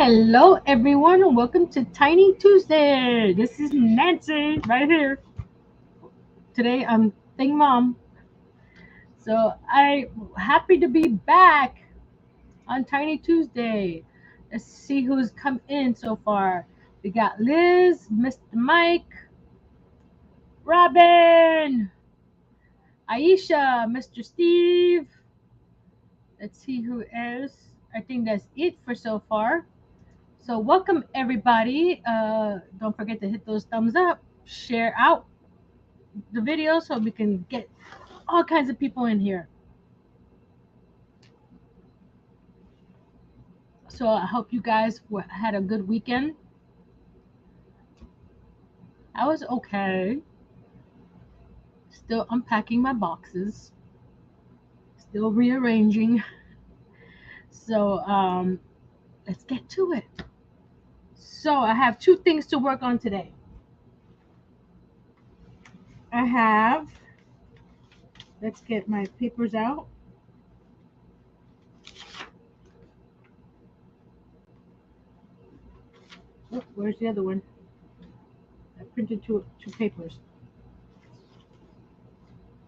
Hello, everyone, and welcome to Tiny Tuesday. This is Nancy right here. Today, I'm Thing Mom. So I'm happy to be back on Tiny Tuesday. Let's see who's come in so far. We got Liz, Mr. Mike, Robin, Aisha, Mr. Steve. Let's see who else. I think that's it for so far. So welcome everybody. Don't forget to hit those thumbs up, share out the video so we can get all kinds of people in here. So I hope you guys had a good weekend. I was okay. Still unpacking my boxes. Still rearranging. So let's get to it. So I have two things to work on today. I have, let's get my papers out. Oh, where's the other one? I printed two papers.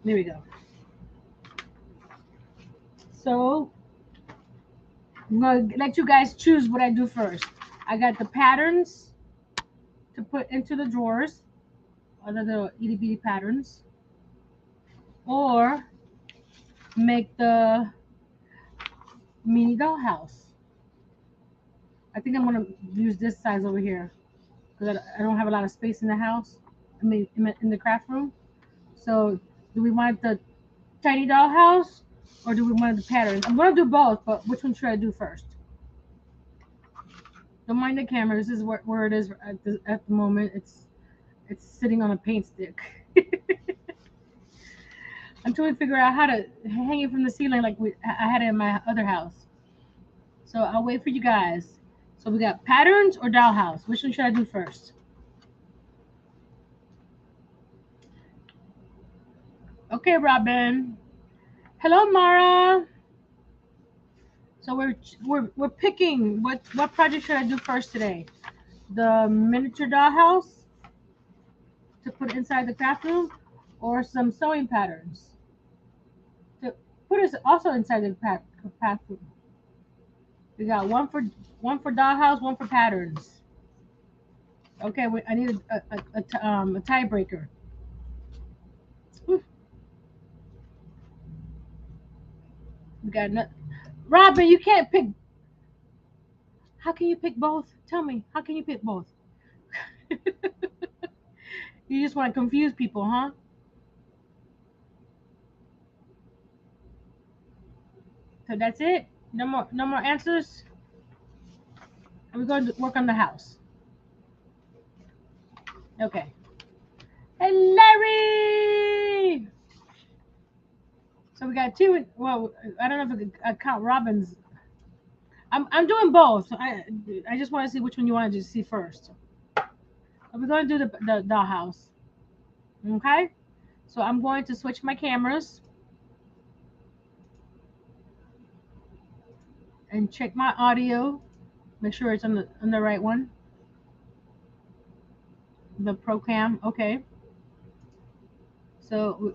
There we go. So I'm gonna let you guys choose what I do first. I got the patterns to put into the drawers, other little itty bitty patterns, or make the mini dollhouse. I think I'm gonna use this size over here because I don't have a lot of space in the house. I mean, in the craft room. So, do we want the tiny dollhouse or do we want the patterns? I'm gonna do both, but which one should I do first? Don't mind the camera. This is where it is at the moment. It's sitting on a paint stick. I'm trying to figure out how to hang it from the ceiling like I had it in my other house. So I'll wait for you guys. So we got patterns or dollhouse. Which one should I do first? Okay, Robin. Hello, Mara. So we're picking what project should I do first today? The miniature dollhouse to put inside the craft room, or some sewing patterns to put us also inside the craft room. We got one for dollhouse, one for patterns. Okay, I need a tiebreaker. We got no, Robin. You can't pick. How can you pick both? Tell me. How can you pick both? You just want to confuse people, huh? So that's it. No more answers. And we're going to work on the house. Okay. Hey, Larry. So we got two. Well, I don't know if I count Robin's. I'm doing both. I just want to see which one you want to see first. We're going to do the dollhouse. Okay. So I'm going to switch my cameras and check my audio. Make sure it's on the right one. The pro cam. Okay. So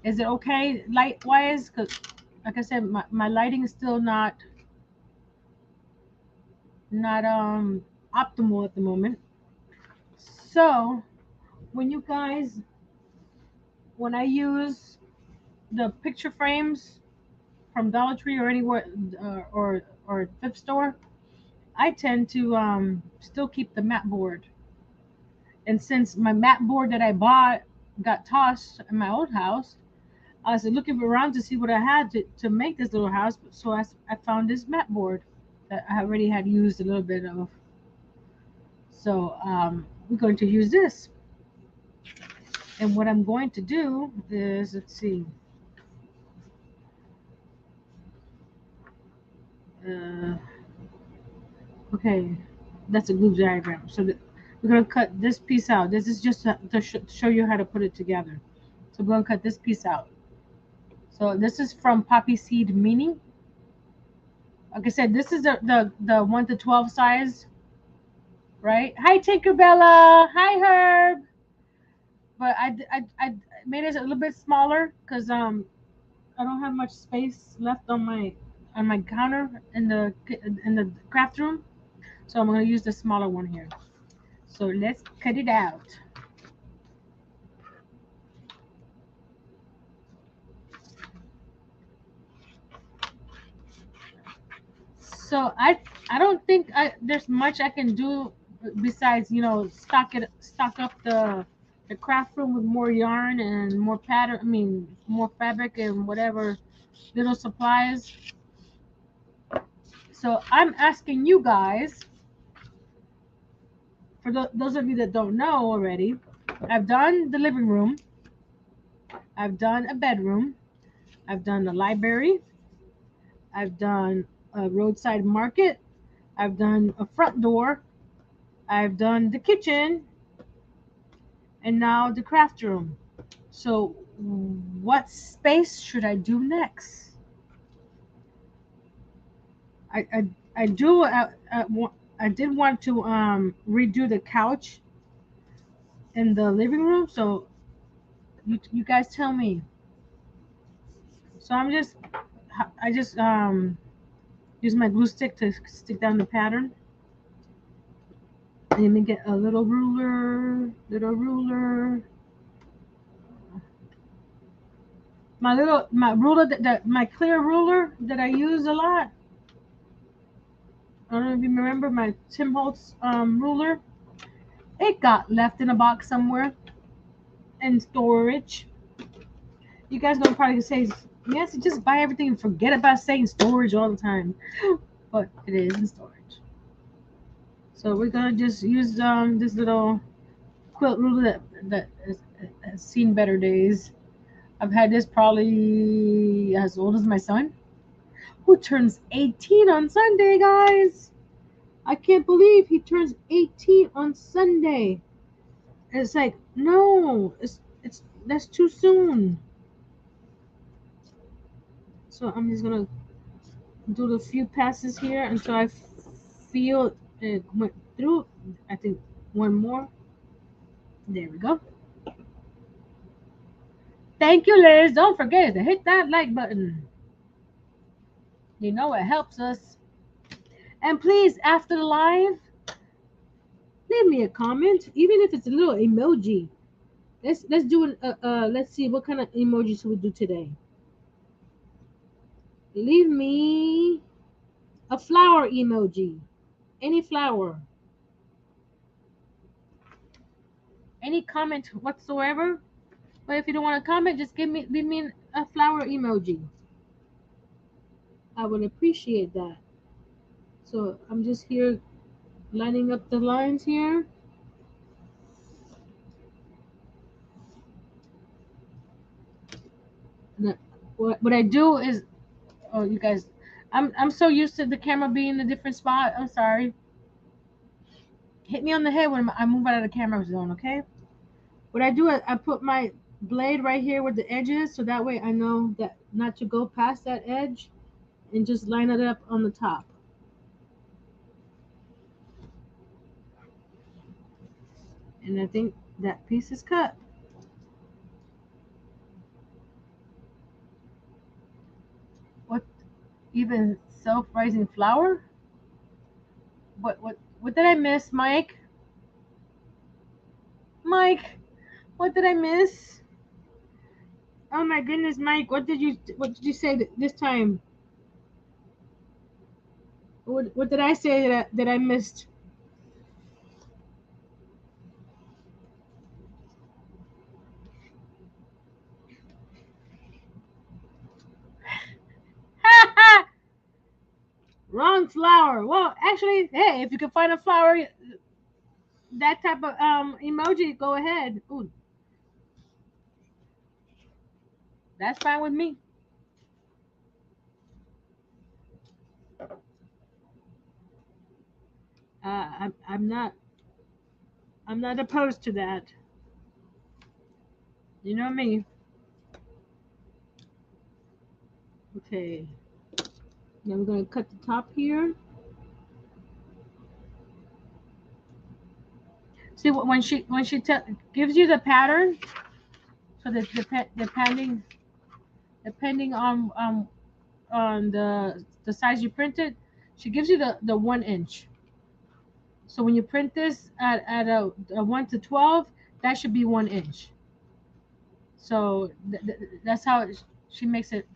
is it okay light wise? Because like I said, my lighting is still not optimal at the moment. So when you guys when I use the picture frames from Dollar Tree or anywhere or thrift store, I tend to still keep the mat board. And since my mat board that I bought got tossed in my old house, I was looking around to see what I had to make this little house. So I found this mat board that I already had used a little bit of. So we're going to use this. And what I'm going to do is, let's see. Uh, okay, that's a glue diagram. So we're going to cut this piece out. This is just to show you how to put it together. So we're going to cut this piece out. So this is from Poppy Seed Mini. Like I said, this is the 1 to 12 size, right? Hi, Tinkerbella. Hi, Herb. But I made it a little bit smaller because I don't have much space left on my counter in the craft room, so I'm gonna use the smaller one here. So let's cut it out. So I don't think there's much I can do besides stock up the craft room with more yarn and more pattern. I mean more fabric and whatever little supplies. So I'm asking you guys, for those of you that don't know already, I've done the living room, I've done a bedroom, I've done the library, I've done a roadside market, I've done a front door, I've done the kitchen, and now the craft room. So, what space should I do next? I do. I did want to redo the couch in the living room. So you guys tell me. So I just use my glue stick to stick down the pattern. And let me get a little ruler, little ruler. My ruler that my clear ruler that I use a lot. I don't know if you remember my Tim Holtz ruler. It got left in a box somewhere in storage. You guys gonna probably say, Nancy, just buy everything and forget about saying storage all the time. But it is in storage. So we're gonna just use this little quilt ruler has seen better days. I've had this probably as old as my son, who turns 18 on Sunday, guys. I can't believe he turns 18 on Sunday. And it's like, no, it's that's too soon. So I'm just gonna do the few passes here until I feel it went through. I think one more. There we go. Thank you, Liz. Don't forget to hit that like button. You know it helps us. And please, after the live, leave me a comment, even if it's a little emoji. Let's do an let's see what kind of emojis we do today. Leave me a flower emoji. Any flower. Any comment whatsoever. But if you don't want to comment, just leave me a flower emoji. I would appreciate that. So I'm just here lining up the lines here. And what I do is, oh, you guys, I'm so used to the camera being in a different spot. I'm sorry. Hit me on the head when I move out of the camera zone, okay? What I do, I put my blade right here where the edge is, so that way I know that not to go past that edge, and just line it up on the top. And I think that piece is cut. What, even self-rising flower? What did I miss, Mike? Mike, what did I miss? Oh my goodness, Mike, what did you say this time? What did I say that I missed? Wrong flower. Well, actually, hey, if you can find a flower that type of emoji, go ahead. Ooh, that's fine with me. I'm not opposed to that. You know me. Okay. Now we're going to cut the top here. See, when she gives you the pattern, so that depending on the size you printed, she gives you the 1 inch. So when you print this at a 1 to 12, that should be 1 inch. So that's how she makes it.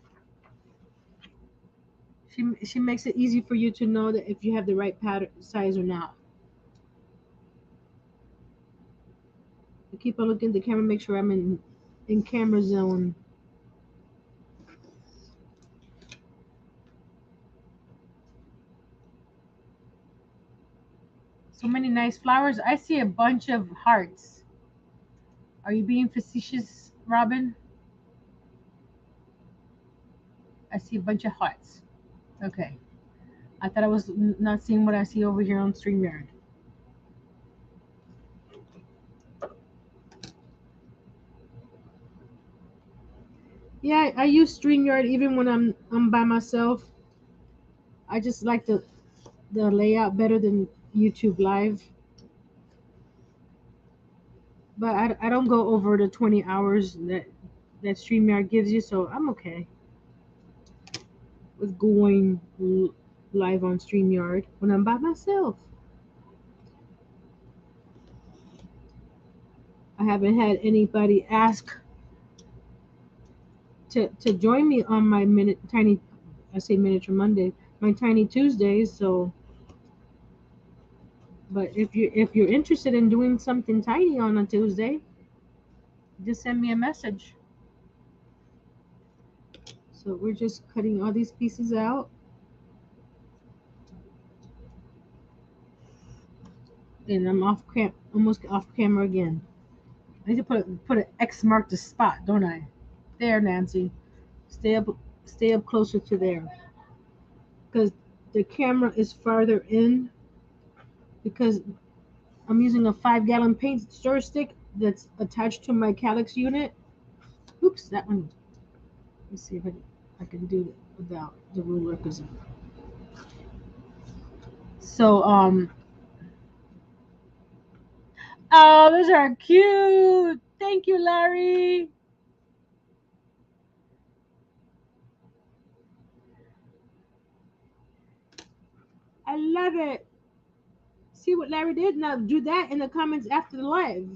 She makes it easy for you to know that if you have the right pattern size or not. I keep on looking at the camera, make sure I'm in camera zone. So many nice flowers. I see a bunch of hearts. Are you being facetious, Robin? I see a bunch of hearts. Okay. I thought I was not seeing what I see over here on StreamYard. Yeah, I use StreamYard even when I'm by myself. I just like the layout better than YouTube Live. But I don't go over the 20 hours that StreamYard gives you, so I'm okay with going live on StreamYard when I'm by myself. I haven't had anybody ask to join me on my I say miniature Monday, my tiny Tuesdays. So, but if you're interested in doing something tiny on a Tuesday, just send me a message. So we're just cutting all these pieces out, and I'm almost off camera again. I need to put an X mark the spot, don't I? There, Nancy. Stay up, stay up closer to there, because the camera is farther in. Because I'm using a 5-gallon paint stir stick that's attached to my calyx unit. Oops, that one. Let's see if I can do it without the ruler. So oh, those are cute. Thank you, Larry. I love it. See what Larry did? Now do that in the comments after the live.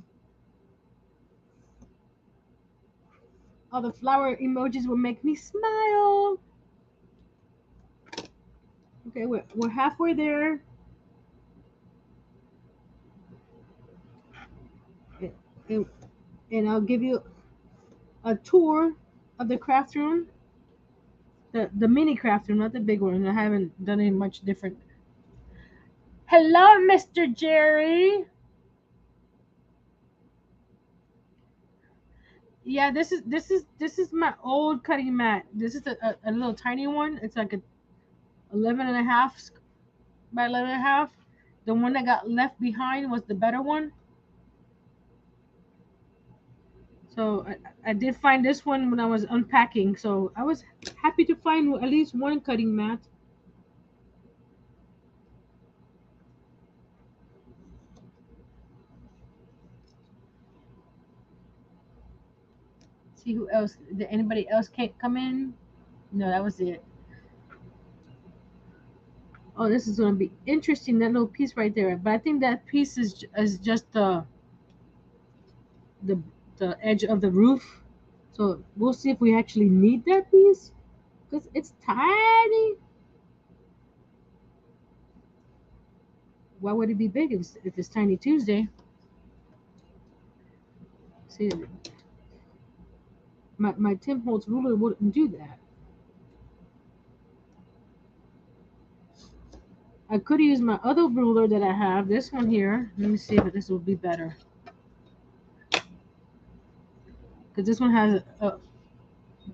All the flower emojis will make me smile. Okay, we're halfway there. And, and I'll give you a tour of the craft room. The mini craft room, not the big one. I haven't done any much different. Hello, Mr. Jerry. Yeah, this is my old cutting mat. This is a little tiny one. It's like a 11 and a half by 11 and a half. The one that got left behind was the better one. So I did find this one when I was unpacking. So I was happy to find at least one cutting mat. See who else. Did anybody else can't come in? No, that was it. Oh, this is going to be interesting. That little piece right there. But I think that piece is just the the edge of the roof. So we'll see if we actually need that piece because it's tiny. Why would it be big if it's Tiny Tuesday? See, my Tim Holtz ruler wouldn't do that. I could use my other ruler that I have. This one here. Let me see if this will be better. Because this one has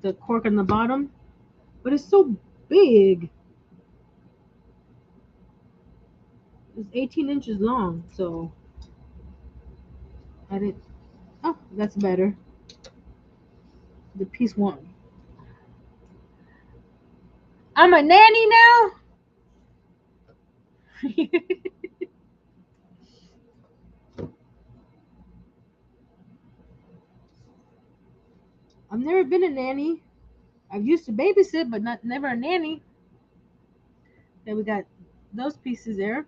the cork on the bottom, but it's so big. It's 18 inches long, so I didn't. Oh, that's better. The piece won't. I'm a nanny now. I've never been a nanny. I've used to babysit, but never a nanny. Then we got those pieces there.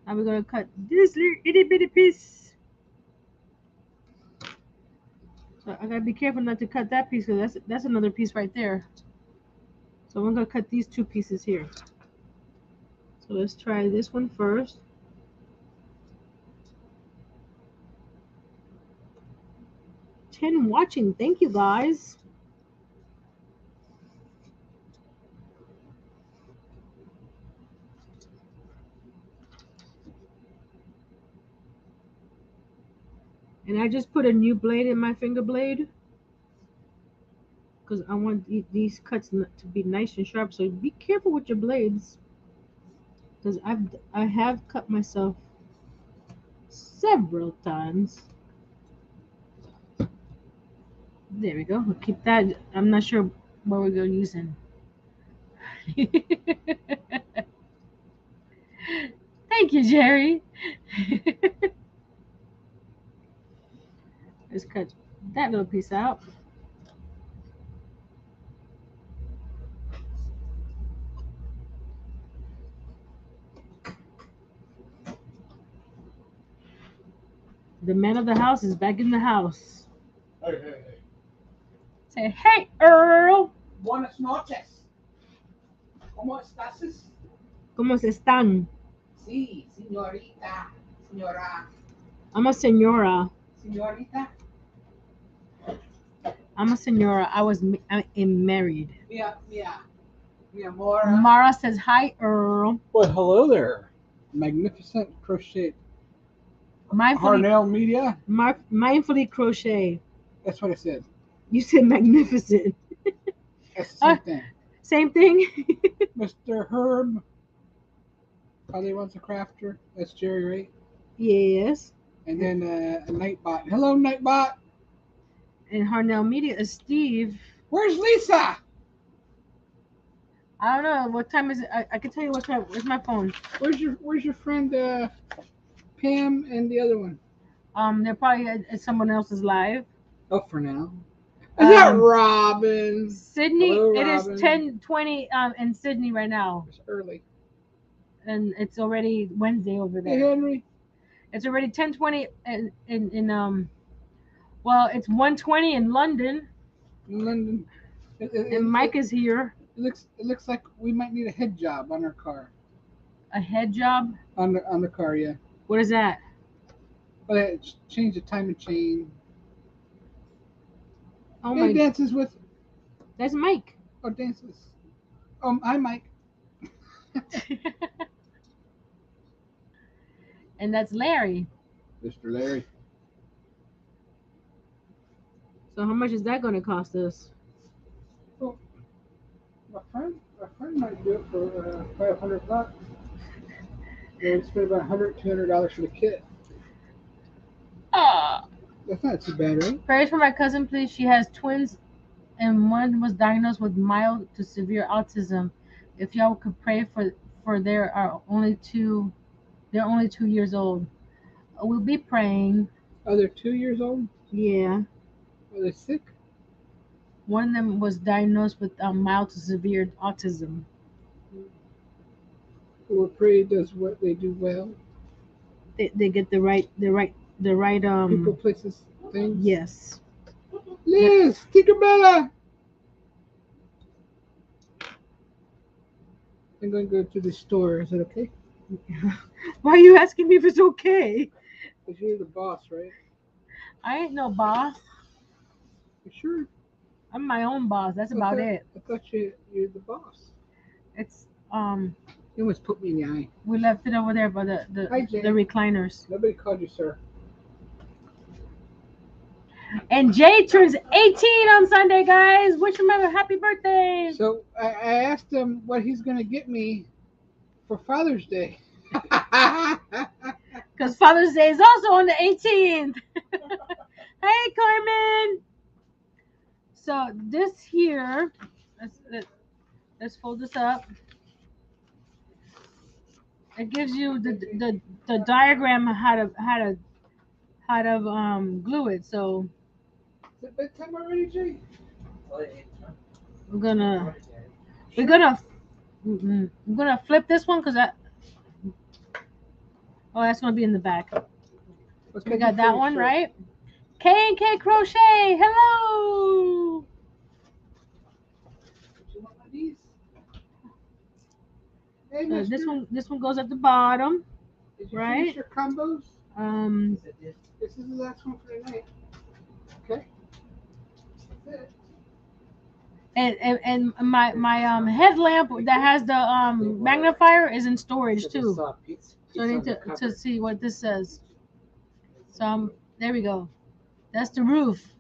Now we're gonna cut this little itty bitty piece. So I gotta be careful not to cut that piece because that's another piece right there. So I'm gonna cut these two pieces here. So let's try this one first. 10 watching. Thank you guys. And I just put a new blade in my finger blade because I want these cuts to be nice and sharp. So be careful with your blades because I have cut myself several times. There we go. We'll keep that. I'm not sure what we're going to use in. Thank you, Jerry. Let's cut that little piece out. The man of the house is back in the house. Hey, hey, hey. Say, hey, Earl. Buenas noches. ¿Cómo estás? ¿Cómo se están? Sí, señorita. Señora. I'm a senora. Señorita. I'm a senora. I am married. Mia, mi amor. Mara says, hi, Earl. Well, hello there. Magnificent crochet. Mindfully, Harnell Media. mindfully crochet. That's what I said. You said magnificent. That's the same thing. Same thing? Mr. Herb. Probably wants a crafter. That's Jerry, right? Yes. And then a Nightbot. Hello, Nightbot. And Harnell Media is Steve. Where's Lisa? I don't know. What time is it? I can tell you what time. Where's my phone? Where's your friend Pam and the other one? They're probably at someone else's live. Oh, for now. Is that Robin? Sydney. Hello, it is Robin. 10:20 in Sydney right now. It's early. And it's already Wednesday over there. Hey, Henry. It's already 10:20 in well, it's 1:20 in London. In London. And Mike is here. It looks like we might need a head job on our car. A head job? On the car, yeah. What is that? Well, change the time and chain. Oh Hey, my! dances with. That's Mike. Oh, dances. Hi, Mike. And that's Larry. Mr. Larry. So how much is that going to cost us? Well, my friend might do it for $500. They would spend about $100-$200 for the kit. That's not too bad, right? Prayers for my cousin, please. She has twins, and one was diagnosed with mild to severe autism. If y'all could pray for they're only 2 years old. We'll be praying. Oh, they're 2 years old? Yeah. Are they sick? One of them was diagnosed with mild to severe autism. We'll pray does what they do well. They get the right People, places, things. Yes. Liz, Tinkerbella. I'm going to go to the store. Is that okay? Why are you asking me if it's okay? Because you're the boss, right? I ain't no boss. You sure? I'm my own boss. That's about it. I thought you're the boss. It's You almost put me in the eye. we left it over there by the recliners. Nobody called you sir. And Jay turns 18 on Sunday, guys. Wish him a happy birthday. So I asked him what he's going to get me for Father's Day. Because Father's Day is also on the 18th. Hey, Carmen. So this here, Let's fold this up. It gives you the diagram of how to glue it. So Is it bedtime already, Jay? we're gonna we're gonna I'm gonna flip this one because that that's gonna be in the back. We got that one right. K&K Crochet. Hello. You want one of these? Hey, This one goes at the bottom. Did you right? finish your combos? This is the last one for tonight. Okay. That's it. And my headlamp that has the magnifier is in storage too. So I need to see what this says. So there we go. That's the roof.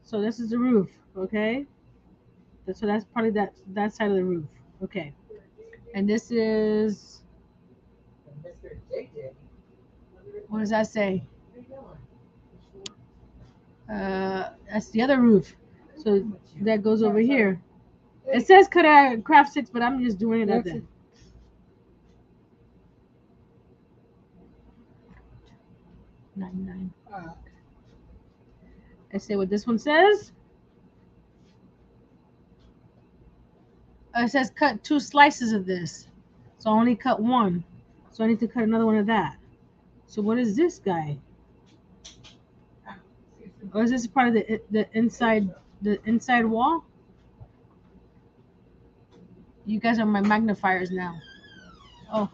So this is the roof, okay? So that's probably that side of the roof. Okay. And this is, what does that say? That's the other roof. So that goes over here. It says cut at craft 6, but I'm just doing it at that. $99. Let's see what this one says. It says cut 2 slices of this. So I only cut 1. So I need to cut another one of that. So what is this guy? Or is this part of the inside wall? You guys are my magnifiers now. Oh,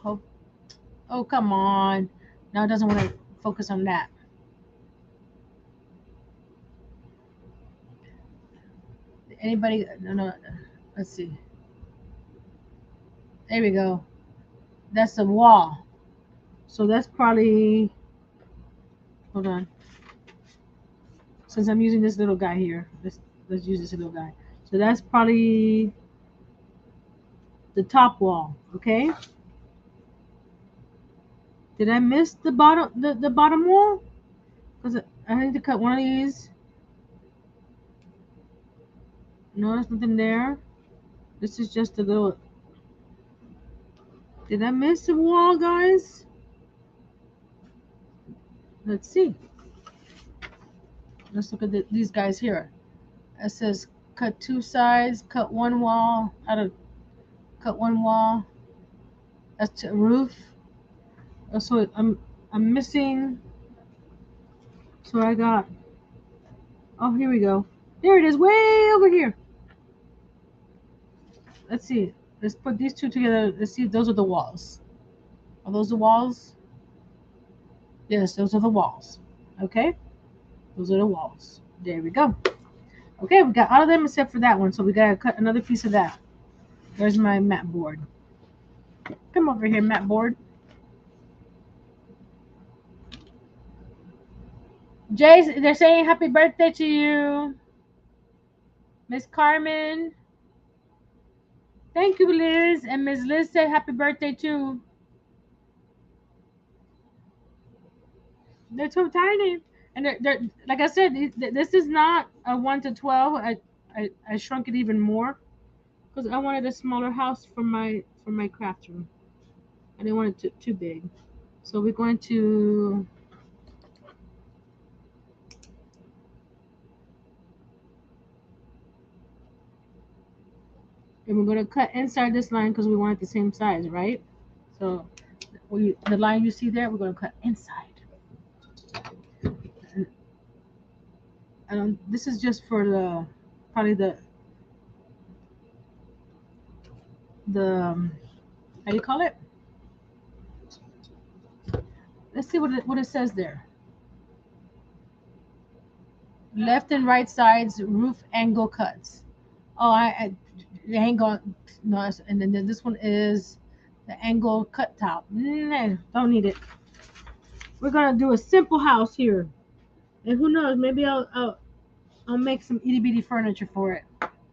come on. Now it doesn't want to focus on that. Anybody? No. Let's see. There we go. That's the wall. So that's probably. Hold on. Since I'm using this little guy here, let's use this little guy. So that's probably the top wall. Okay. Did I miss the bottom wall? Because I need to cut one of these. No, there's nothing there. This is just a little. Did I miss the wall, guys? Let's see. Let's look at these guys here. It says cut 2 sides, cut 1 wall. How to cut 1 wall? That's a roof. So I'm missing. So I got. Oh, here we go. There it is, way over here. Let's see. Let's put these two together. Let's see if those are the walls. Are those the walls? Yes, those are the walls. Okay? Those are the walls. There we go. Okay, we got all of them except for that one. So we got to cut another piece of that. There's my mat board. Come over here, mat board. Jay, they're saying happy birthday to you. Miss Carmen. Thank you, Liz. And Miss Liz said happy birthday too. They're so tiny. And they're like I said, this is not a 1 to 12. I shrunk it even more because I wanted a smaller house for my craft room. I didn't want it too big. So we're going to cut inside this line because we want it the same size, right? So the line you see there, we're going to cut inside. This is just for probably the how do you call it? Let's see what it says there. Left and right sides roof angle cuts. Oh, the angle, no, and then this one is the angle cut top. Nah, don't need it. We're gonna do a simple house here, and who knows? Maybe I'll make some itty bitty furniture for it,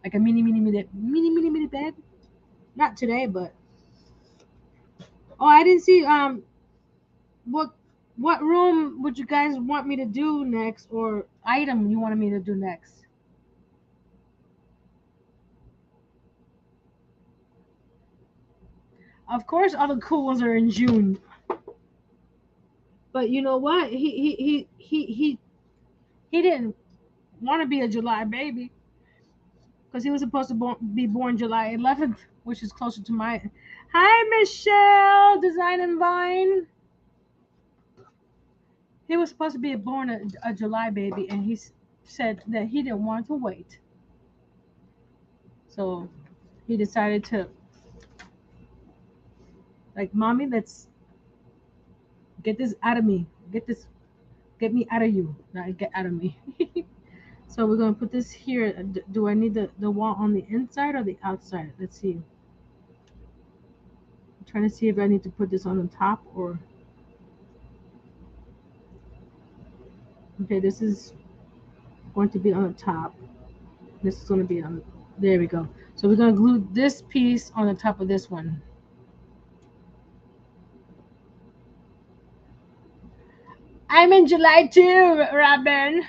like a mini bed. Not today, but oh, I didn't see what room would you guys want me to do next, or item you wanted me to do next? Of course, all the cool ones are in June. But you know what? He didn't want to be a July baby because he was supposed to be born July 11th, which is closer to my. Hi, Michelle, Design and Vine. He was supposed to be born a July baby, and he said that he didn't want to wait. So he decided to, like, mommy, let's get this out of me. Get me out of you. Not get out of me. So we're gonna put this here. Do I need the wall on the inside or the outside? Let's see. I'm trying to see if I need to put this on the top or. Okay, this is going to be on the top. This is going to be on. There we go. So we're going to glue this piece on the top of this one. I'm in July too, Robin.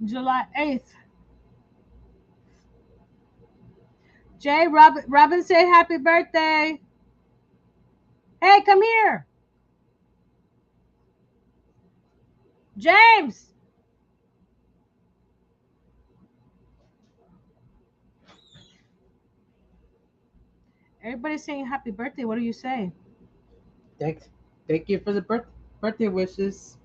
July 8th. Jay, Robin, say happy birthday. Hey, come here. James. Everybody's saying happy birthday. What do you say? Thank you for the birthday wishes.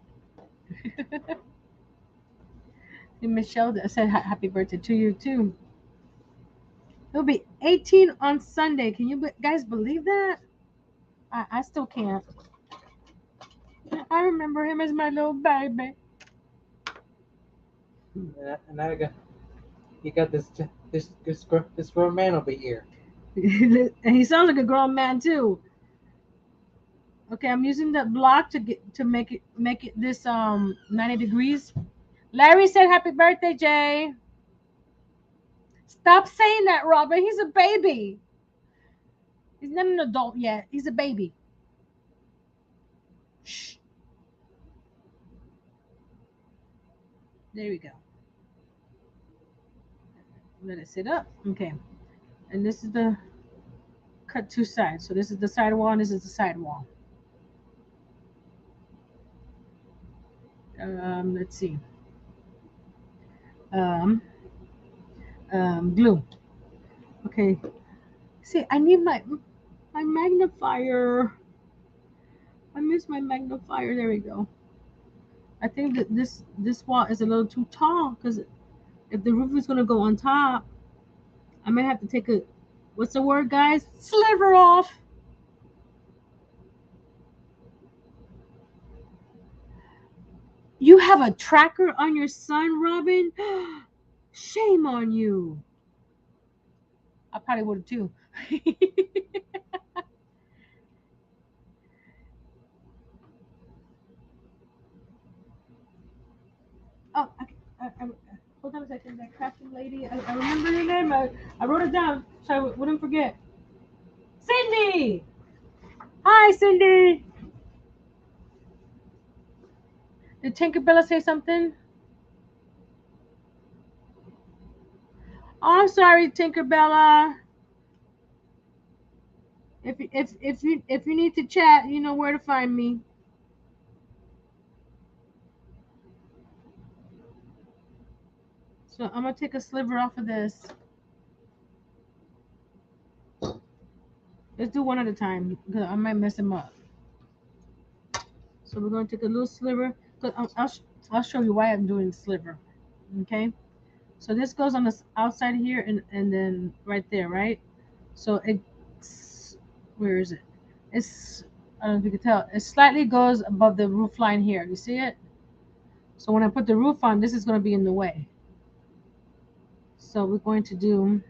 And Michelle said happy birthday to you too. He'll be 18 on Sunday. Can you guys believe that? I still can't. I remember him as my little baby. And now you got this grown man over here. And he sounds like a grown man too. Okay, I'm using the block to make it this 90 degrees. Larry said happy birthday, Jay. Stop saying that, Robin. He's a baby. He's not an adult yet. He's a baby. Shh. There we go. Let it sit up. Okay. And this is the cut two sides. So this is the side wall and this is the side wall. Let's see. Um, glue. Okay. See, I need my magnifier. I miss my magnifier. There we go. I think that this wall is a little too tall because if the roof is gonna go on top, I might have to take a what's the word, guys? Sliver off. You have a tracker on your son, Robin? Shame on you. I probably would have too. Oh, hold on a second. That crafting lady, I remember your name. I wrote it down so I wouldn't forget. Cindy! Hi, Cindy! Did Tinkerbella say something? Oh, I'm sorry, Tinkerbella. If you need to chat, you know where to find me. So I'm gonna take a sliver off of this. Let's do one at a time because I might mess them up. So we're gonna take a little sliver. Cause I'll show you why I'm doing sliver. Okay. So this goes on the outside here and then right there, right? So it's where is it? It's I don't know if you can tell. It slightly goes above the roof line here. You see it? So when I put the roof on, this is going to be in the way. So we're going to do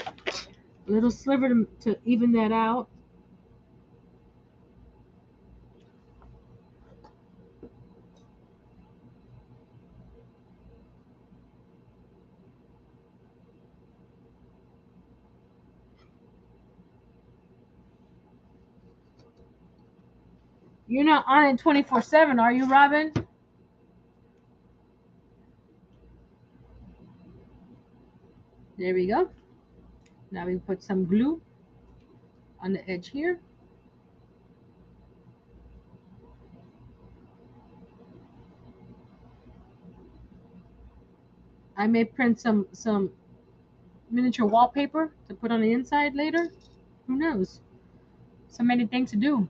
a little sliver to even that out. You're not on it 24/7, are you, Robin? There we go. Now we put some glue on the edge here. I may print some miniature wallpaper to put on the inside later. Who knows? So many things to do.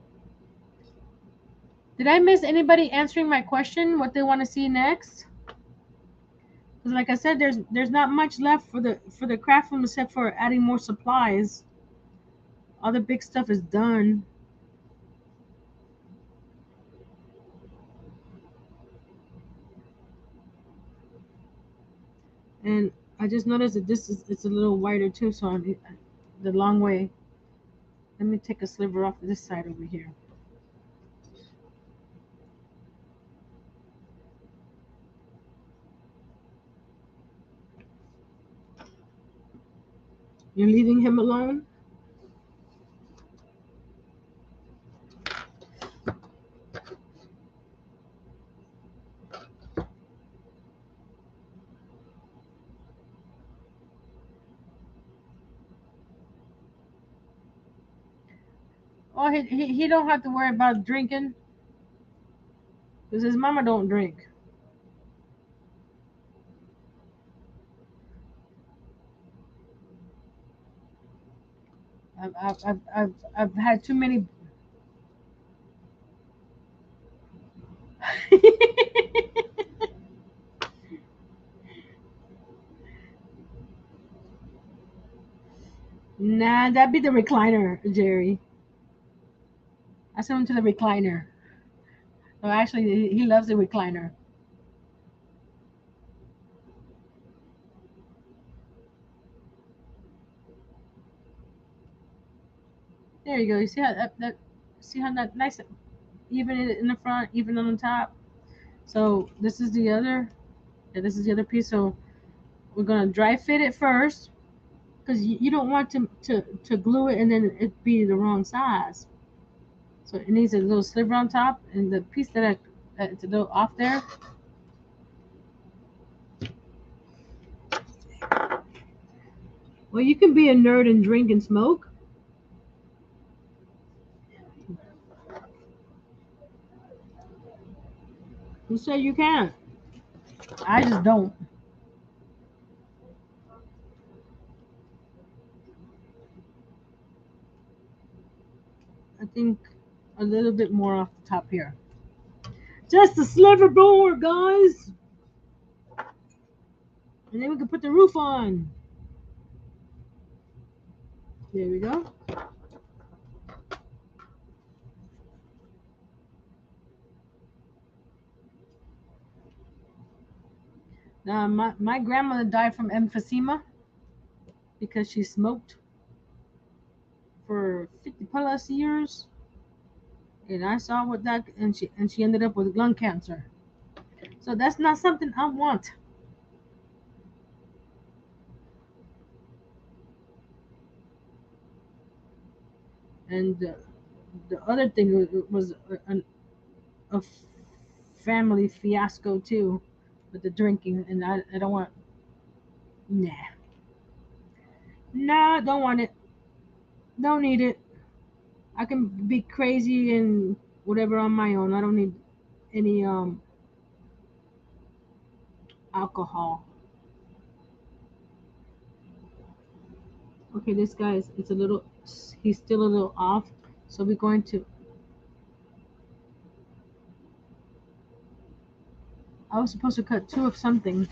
Did I miss anybody answering my question? What they want to see next? Because like I said, there's not much left for the craft room except for adding more supplies. All the big stuff is done. And I just noticed that it's a little wider too, so on the long way. Let me take a sliver off this side over here. You're leaving him alone? Oh, he don't have to worry about drinking because his mama don't drink. I've had too many. Nah, that'd be the recliner, Jerry. I sent him to the recliner. No, actually, he loves the recliner. There you go. You see how see how that nice, even in the front, even on the top. So this is the other, yeah, this is the other piece. So we're gonna dry fit it first because you don't want to glue it and then it be the wrong size. So it needs a little sliver on top, and the piece that's a little off there. Well, you can be a nerd and drink and smoke. Who said you can't? I just don't. I think a little bit more off the top here. Just a sliver more, guys. And then we can put the roof on. There we go. Now, my grandmother died from emphysema because she smoked for 50 plus years. And I saw what that, and she ended up with lung cancer. So that's not something I want. And the other thing was a family fiasco too, with the drinking, and I don't want. Nah, nah, don't want it. Don't need it. I can be crazy and whatever on my own. I don't need any alcohol. Okay, this guy is it's a little. He's still a little off, so we're going to. I was supposed to cut two of something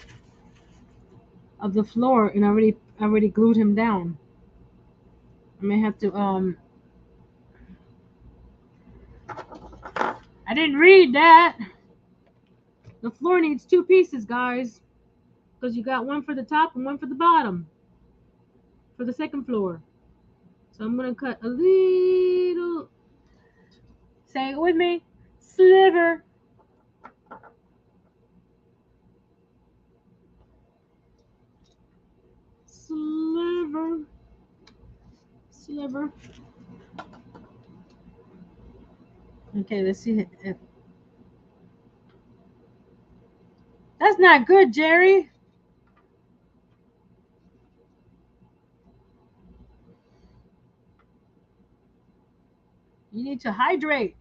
of the floor, and I already glued him down. I may have to I didn't read that. The floor needs two pieces, guys, because you got one for the top and one for the bottom for the second floor. So I'm gonna cut a little. Say it with me, sliver. Sliver. Sliver. Okay, let's see. That's not good, Jerry. You need to hydrate.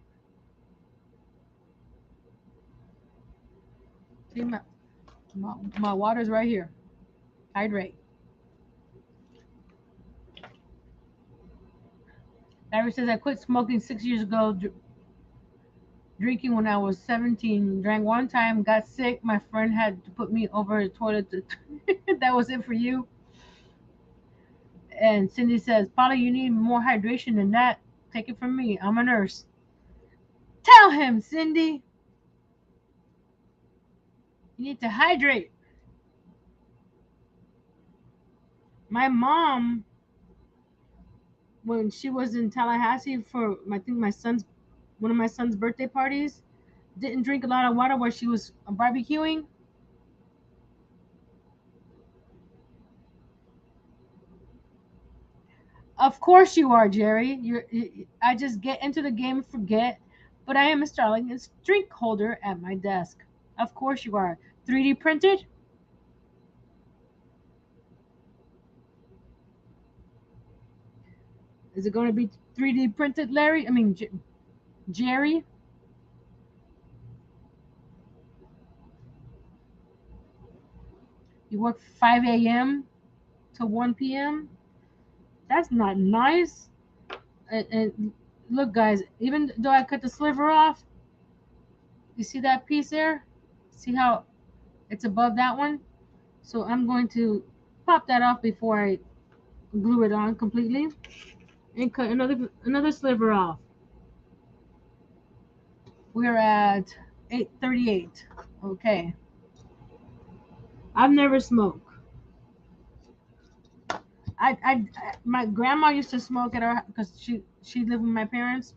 See, my water's right here. Hydrate. Larry says I quit smoking 6 years ago. Drinking when I was 17. Drank one time, got sick. My friend had to put me over the toilet. That was it for you. And Cindy says, Paula, you need more hydration than that. Take it from me. I'm a nurse. Tell him, Cindy. You need to hydrate. My mom, when she was in Tallahassee for I think one of my son's birthday parties, didn't drink a lot of water while she was barbecuing. Of course you are, Jerry. I just get into the game and forget, but I am installing a drink holder at my desk. Of course you are. 3D printed? Is it going to be 3D printed, Larry? I mean, Jerry? You work 5 a.m. to 1 p.m.? That's not nice. And look, guys, even though I cut the sliver off, you see that piece there? See how it's above that one? So I'm going to pop that off before I glue it on completely and cut another sliver off. We're at 8:38. Okay. I've never smoked. My grandma used to smoke at her because she lived with my parents.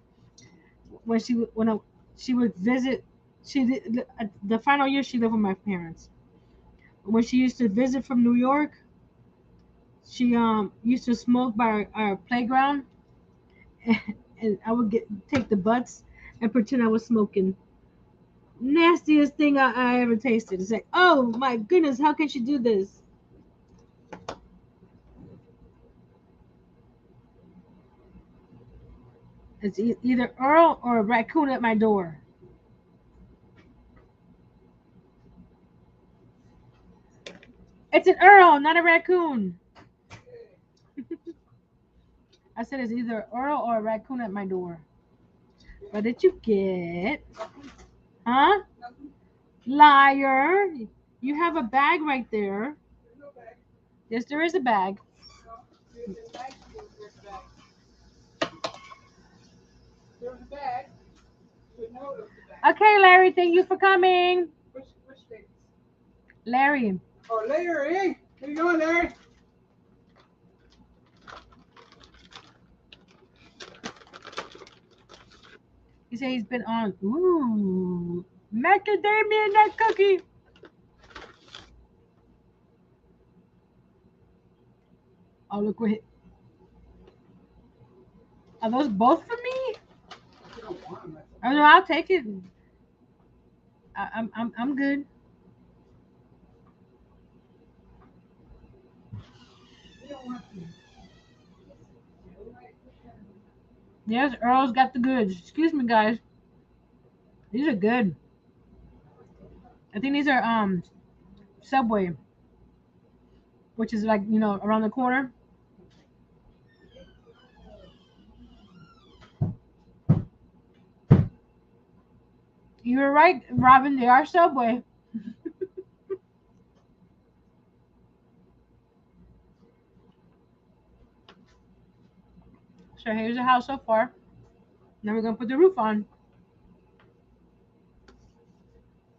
She would visit, the final year she lived with my parents. When she used to visit from New York, she used to smoke by our playground, and I would take the butts and pretend I was smoking. Nastiest thing I ever tasted. It's like, oh my goodness, how can she do this? It's either Earl or a raccoon at my door. It's an Earl, not a raccoon. I said it's either Earl or a raccoon at my door. What did you get? Huh? Liar. You have a bag right there. Yes, there is a bag. There was a bag. You know it was a bag. Okay, Larry, thank you for coming. Which things? Larry. Oh, Larry. How you going, Larry? He said he's been on. Ooh. Macadamia nut cookie. Oh, look what. Are those both for me? You don't want them. Oh no, I'll take it. I'm good. You don't want them. Yes, Earl's got the goods. Excuse me, guys. These are good. I think these are Subway, which is like around the corner. You were right, Robin. They are Subway. So here's the house so far. Now we're gonna put the roof on.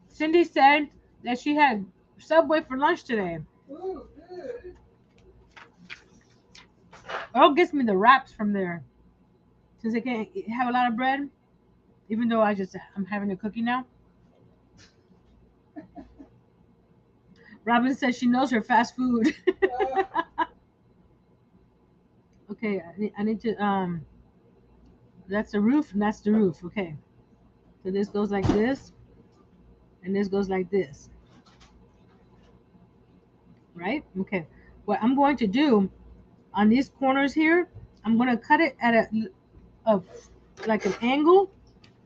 Cindy said that she had Subway for lunch today. Ooh, good. Earl gets me the wraps from there since I can't have a lot of bread. Even though I'm having a cookie now. Robin says she knows her fast food. Okay, I need to that's the roof and that's the roof. Okay. So this goes like this and this goes like this. Right? Okay. What I'm going to do on these corners here, I'm going to cut it at a like an angle.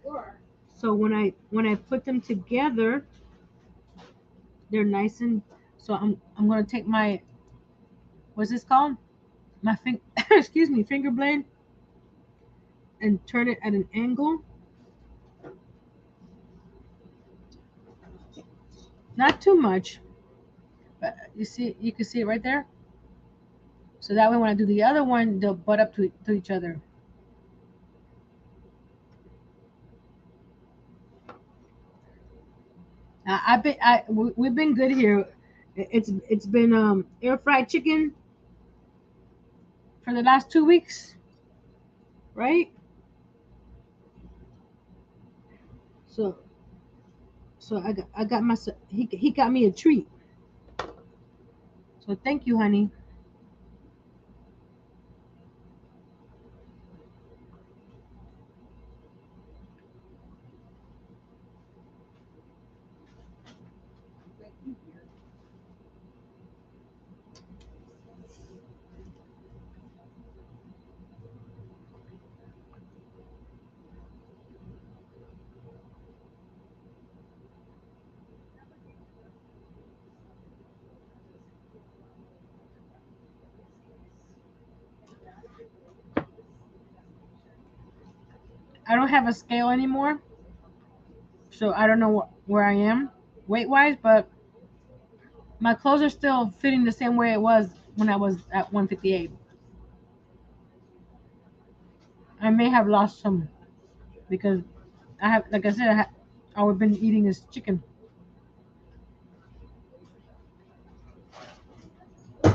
Sure. So when I put them together, they're nice and. So I'm gonna take my, what's this called? My excuse me, finger blade, and turn it at an angle. Not too much, but you can see it right there. So that way when I do the other one, they'll butt up to each other. We've been good here. It's been air fried chicken for the last 2 weeks, right? So I got my he got me a treat. So thank you, honey. Thank you, dear. I don't have a scale anymore, so I don't know where I am weight wise, but my clothes are still fitting the same way it was when I was at 158. I may have lost some because I have, like I said, I've been eating this chicken. This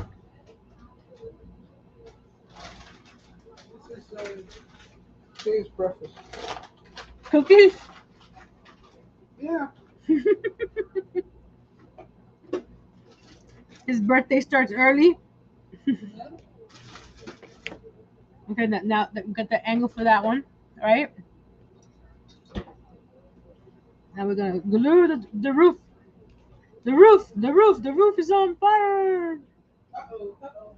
is today's breakfast. Cookies. Yeah. His birthday starts early. Okay, now that we got the angle for that one, all right? Now we're gonna glue the roof. The roof is on fire. Uh-oh, uh-oh.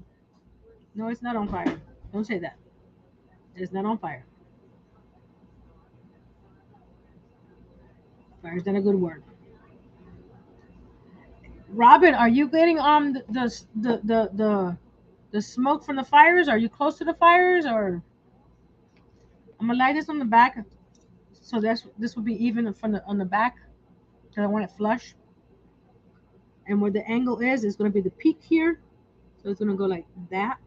No, it's not on fire. Don't say that. It's not on fire. Fire's not a good word. Robin, are you getting the smoke from the fires? Are you close to the fires, or I'm gonna light this on the back, so this will be even from the on the back, because I want it flush. And where the angle is gonna be the peak here, so it's gonna go like that.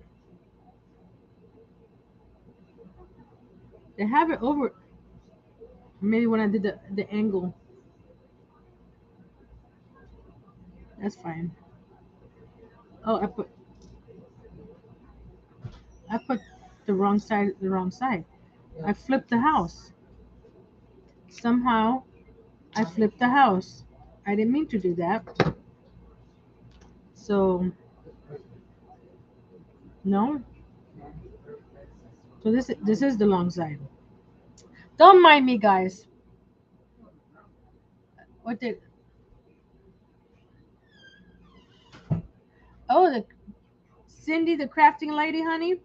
They have it over. Maybe when I did the angle, that's fine. Oh, I put the wrong side. The wrong side. I flipped the house. Somehow I flipped the house. I didn't mean to do that. So no. So this is the long side. Don't mind me, guys. What did? Oh, the Cindy, the crafting lady, honey,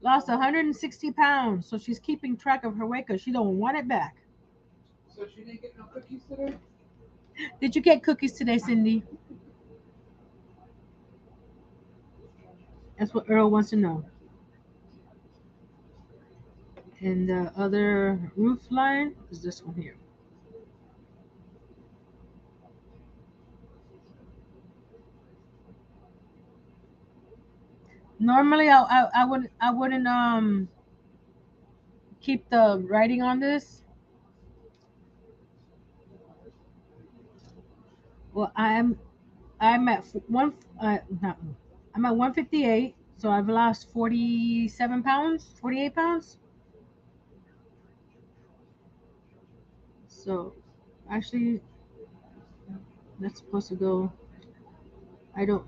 lost 160 pounds. So she's keeping track of her weight because she don't want it back. So she didn't get no cookies today? Did you get cookies today, Cindy? That's what Earl wants to know. And the other roof line is this one here. Normally, I wouldn't keep the writing on this. Well, I'm at one. Not, I'm at 158. So I've lost 47 pounds, 48 pounds. So actually, that's supposed to go. I don't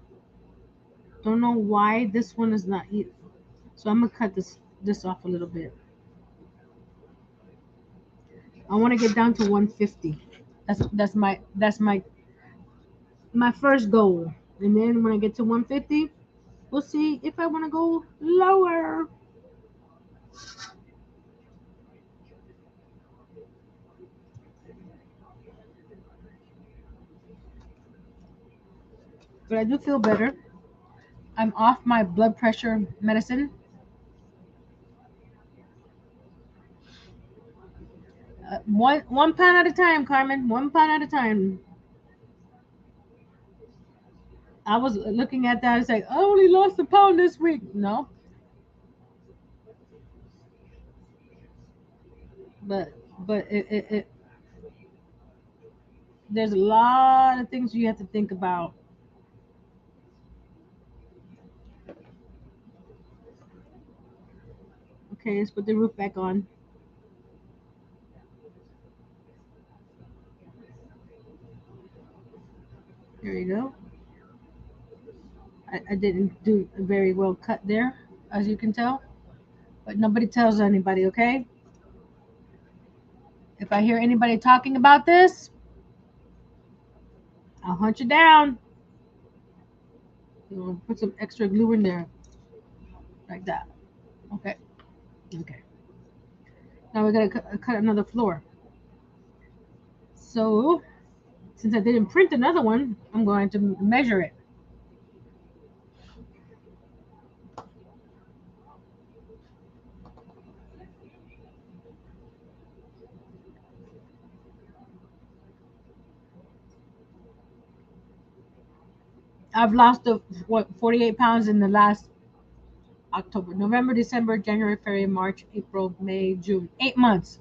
know why this one is not. So I'm gonna cut this off a little bit. I want to get down to 150. That's my first goal. And then when I get to 150, we'll see if I want to go lower. but I do feel better. I'm off my blood pressure medicine. One pound at a time, Carmen. 1 pound at a time. I was looking at that. It's like I only lost a pound this week. No, but but there's a lot of things you have to think about. Okay, let's put the roof back on. There you go. I didn't do a very well cut there, as you can tell. But nobody tells anybody, okay? If I hear anybody talking about this, I'll hunt you down. Put some extra glue in there, like that. Okay, okay. Now we're gonna cut another floor. So, since I didn't print another one, I'm going to measure it. I've lost 48 pounds in the last October, November, December, January, February, March, April, May, June. 8 months.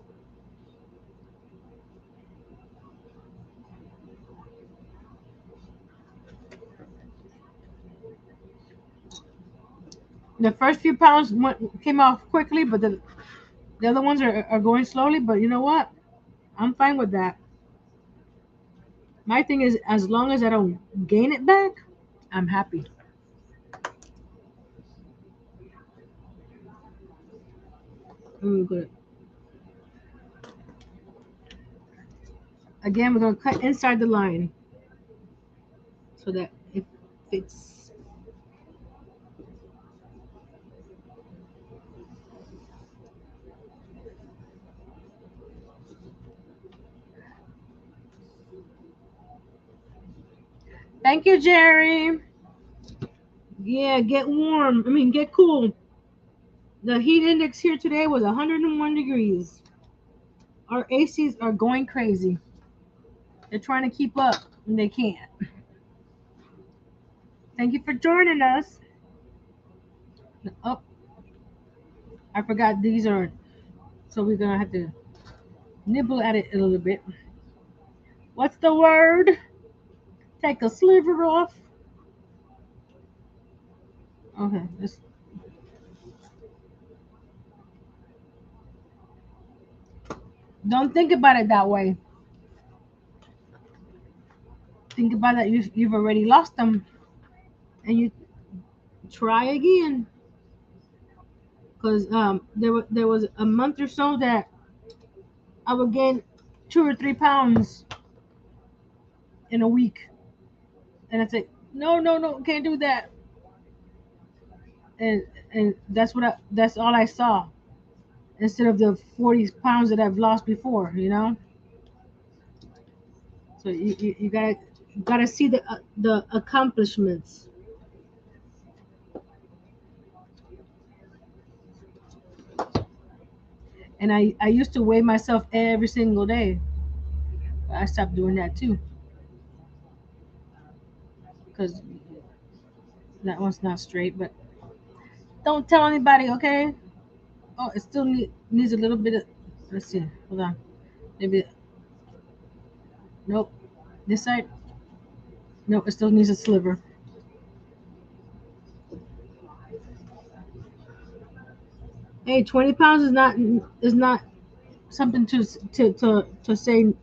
The first few pounds came off quickly, but the other ones are going slowly. But you know what? I'm fine with that. My thing is, as long as I don't gain it back, I'm happy. Good. Again, we're gonna cut inside the line so that it fits. Thank you, Jerry. Yeah, get warm. I mean, get cool. The heat index here today was 101 degrees. Our ACs are going crazy. They're trying to keep up, and they can't. Thank you for joining us. Oh, I forgot these are, so we're gonna have to nibble at it a little bit. What's the word? Take a sliver off. Okay, don't think about it that way. Think about that you've already lost them, and you try again. Because there was a month or so that I would gain 2 or 3 pounds in a week, and I said, no, no, no, can't do that. And that's all I saw instead of the 40 pounds that I've lost before. So you gotta see the accomplishments. And I used to weigh myself every single day. But I stopped doing that too because that one's not straight. But don't tell anybody, okay? Oh, it still needs a little bit of. Let's see. Hold on. Maybe. Nope. This side. Nope. It still needs a sliver. Hey, 20 pounds is not something to say.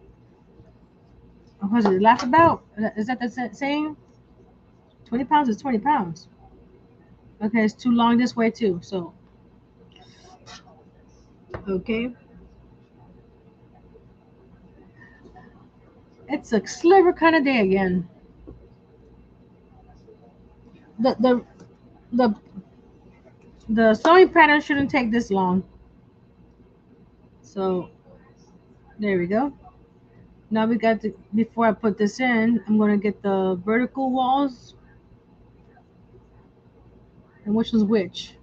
What was it? Laugh about? Is that the saying? 20 pounds is 20 pounds. Okay, it's too long this way too. So okay, it's a sliver kind of day again. The the the the sewing pattern shouldn't take this long. So there we go. Now we got to, before I put this in, I'm going to get the vertical walls And which one's which?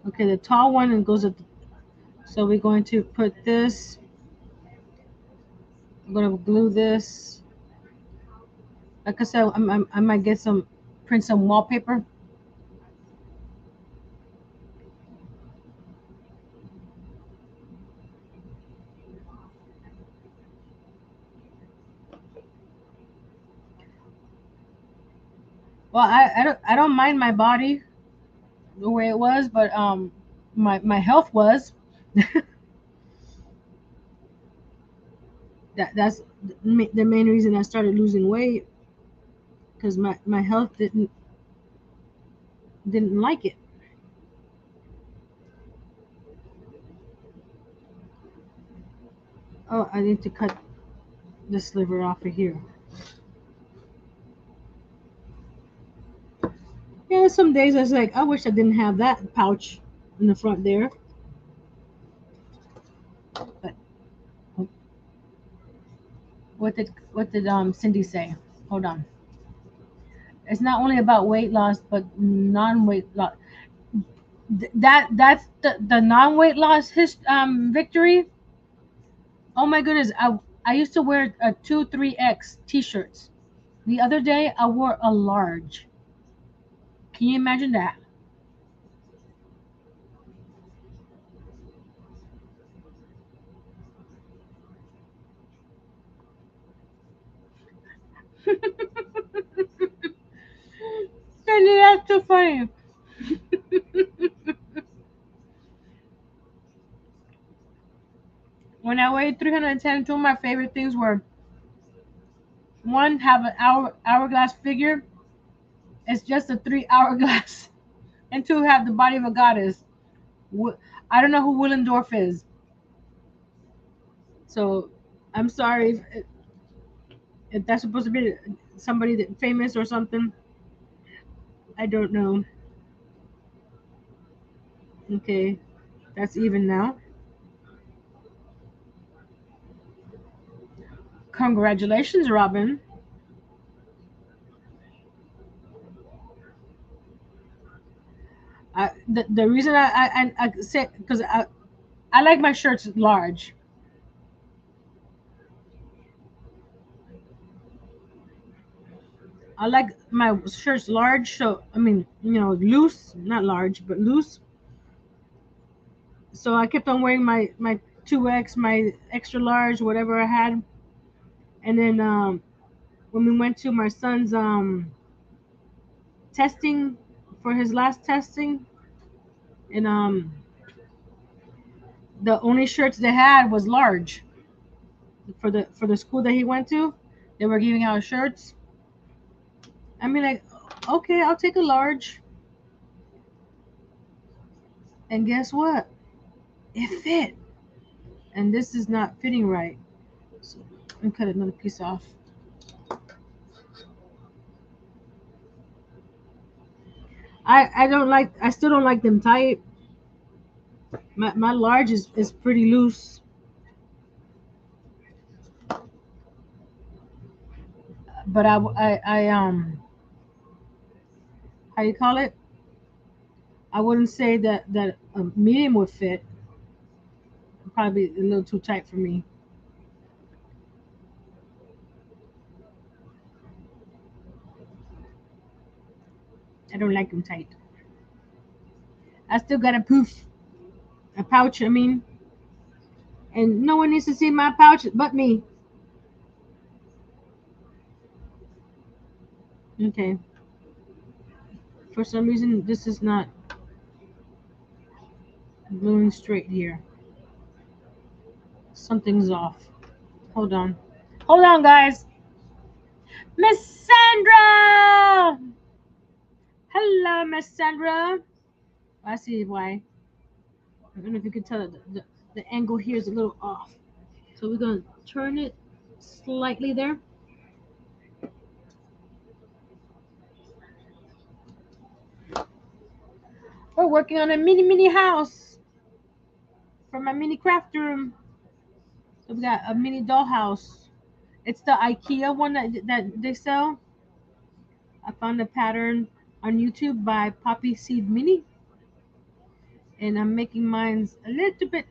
Okay, the tall one and goes at the, so we're going to put this. I'm gonna glue this. Like I said, I might get some, print some wallpaper. Well, I don't mind my body the way it was, but my health was. That's the main reason I started losing weight, because my health didn't like it. Oh, I need to cut this sliver off of here. Yeah, some days I was like, I wish I didn't have that pouch in the front there. But what did Cindy say? Hold on. It's not only about weight loss, but non-weight loss. That's the non-weight loss victory. Oh my goodness, I used to wear a 2 3X t-shirts. The other day I wore a large. Can you imagine that? Cindy, that's too funny. When I weighed 310, two of my favorite things were, one, have an hourglass figure. It's just a 3 hourglass, and two, have the body of a goddess. I don't know who Willendorf is, so I'm sorry if that's supposed to be somebody that famous or something. I don't know. Okay, that's even now. Congratulations, Robin. The reason I say, because I like my shirts large. I like my shirts large, so I mean, loose, not large, but loose. So I kept on wearing my 2X, my extra large, whatever I had. And then when we went to my son's testing for his last testing, and the only shirts they had was large for the school that he went to. They were giving out shirts. I mean, like, okay, I'll take a large. And guess what? It fit. And this is not fitting right. So let me cut another piece off. I don't like. I still don't like them tight. My large is pretty loose, but how you call it? I wouldn't say that a medium would fit. Probably a little too tight for me. I don't like them tight. I still got a pouch. I mean, and no one needs to see my pouch but me. Okay. For some reason, this is not gluing straight here. Something's off. Hold on. Hold on, guys. Miss Sandra! Hello, Miss Sandra. I see why. I don't know if you can tell it. The angle here is a little off. So we're going to turn it slightly there. We're working on a mini house for my mini craft room. So we got a mini dollhouse. It's the IKEA one that they sell. I found the pattern on YouTube by Poppy Seed Mini, and I'm making mine's a little bit.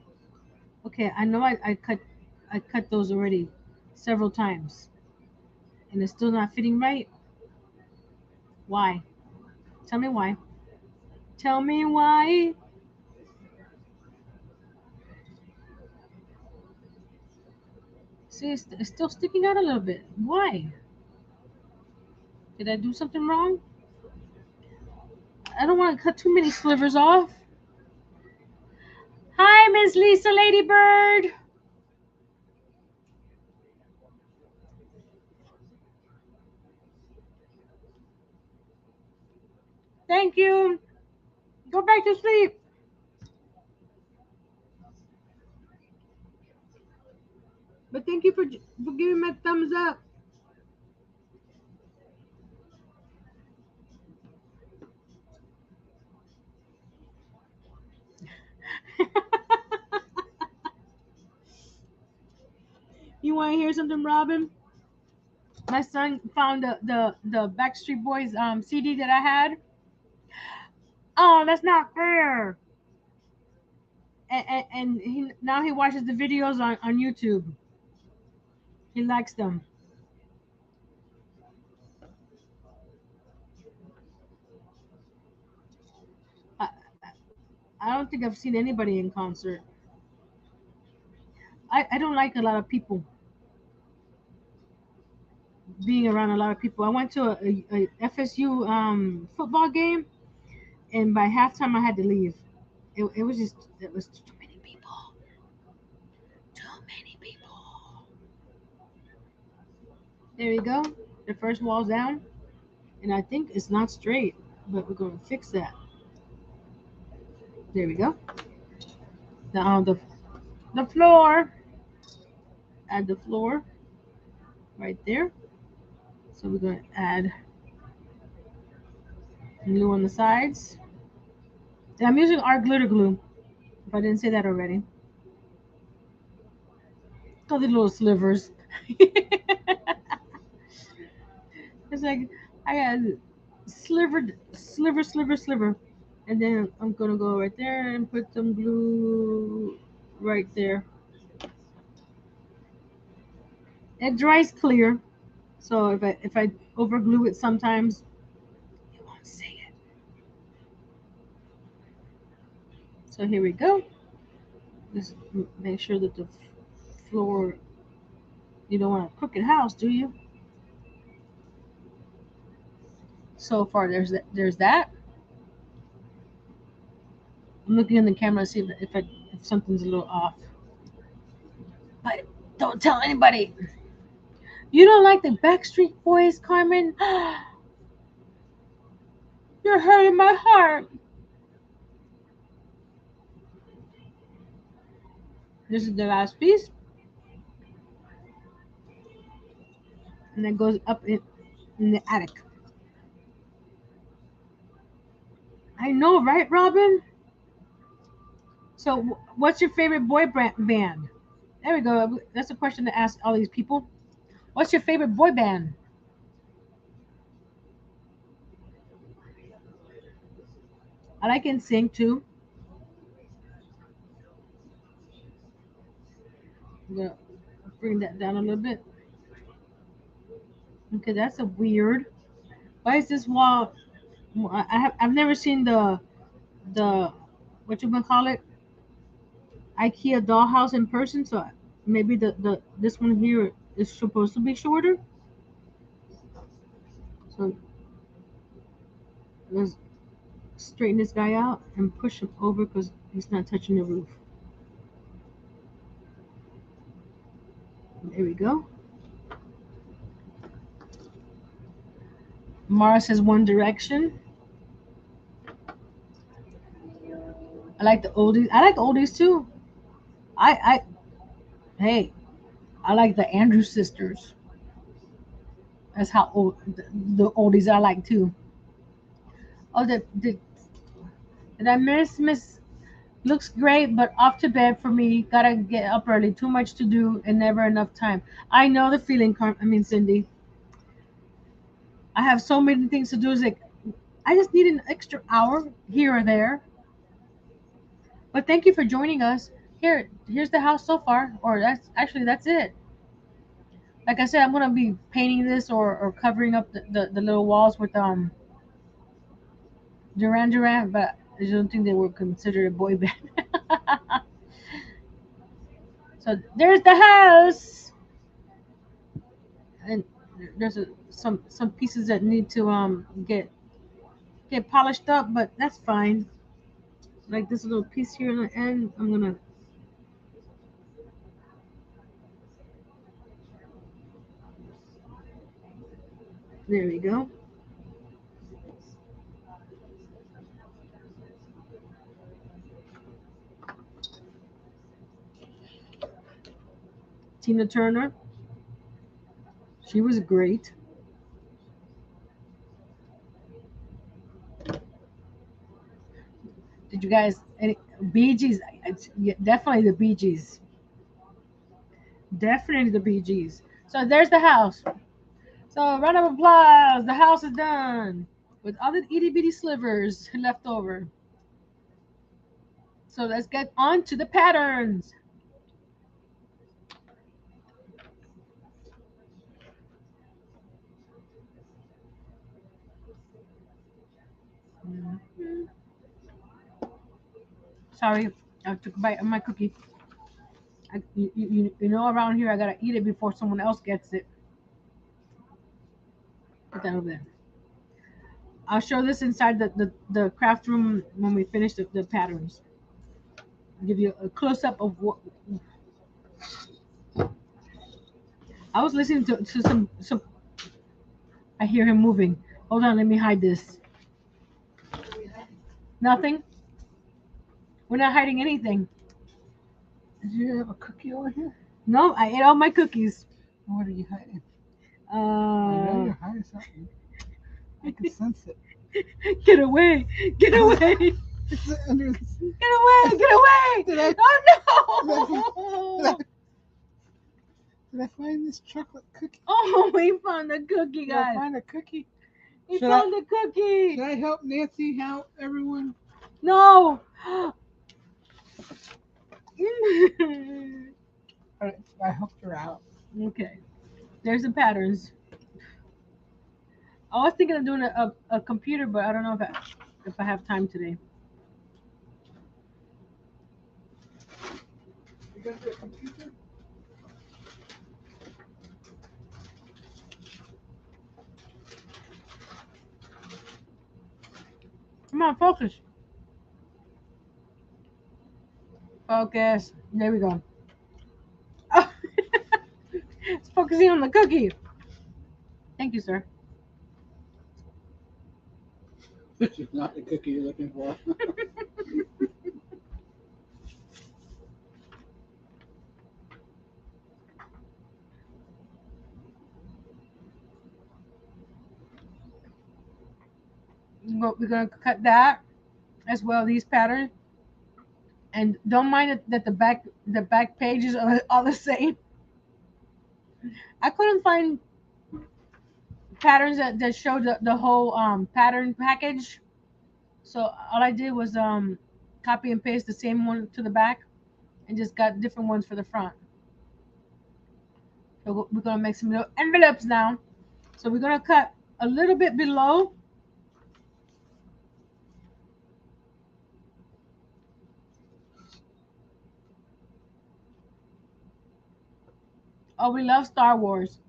Okay, I know I cut those already several times, and it's still not fitting right. Why? Tell me why. Tell me why. See, it's still sticking out a little bit. Why? Did I do something wrong? I don't want to cut too many slivers off. Hi, Miss Lisa Ladybird. Thank you. Go back to sleep. But thank you for giving me a thumbs up. You want to hear something, Robin? My son found the Backstreet Boys CD that I had. Oh, that's not fair. And now he watches the videos on YouTube. He likes them. I, I don't think I've seen anybody in concert. I don't like a lot of people, being around a lot of people. I went to a FSU football game, and by halftime I had to leave. It was too many people. Too many people. There you go. The first wall's down, and I think it's not straight, but we're going to fix that. There we go. Now the floor. Add the floor right there. So we're going to add glue on the sides. And I'm using our glitter glue, if I didn't say that already. All the little slivers. It's like I got sliver. And then I'm going to go right there and put some glue right there. It dries clear. So if I over glue it sometimes, you won't see it. So here we go. Just make sure that the floor, you don't want a crooked house, do you? So far, there's that. I'm looking in the camera to see if something's a little off. But don't tell anybody. You don't like the Backstreet Boys, Carmen? You're hurting my heart. This is the last piece, and then goes up in the attic. I know, right, Robin? So, what's your favorite band? There we go. That's a question to ask all these people. What's your favorite boy band? I like NSYNC too. I'm gonna bring that down a little bit. Okay, that's a weird. Why is this wall? I've never seen the what you gonna call it, IKEA dollhouse in person. So maybe the this one here is supposed to be shorter. So let's straighten this guy out and push him over because he's not touching the roof. There we go. Mara says One Direction. I like the oldies. I like oldies too. I hey, I like the Andrews sisters. That's how old the oldies I like too. Oh, did I miss looks great, but off to bed for me. Gotta get up early. Too much to do and never enough time. I know the feeling, Cindy. I have so many things to do. It's like I just need an extra hour here or there. But thank you for joining us. Here's the house so far, or that's it. Like I said, I'm gonna be painting this or covering up the little walls with Duran Duran, but I don't think they were considered a boy band. So there's the house, and there's some pieces that need to get polished up, but that's fine. Like this little piece here in the end, I'm gonna. There we go. Tina Turner, she was great. Did you guys any Bee Gees? Yeah, definitely the Bee Gees. Definitely the Bee Gees. So there's the house. So round of applause. The house is done with all the itty bitty slivers left over. So let's get on to the patterns. Mhm. Sorry, I took a bite of my cookie. You know, around here I gotta eat it before someone else gets it. Put that over there. I'll show this inside the craft room when we finish the patterns. Give you a close up of what I was listening to some. I hear him moving. Hold on, let me hide this. Nothing. We're not hiding anything. Did you have a cookie over here? No, I ate all my cookies. What are you hiding? I know Uh, you're hiding something. I can sense it. get away! Get away! It's under the. Get away! Get away! Did I, Oh did I, no! did I find this chocolate cookie? Oh, we found the cookie, Did I guys. find a cookie? We Should found the cookie. Should I help Nancy help everyone? No. I helped her out. Okay. There's the patterns. I was thinking of doing a computer, but I don't know if I have time today. You got the computer? Come on, focus. Focus. There we go. Oh. It's focusing on the cookie. Thank you, sir. This is not the cookie you're looking for. We're gonna cut that as well. These patterns, and don't mind that the back pages are all the same. I couldn't find patterns that show the whole pattern package. So all I did was copy and paste the same one to the back and just got different ones for the front. So we're gonna make some little envelopes now. So we're gonna cut a little bit below. Oh, we love Star Wars.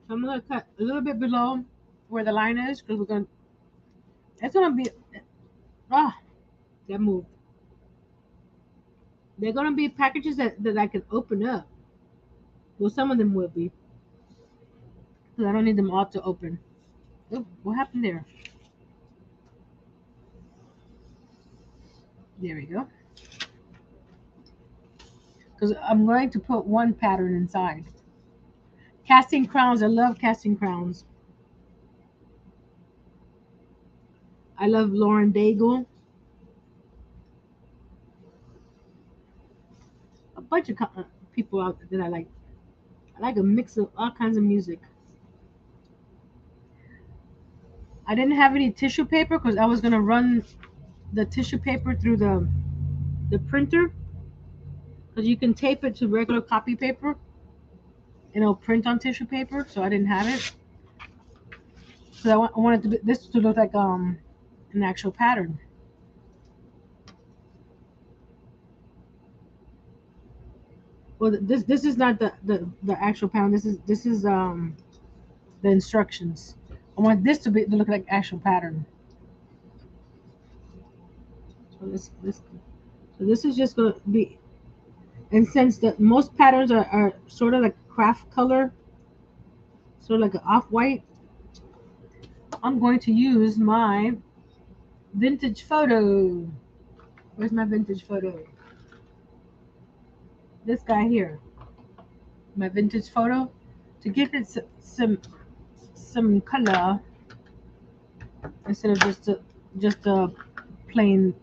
So I'm gonna cut a little bit below where the line is because we're gonna. It's gonna be. Ah, that moved. They're gonna be packages that I can open up. Well, some of them will be, because I don't need them all to open. Oh, what happened there? There we go. Because I'm going to put one pattern inside. Casting crowns. I love casting crowns. I love Lauren Daigle. bunch of people out that I like. I like a mix of all kinds of music. I didn't have any tissue paper because I was gonna run the tissue paper through the printer because you can tape it to regular copy paper and it'll print on tissue paper. So I didn't have it. So I wanted this to look like an actual pattern. Well, this is not the actual pattern. This is the instructions. I want this to look like actual pattern. So this is just gonna be, and since the most patterns are sort of like craft color, sort of like an off-white, I'm going to use my vintage photo. Where's my vintage photo? This guy here. My vintage photo to give it some color instead of just a plain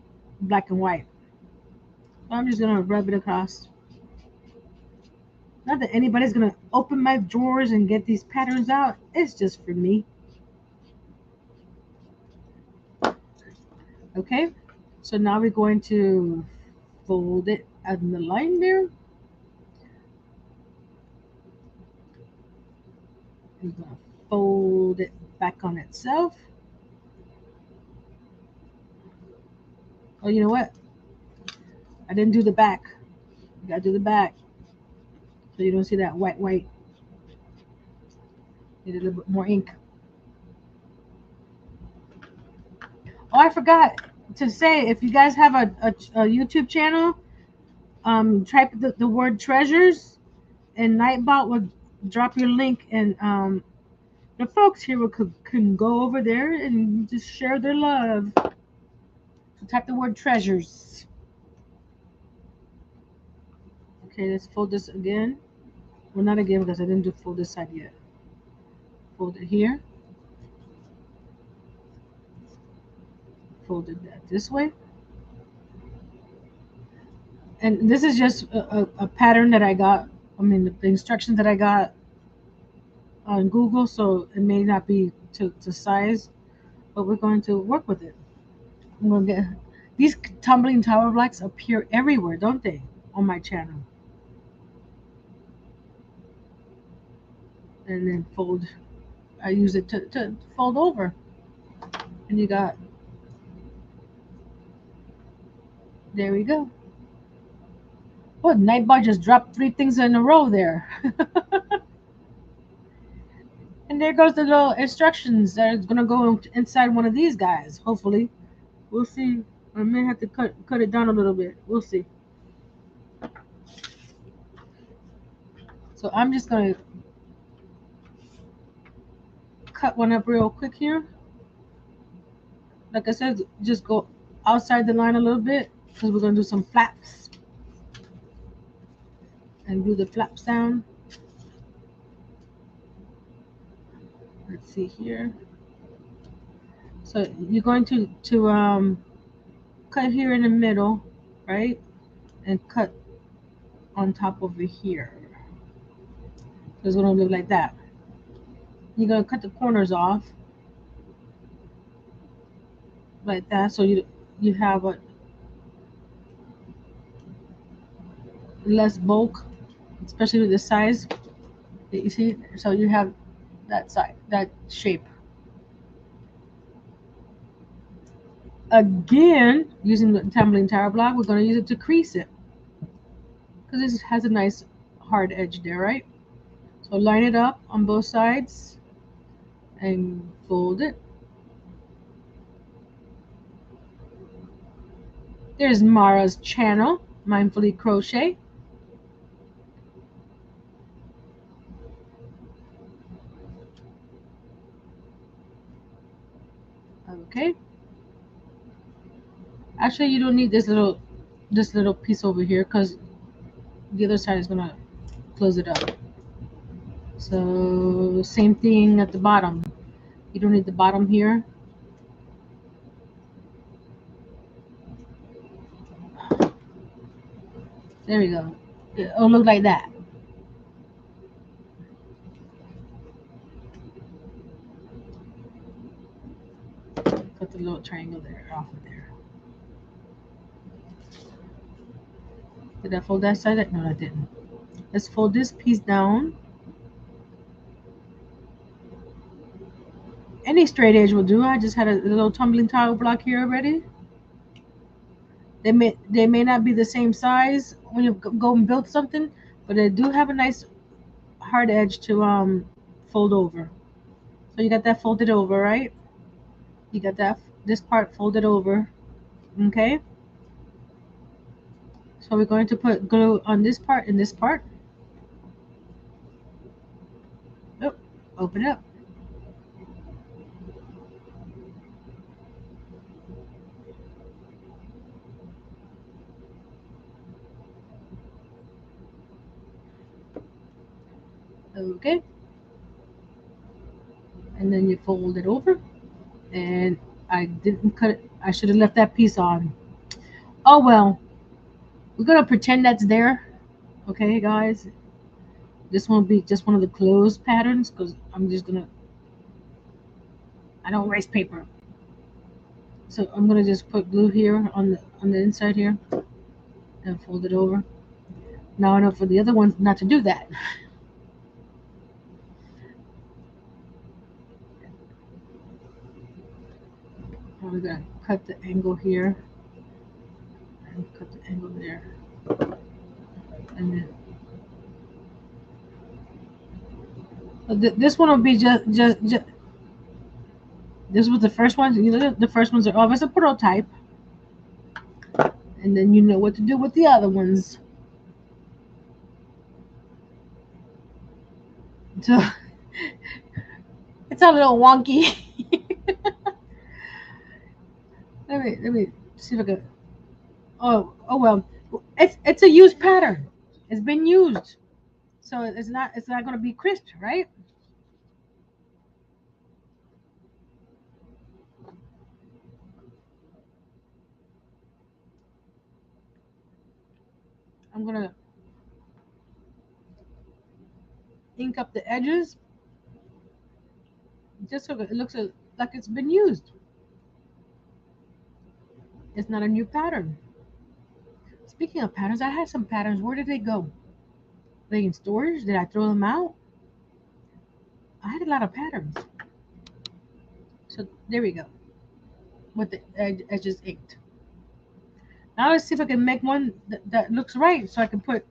black and white. So I'm just gonna rub it across. Not that anybody's gonna open my drawers and get these patterns out. It's just for me. Okay. So now we're going to fold it on the line there. We're gonna fold it back on itself. Oh, you know what? I didn't do the back. You gotta do the back so you don't see that white. Need a little bit more ink. Oh, I forgot to say, if you guys have a YouTube channel, type the word treasures, and Nightbot will drop your link, and the folks here can go over there and just share their love. So type the word treasures. Okay, let's fold this again. Well, not again because I didn't fold this side yet. Fold it here. Fold it that this way. And this is just a pattern that I got. I mean, the instructions that I got on Google, so it may not be to size, but we're going to work with it. I'm going to get these tumbling tower blocks appear everywhere, don't they, on my channel? And then fold. I use it to fold over, and you got. There we go. Oh, Nightbot just dropped 3 things in a row there. And there goes the little instructions that are gonna go inside one of these guys. Hopefully, we'll see. I may have to cut it down a little bit. We'll see. So I'm just gonna cut one up real quick here. Like I said, just go outside the line a little bit because we're gonna do some flaps and do the flap sound. Let's see here. So you're going to cut here in the middle, right, and cut on top over here. So it's gonna look like that. You're gonna cut the corners off like that, so you have a less bulk, especially with the size. You see, so you have that that shape. Again, using the tumbling tower block, we're going to use it to crease it because this has a nice hard edge there, right? So line it up on both sides and fold it. There's Mara's channel, Mindfully Crochet. Okay. Actually, you don't need this little piece over here because the other side is gonna close it up. So same thing at the bottom. You don't need the bottom here. There we go. It'll look like that. Put the little triangle there off of there. Did I fold that side? No, I didn't. Let's fold this piece down. Any straight edge will do. I just had a little tumbling tile block here already. They may not be the same size when you go and build something, but they do have a nice hard edge to fold over. So you got that folded over, right? You got that this part folded over. Okay. So we're going to put glue on this part and this part. Oh, open it up. Okay. And then you fold it over. And I didn't cut it. I should have left that piece on. Oh well. We're gonna pretend that's there. Okay, guys. This won't be just one of the closed patterns because I'm just gonna. I don't waste paper, so I'm gonna just put glue here on the inside here and fold it over. Now I know for the other ones not to do that. We're gonna cut the angle here and cut the angle there, and then this one will be just. This was the first one. You know, the first ones are always a prototype, and then you know what to do with the other ones. So it's a little wonky. Let me see if I can. Oh well. It's a used pattern. It's been used, so it's not going to be crisp, right? I'm gonna ink up the edges just so it looks like it's been used. It's not a new pattern. Speaking of patterns, I had some patterns. Where did they go? Are they in storage? Did I throw them out? I had a lot of patterns. So there we go. With the edges inked. Now let's see if I can make one that looks right, so I can put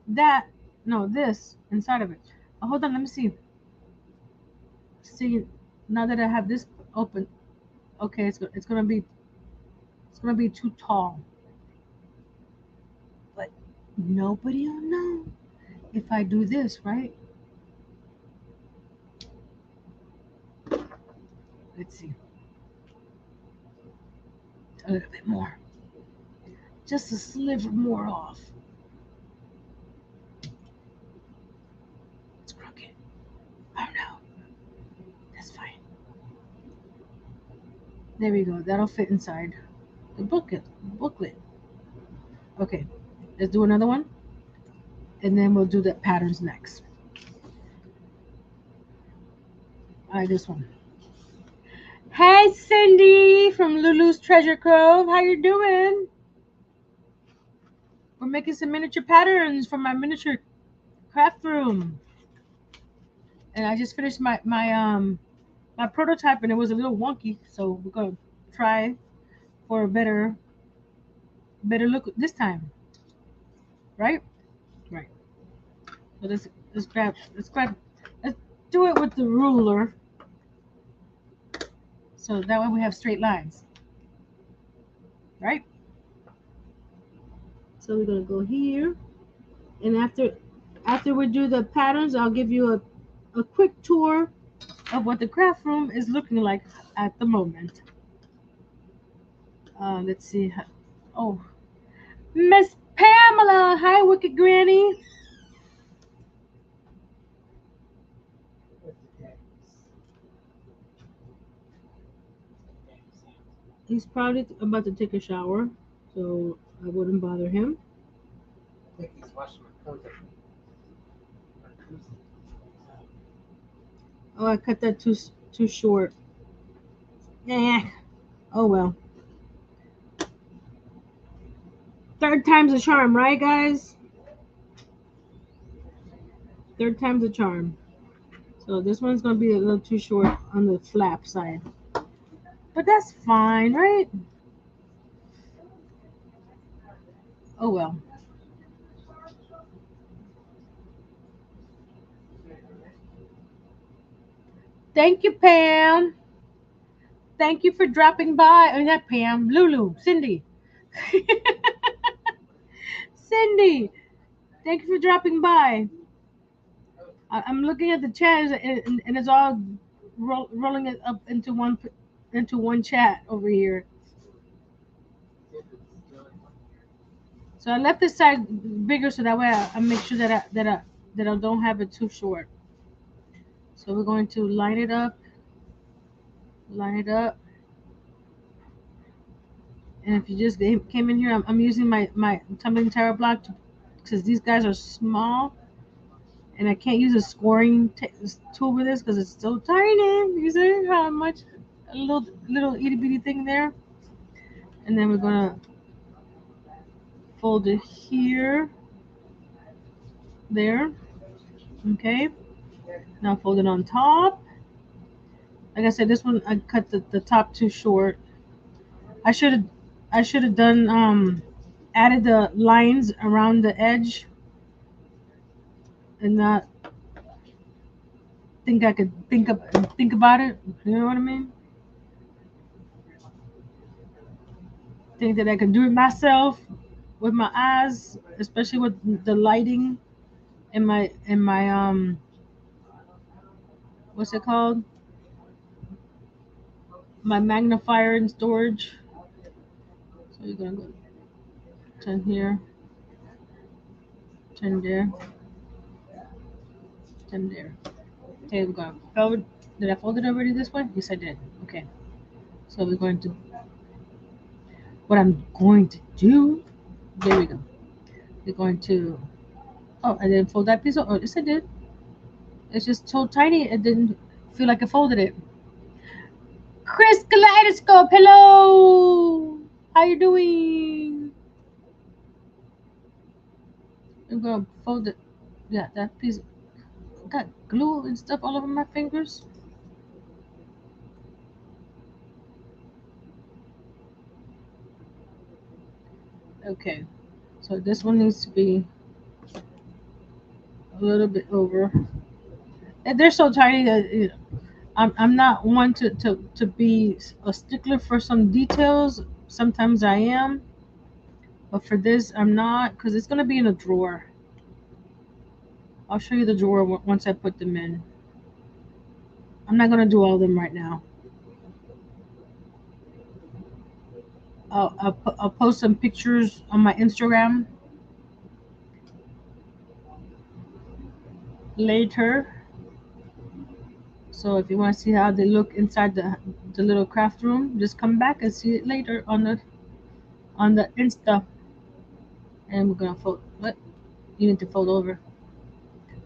that, no, this inside of it. Oh, hold on, let me see. See, now that I have this open, okay, it's gonna be too tall. But nobody will know if I do this, right? Let's see, a little bit more, just a sliver more off. It's crooked. Oh no, that's fine. There we go. That'll fit inside the booklet. Okay, let's do another one, and then we'll do the patterns next. All right, this one. Hey, Cindy from Lulu's Treasure Cove. How you doing? We're making some miniature patterns for my miniature craft room, and I just finished my prototype, and it was a little wonky. So we're gonna try for a better look this time, right? Right. So let's do it with the ruler, so that way we have straight lines, right? So we're gonna go here, and after we do the patterns, I'll give you a quick tour of what the craft room is looking like at the moment. Let's see. Oh, Miss Pamela. Hi, Wicked Granny. He's probably about to take a shower, so I wouldn't bother him. I think he's washing my Okay. Oh, I cut that too short. Yeah. Oh well. Third time's a charm, right, guys? Third time's a charm. So this one's gonna be a little too short on the flap side, but that's fine, right? Oh well. Thank you, Pam. Thank you for dropping by. Oh, not Pam, Lulu, Cindy. Cindy, thank you for dropping by. I'm looking at the chat and it's all rolling it up into one chat over here. So I left this side bigger so that way I make sure that I don't have it too short. So we're going to line it up. And if you just came in here, I'm using my tumbling tower block because these guys are small, and I can't use a scoring tool with this because it's so tiny. You see how much a little itty bitty thing there, and then we're gonna fold it here, there. Okay. Now fold it on top. Like I said, this one I cut the top too short. I should have I should have done added the lines around the edge and not think I could think about it. You know what I mean? Think that I could do it myself with my eyes, especially with the lighting and my what's it called? My magnifier and storage. So you're gonna go turn here, turn there, turn there. Okay, we're gonna fold. Did I fold it already this way? Yes, I did. Okay. So we're going to what I'm going to do. There we go. We're going to. Oh, I didn't fold that piece. Oh, yes, I did. It's just so tiny. It didn't feel like I folded it. Chris Kaleidoscope, hello. How you doing? I'm gonna fold it. Yeah, that piece got glue and stuff all over my fingers. Okay, so this one needs to be a little bit over. And they're so tiny that I'm not one to be a stickler for some details. Sometimes I am, but for this I'm not because it's gonna be in a drawer. I'll show you the drawer once I put them in. I'm not gonna do all of them right now. I'll post some pictures on my Instagram later. So if you want to see how they look inside the little craft room, just come back and see it later on the Insta. And we're gonna fold. What? You need to fold over.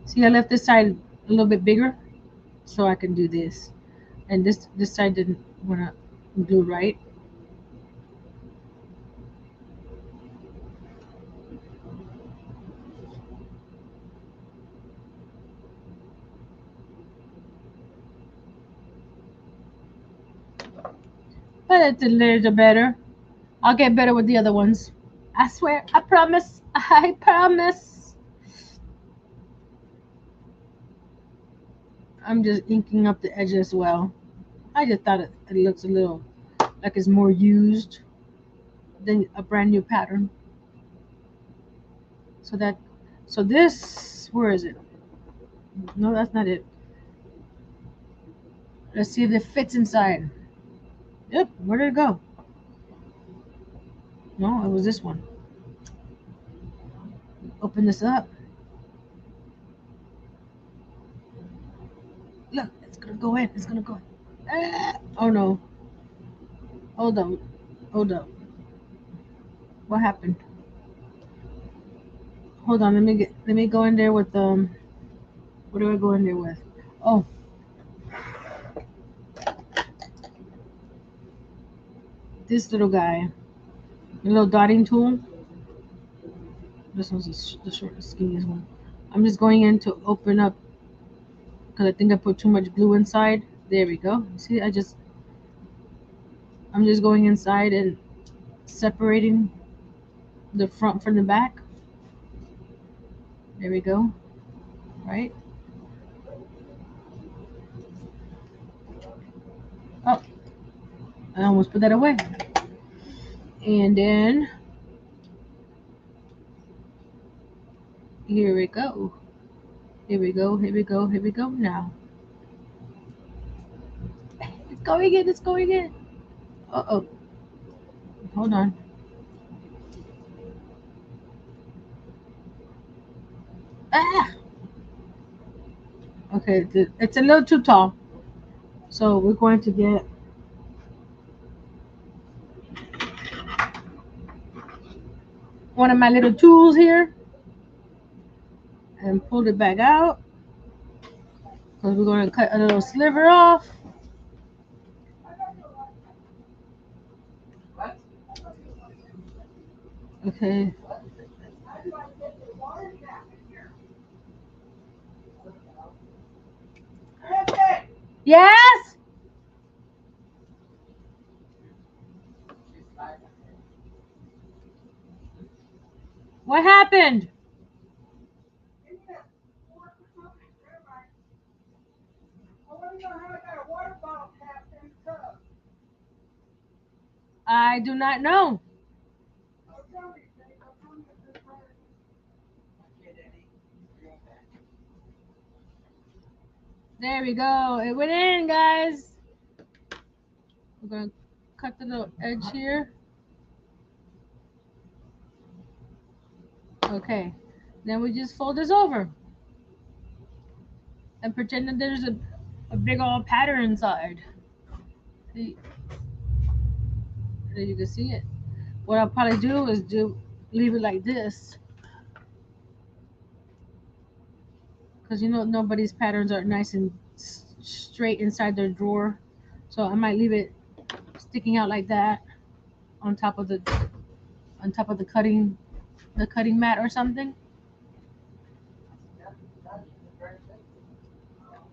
See, I left this side a little bit bigger so I can do this. And this side didn't wanna glue right. But the layers are better. I'll get better with the other ones. I swear. I promise. I promise. I'm just inking up the edge as well. I just thought it looks a little like it's more used than a brand new pattern. So that, so this, where is it? No, that's not it. Let's see if it fits inside. Yep, where did it go? No, it was this one. Open this up. Look, it's gonna go in. It's gonna go in. Oh no. Hold on. Hold up. What happened? hold on, let me go in there with what do I go in there with? Oh, this little guy, the little dotting tool. This one's the shortest, skinniest one. I'm just going in to open up because I think I put too much glue inside. There we go. See, I'm just going inside and separating the front from the back. There we go. Right? Oh, I almost put that away. And then here we go. Here we go. Here we go. Here we go. Now it's going in. It's going in. Uh-oh. Hold on. Ah. Okay, it's a little too tall. So we're going to get one of my little tools here and pull it back out because we're going to cut a little sliver off. Okay. Yes? What happened? I do not know. There we go. It went in, guys. We're going to cut the little edge here. Okay. Then we just fold this over and pretend that there's a big old pattern inside. See? There you can see it. What I'll probably do is leave it like this. Because you know nobody's patterns are nice and straight inside their drawer. So I might leave it sticking out like that on top of the cutting mat or something.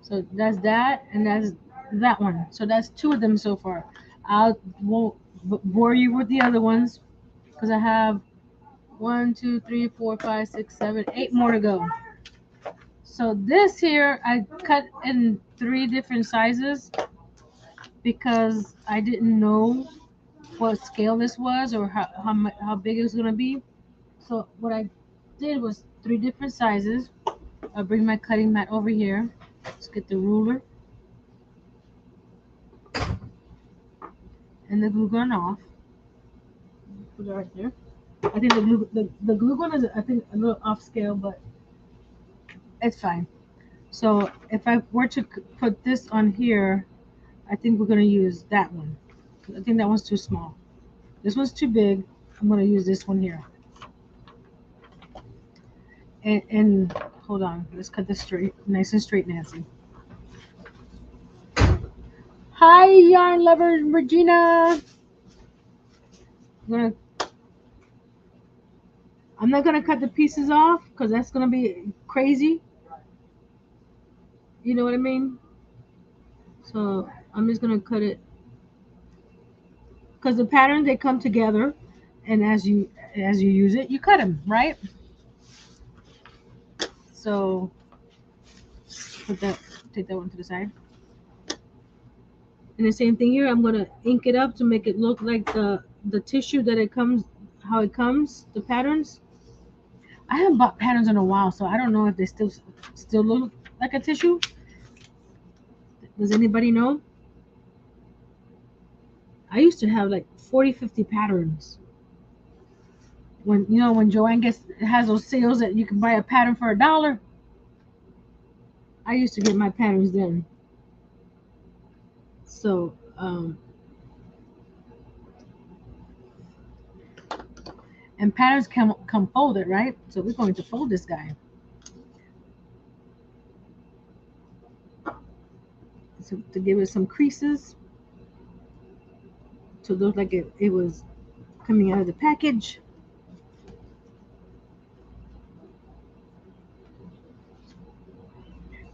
So that's that, and that's that one. So that's two of them so far. I won't bore you with the other ones because I have 1, 2, 3, 4, 5, 6, 7, 8 more to go. So this here I cut in 3 different sizes because I didn't know what scale this was or how big it was gonna be. So what I did was 3 different sizes. I'll bring my cutting mat over here. Let's get the ruler and the glue gun off. Put it right there. I think the glue gun is I think a little off scale, but it's fine. So if I were to put this on here, I think we're gonna use that one. I think that one's too small. This one's too big. I'm gonna use this one here. And hold on, let's cut this straight, nice and straight, Nancy. Hi, yarn lover Regina. I'm not gonna cut the pieces off because that's gonna be crazy. You know what I mean? So I'm just gonna cut it because the patterns they come together, and as you use it, you cut them, right? So take that one to the side. And the same thing here. I'm gonna ink it up to make it look like the tissue that it comes, how it comes, the patterns. I haven't bought patterns in a while, so I don't know if they still look like a tissue. Does anybody know? I used to have like 40, 50 patterns. When Joanne has those sales that you can buy a pattern for $1, I used to get my patterns then. So And patterns come folded, right? So we're going to fold this guy. So to give it some creases, to look like it was coming out of the package.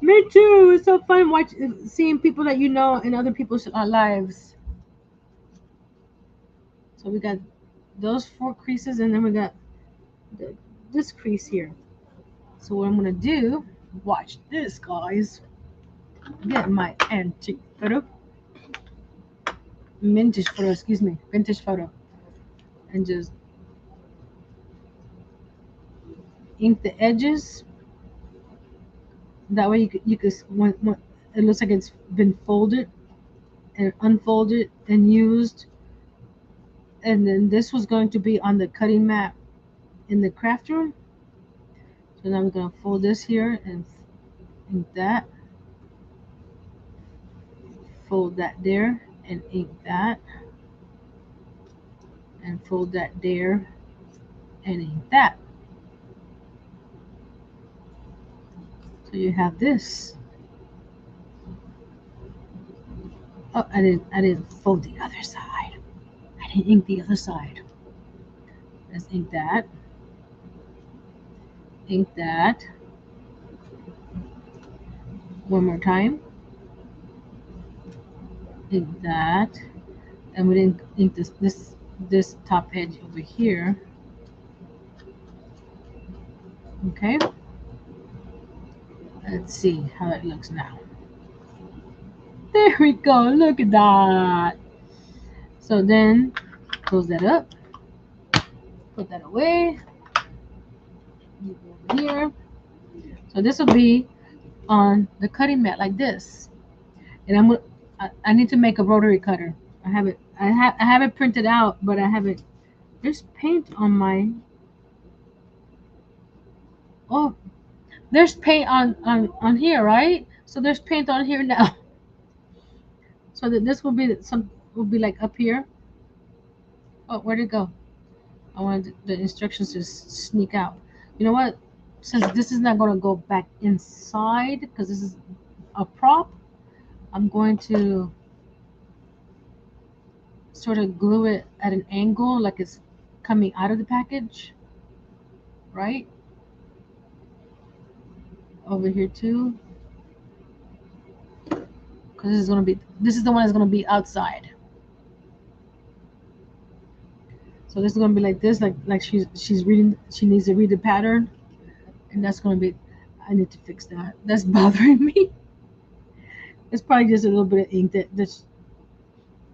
Me too. It's so fun seeing people that you know in other people's lives. So we got those 4 creases, and then we got this crease here. So what I'm gonna do, watch this, guys. Get my antique photo, vintage photo, excuse me, vintage photo, and just ink the edges. That way you could when it looks like it's been folded and unfolded and used. And then this was going to be on the cutting mat in the craft room. So now we're gonna fold this here and ink that, fold that there and ink that, and fold that there and ink that. So you have this. Oh, I didn't fold the other side. I didn't ink the other side. Let's ink that. Ink that. One more time. Ink that. And we didn't ink this top edge over here. Okay. Let's see how it looks now. There we go. Look at that. So then close that up. Put that away. Move over here. So this will be on the cutting mat like this. And I need to make a rotary cutter. I have it printed out, but I haven't. There's paint on my. Oh, there's paint on here, right? So there's paint on here now. So that this will be like up here. Oh, where'd it go? I wanted the instructions to sneak out. You know what? Since this is not going to go back inside because this is a prop, I'm going to sort of glue it at an angle like it's coming out of the package, right? Over here too. Because this is the one that's going to be outside. So this is going to be like this, like she's reading, she needs to read the pattern. And that's going to be, I need to fix that. That's bothering me. It's probably just a little bit of ink that's.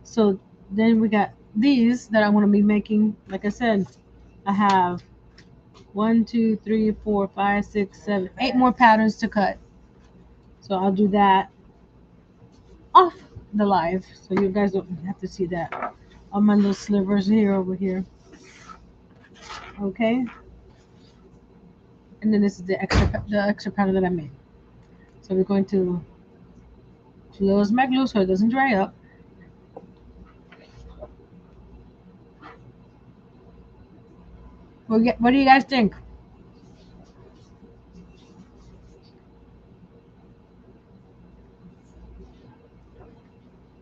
So then we got these that I want to be making. Like I said, I have 1, 2, 3, 4, 5, 6, 7, 8 more patterns to cut. So I'll do that off the live, so you guys don't have to see that on my little slivers here over here. Okay. And then this is the extra pattern that I made. So we're going to close my glue so it doesn't dry up. What do you guys think?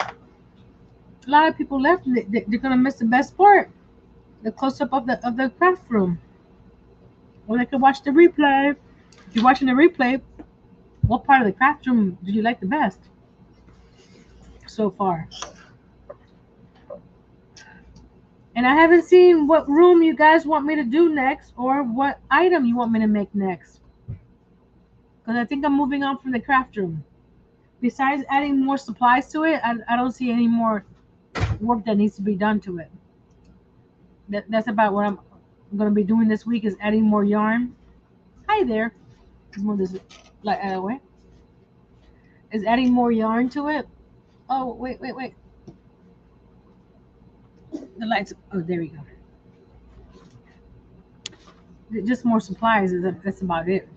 A lot of people left. They're gonna miss the best part, the close up of the craft room. Or they could watch the replay. If you're watching the replay, what part of the craft room did you like the best so far? And I haven't seen what room you guys want me to do next or what item you want me to make next. Because I think I'm moving on from the craft room. Besides adding more supplies to it, I don't see any more work that needs to be done to it. That's about what I'm going to be doing this week is adding more yarn. Hi there. Let's move this light out of the way. Is adding more yarn to it. Oh, wait. The lights. Oh, there we go. Just more supplies. That's about it.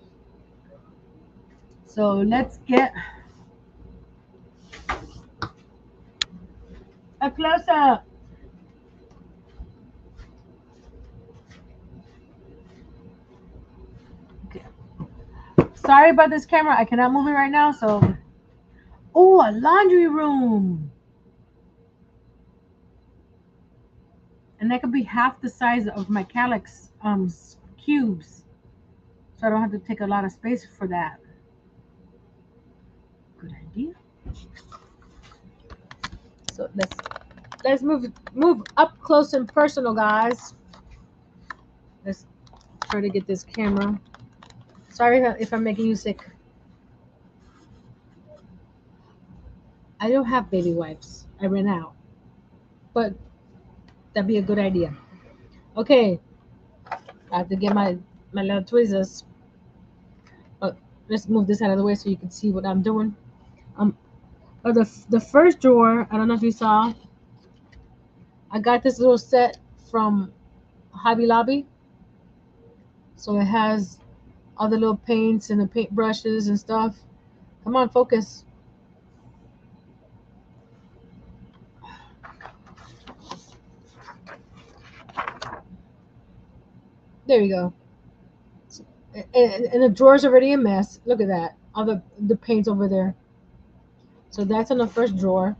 So let's get a close up. sorry about this camera. I cannot move it right now. So, oh, a laundry room. And that could be half the size of my calyx cubes. So I don't have to take a lot of space for that. Good idea. So let's move up close and personal, guys. Let's try to get this camera. Sorry if I'm making you sick. I don't have baby wipes. I ran out. But that'd be a good idea. Okay. I have to get my little tweezers. Let's move this out of the way so you can see what I'm doing. The first drawer, I don't know if you saw, I got this little set from Hobby Lobby. So it has all the little paints and the paint brushes and stuff. Come on, focus. There you go. And the drawer's already a mess. Look at that. All the paint's over there. So that's in the first drawer.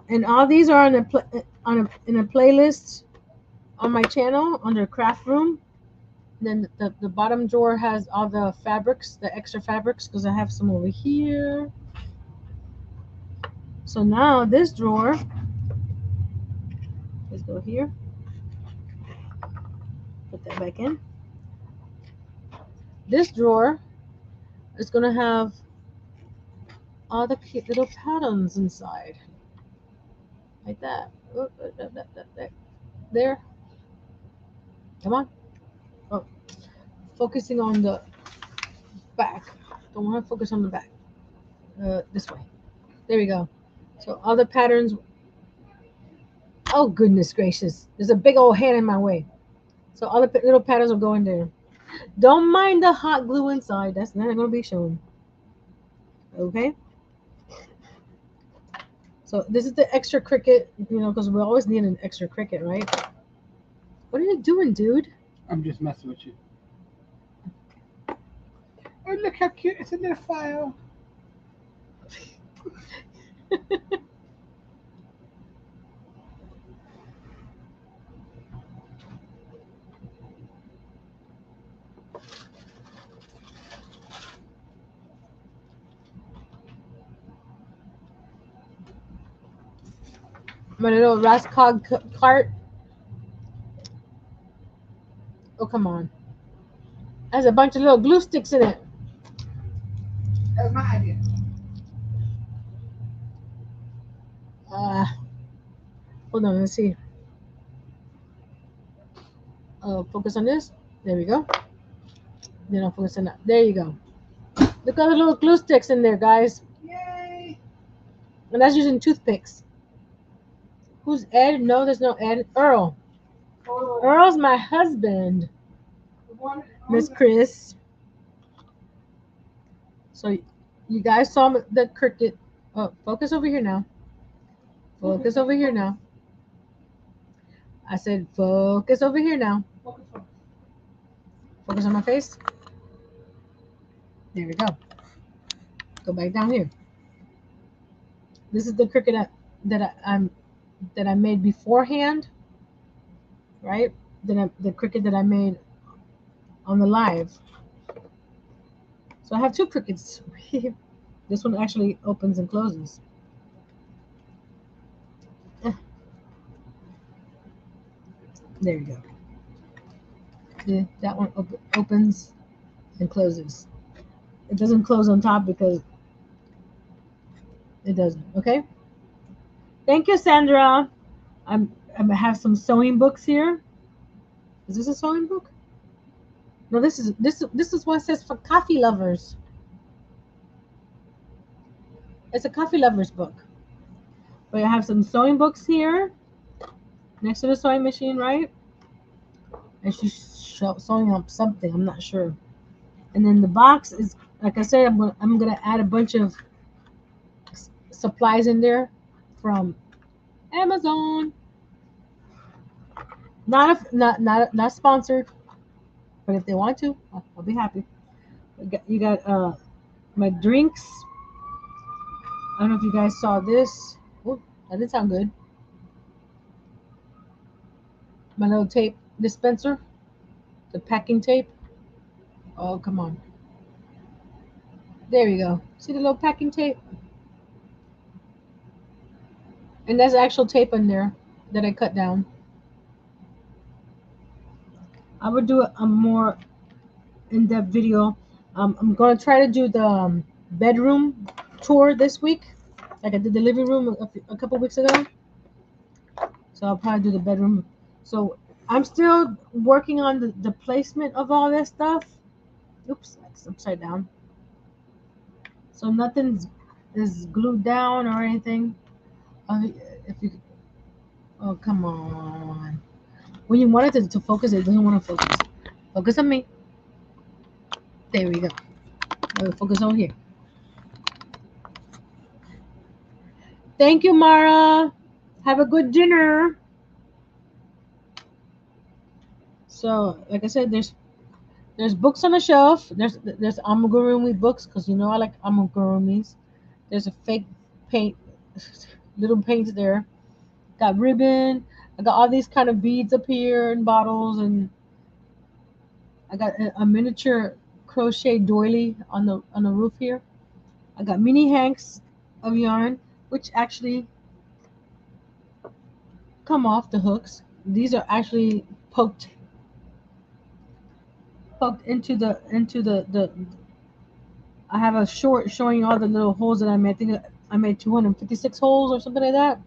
And all these are in a playlist on my channel under craft room. Then the bottom drawer has all the fabrics, the extra fabrics, because I have some over here. So now this drawer, let's go here. Put that back in. This drawer is gonna have all the cute little patterns inside. Like that. There. Come on. Oh, focusing on the back. Don't want to focus on the back. This way. There we go. So all the patterns. Oh, goodness gracious. There's a big old hand in my way. So all the little patterns will go in there. Don't mind the hot glue inside. That's not going to be shown. Okay. So this is the extra Cricut, because we always need an extra Cricut, right? What are you doing, dude? I'm just messing with you. Oh, look how cute. It's a little file. My little Rascog cart. Oh, come on. Has a bunch of little glue sticks in it. That was my idea. Hold on, let's see. Focus on this. There we go. Then I'll focus on that. There you go. Look at the little glue sticks in there, guys. Yay! And that's using toothpicks. Who's Ed? No, there's no Ed. Earl. Earl's my husband. Miss Chris. So you guys saw the Cricut. Oh, focus over here now. Focus over here now. I said focus over here now. Focus on my face. There we go. Go back down here. This is the Cricut that I made beforehand, right? The Cricut that I made on the live. So I have two Cricuts. This one actually opens and closes. There you go. Yeah, that one opens and closes. It doesn't close on top because it doesn't. Okay. Thank you, Sandra. I have some sewing books here. Is this a sewing book? No, this is what it says for coffee lovers. It's a coffee lovers book. But I have some sewing books here next to the sewing machine, right? And she's sewing up something. I'm not sure. And then the box is, like I said, I'm gonna add a bunch of supplies in there from Amazon. Not sponsored, but if they want to, I'll be happy. You got my drinks. I don't know if you guys saw this. Oh, that didn't sound good. My little tape dispenser, the packing tape. Oh, come on. There you go. See the little packing tape? And there's actual tape in there that I cut down. I would do a more in-depth video. I'm going to try to do the bedroom tour this week, like I did the living room a couple weeks ago. So I'll probably do the bedroom. So I'm still working on the placement of all this stuff. Oops, that's upside down. So nothing is glued down or anything. If you, oh come on. When you want it to focus, it doesn't want to focus. Focus on me. There we go. Focus on here. Thank you, Mara. Have a good dinner. So, like I said, there's books on the shelf. There's amigurumi books because you know I like amigurumis. There's a fake paint, little paints there. Got ribbon. I got all these kind of beads up here and bottles, and I got a miniature crochet doily on the roof here. I got mini hanks of yarn, which actually come off the hooks. These are actually poked into the. I have a short showing all the little holes that I made. I think I made 256 holes or something like that.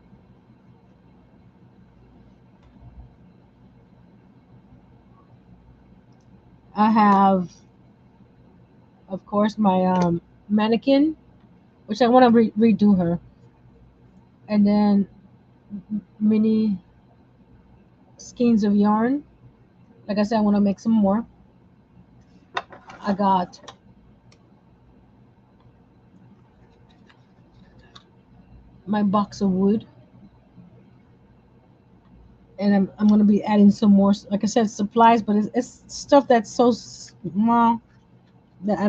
I have, of course, my mannequin, which I want to redo her, and then mini skeins of yarn. Like I said, I want to make some more. I got my box of wood, and I'm going to be adding some more. Like I said, supplies, but it's stuff that's so small that I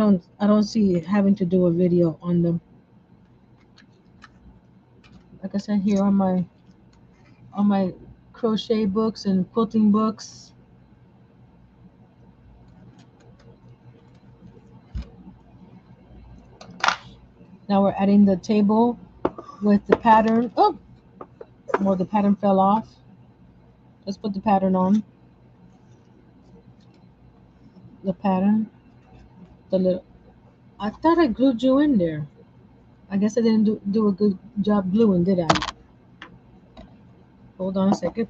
don't see having to do a video on them. Like I said, here on my crochet books and quilting books. Now we're adding the table with the pattern. Oh, well, the pattern fell off. Let's put the pattern on. The pattern. The little. I thought I glued you in there. I guess I didn't do a good job gluing, did I? Hold on a second.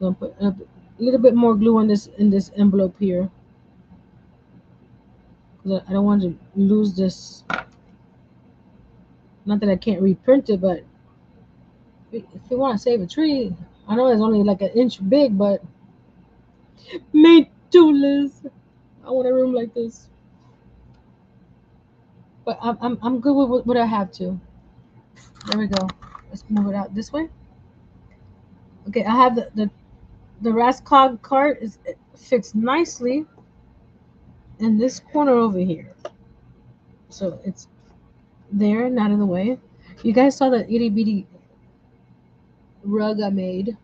I'm gonna put a little bit more glue on this in this envelope here. I don't want to lose this. Not that I can't reprint it, but if you want to save a tree, I know it's only like an inch big, but made too, Liz. I want a room like this. But I'm good with what I have to. There we go. Let's move it out this way. Okay, I have the Rascog cart. It fits nicely in this corner over here. So it's there, not in the way. You guys saw the itty bitty rug I made.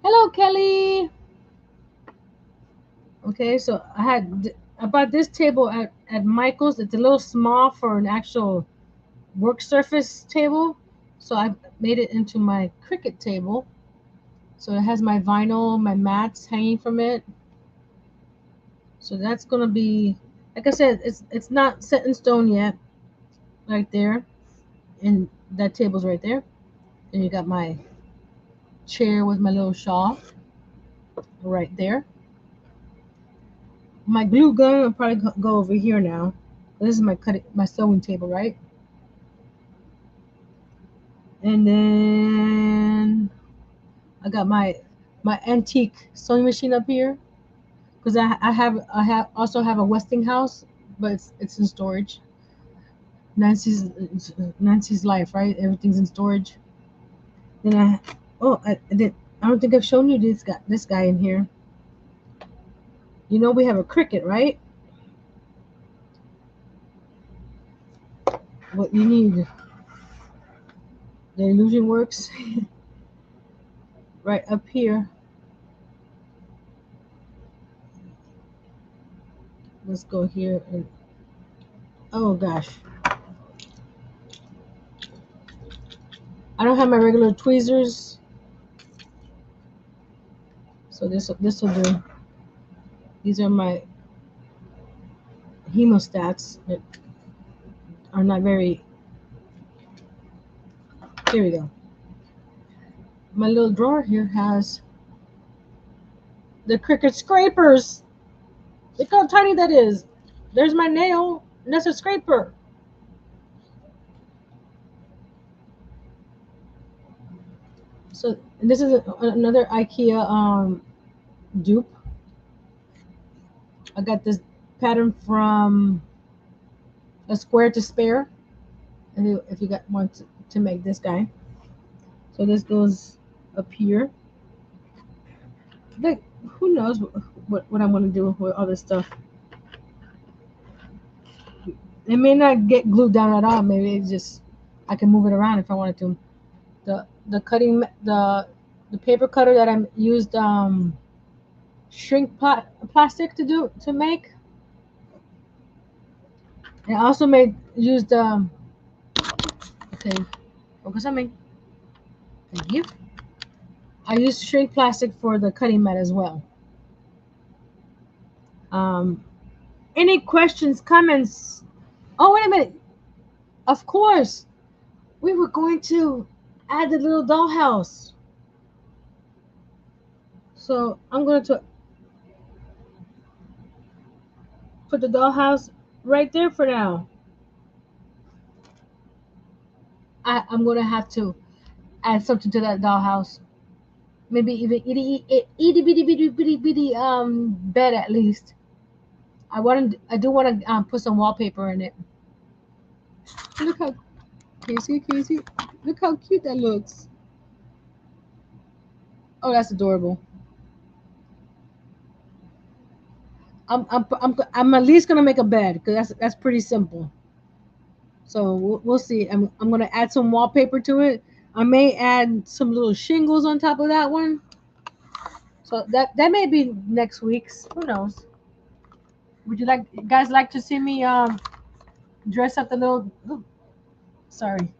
Hello, Kelly. Okay, so I bought this table at Michael's. It's a little small for an actual work surface table, so I made it into my Cricut table. So it has my vinyl, my mats hanging from it. So that's gonna be, like I said, it's not set in stone yet. Right there, and that table's right there. And you got my chair with my little shawl right there. My glue gun will probably go over here now. This is my sewing table, right? And then I got my antique sewing machine up here because I also have a Westinghouse, but it's in storage. Nancy's life, right? Everything's in storage. Then I did. I don't think I've shown you this guy in here. You know we have a cricket, right? What you need. The illusion works right up here. Let's go here and oh gosh. I don't have my regular tweezers. So this will do. These are my hemostats that are not very. Here we go. My little drawer here has the cricket scrapers. Look how tiny that is. There's my nail, and that's a scraper. So this is another IKEA dupe. I got this pattern from a square to spare. If you want to make this guy, so this goes up here. Like who knows what I'm gonna do with all this stuff. It may not get glued down at all. Maybe it's just I can move it around if I wanted to. The cutting the paper cutter that I used shrink plastic to make. And I also used okay, focus on me. Thank you. I used shrink plastic for the cutting mat as well. Any questions, comments? Oh, wait a minute. Of course, we were going to add the little dollhouse. So I'm going to put the dollhouse right there for now. I'm going to have to add something to that dollhouse. Maybe even itty bitty bed at least. I do want to put some wallpaper in it. Look how Casey. Look how cute that looks. Oh, that's adorable. I'm at least gonna make a bed because that's pretty simple. So we'll see. I'm gonna add some wallpaper to it. I may add some little shingles on top of that one. So that may be next week's. Who knows? Would you guys like to see me dress up the little? Ooh, sorry.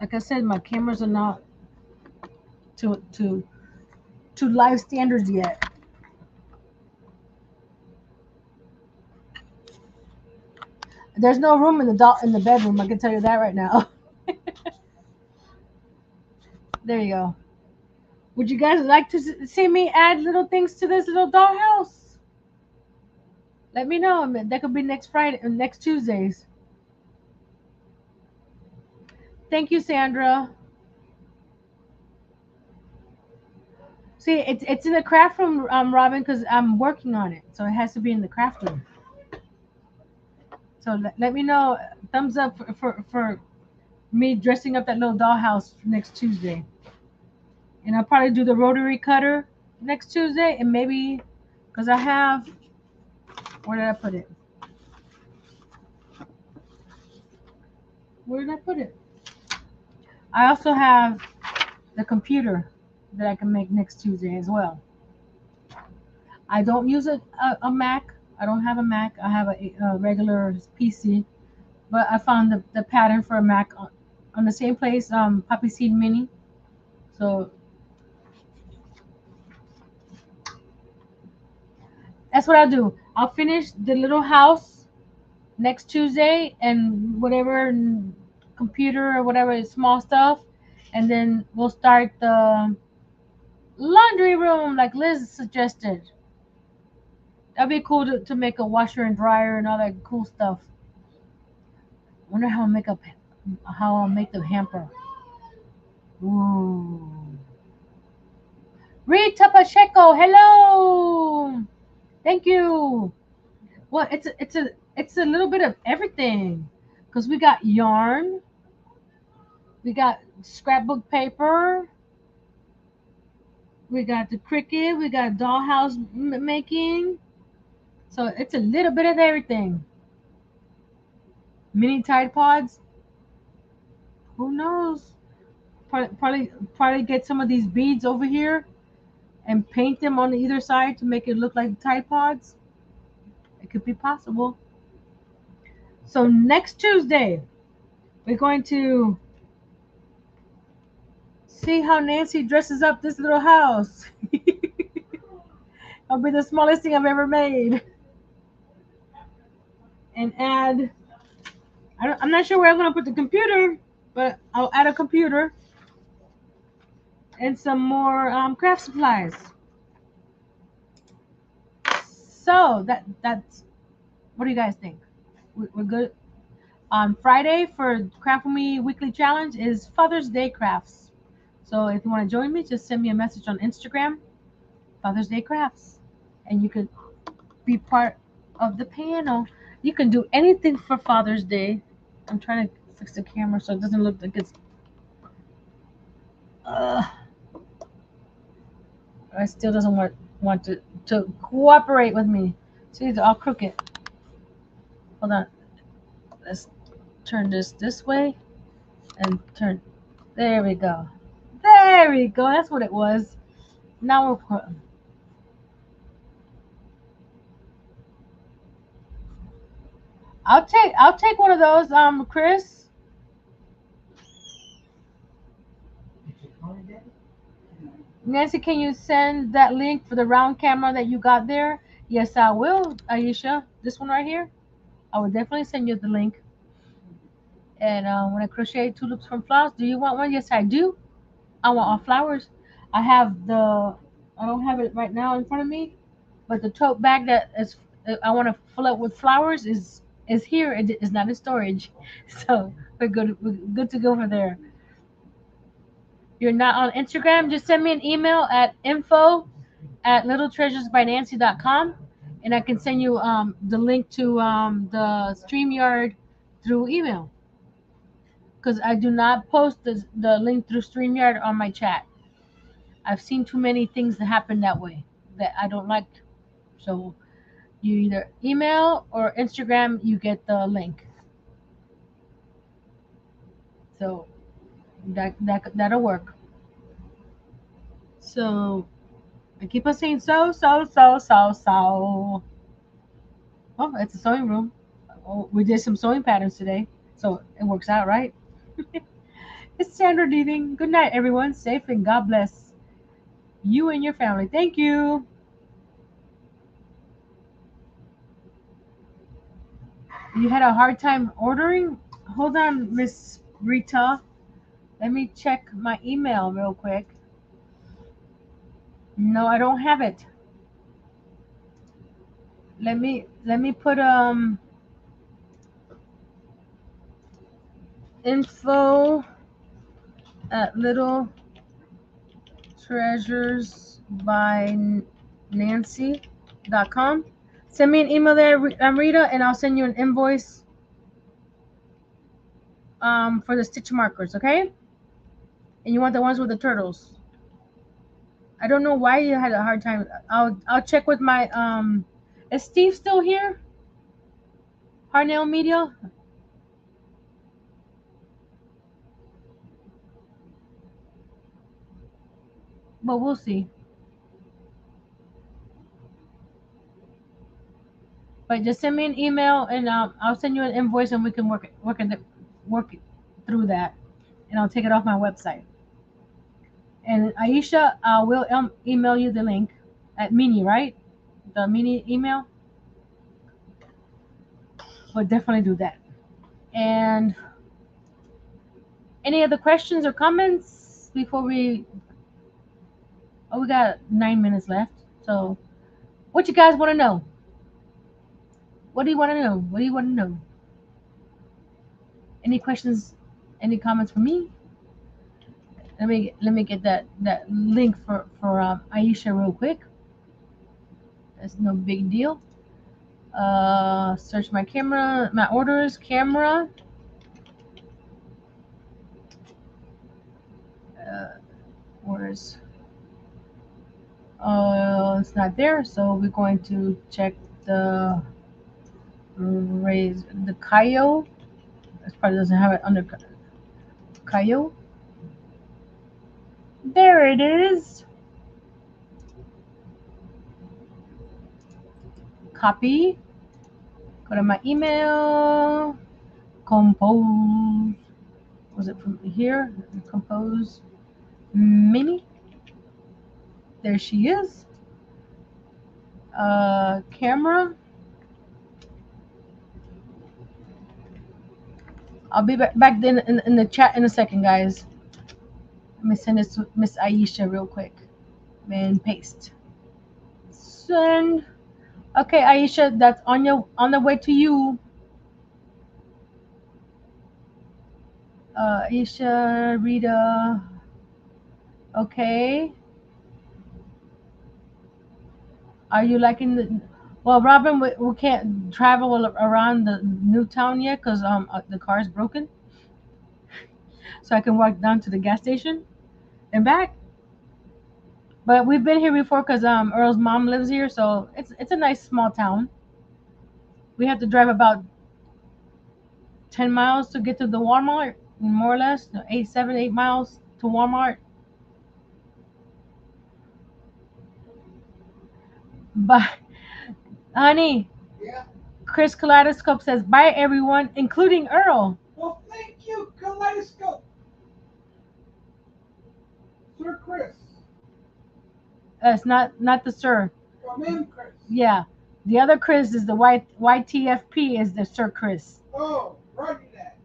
Like I said, my cameras are not to live standards yet. There's no room in the bedroom. I can tell you that right now. There you go. Would you guys like to see me add little things to this little dollhouse? Let me know. That could be next Friday, next Tuesdays. Thank you, Sandra. See, it's in the craft room, Robin, because I'm working on it, so it has to be in the craft room. So let me know. Thumbs up for me dressing up that little dollhouse next Tuesday. And I'll probably do the rotary cutter next Tuesday, and maybe because I have. Where did I put it? Where did I put it? I also have the computer that I can make next Tuesday as well. I don't use a Mac. I don't have a Mac. I have a regular PC. But I found the pattern for a Mac on the same place, Poppy Seed Mini. So that's what I'll do. I'll finish the little house next Tuesday and whatever computer or whatever small stuff, and then we'll start the laundry room like Liz suggested. That'd be cool to make a washer and dryer and all that cool stuff. Wonder how I'll make the hamper. Ooh. Rita Pacheco, hello. Thank you. Well, it's a little bit of everything, because we got yarn, We got scrapbook paper. We got the Cricut. We got dollhouse making. So it's a little bit of everything. Mini Tide Pods. Who knows? Probably get some of these beads over here and paint them on either side to make it look like Tide Pods. It could be possible. So next Tuesday, we're going to see how Nancy dresses up this little house. It'll be the smallest thing I've ever made. And add, I'm not sure where I'm going to put the computer, but I'll add a computer and some more craft supplies. So that's, what do you guys think? We're good. On Friday for Craft With Me Weekly Challenge is Father's Day Crafts. So if you want to join me, just send me a message on Instagram, Father's Day Crafts, and you could be part of the panel. You can do anything for Father's Day. I'm trying to fix the camera so it doesn't look like it's. I still doesn't want to cooperate with me. See, it's all crooked. Hold on. Let's turn this way and turn. There we go. There we go. That's what it was. Now we're putting. I'll take one of those, Chris. Nancy, can you send that link for the round camera that you got there? Yes, I will, Aisha. This one right here. I will definitely send you the link. And when I crochet tulips from flowers, do you want one? Yes, I do. I want all flowers. I don't have it right now in front of me, but the tote bag that is I want to fill up with flowers is here. It is not in storage, so we're good. We're good to go for there. You're not on Instagram? Just send me an email at info@littletreasuresbynancy.com, and I can send you the link to the StreamYard through email. Because I do not post the link through StreamYard on my chat. I've seen too many things that happen that way that I don't like. So you either email or Instagram, you get the link. So that'll work. So I keep on saying so. Oh, it's a sewing room. Oh, we did some sewing patterns today, so it works out, right? It's Sandra leaving. Good night, everyone. Safe and God bless you and your family. Thank you. You had a hard time ordering? Hold on, Miss Rita. Let me check my email real quick. No, I don't have it. Let me put info at Little Treasures by Nancy.com. Send me an email there, Rita, and I'll send you an invoice for the stitch markers, okay? And you want the ones with the turtles. I don't know why you had a hard time. I'll check with my is Steve still here? Harnell Media? But we'll see. But just send me an email and I'll send you an invoice and we can work it through that, and I'll take it off my website. And Aisha, I will email you the link at Mini, right? The Mini email. We'll definitely do that. And any other questions or comments before we? Oh, we got 9 minutes left. So, what you guys want to know? What do you want to know? What do you want to know? Any questions? Any comments for me? Let me get that link for Aisha real quick. That's no big deal. Search my camera, my orders, camera. Where's it's not there, so we're going to check the raise the Kayo. This probably doesn't have it under Kayo. There it is. Copy. Go to my email. Compose. Was it from here? Compose. Mimi. There she is. Camera. I'll be back then in the chat in a second, guys. Let me send this to Miss Aisha real quick. And paste. Send. Okay, Aisha, that's on the way to you. Aisha, Rita. Okay. Are you liking the? Well, Robin, we can't travel around the new town yet because the car is broken. So I can walk down to the gas station and back. But we've been here before because Earl's mom lives here, so it's a nice small town. We have to drive about 10 miles to get to the Walmart, more or less, 8 miles to Walmart. But honey, Yeah. Chris Kaleidoscope says bye everyone, including Earl. Well, thank you, Kaleidoscope. Sir Chris. It's not the sir. Come in, Chris. Yeah, the other Chris is the YTFP is the Sir Chris. Oh, roger that.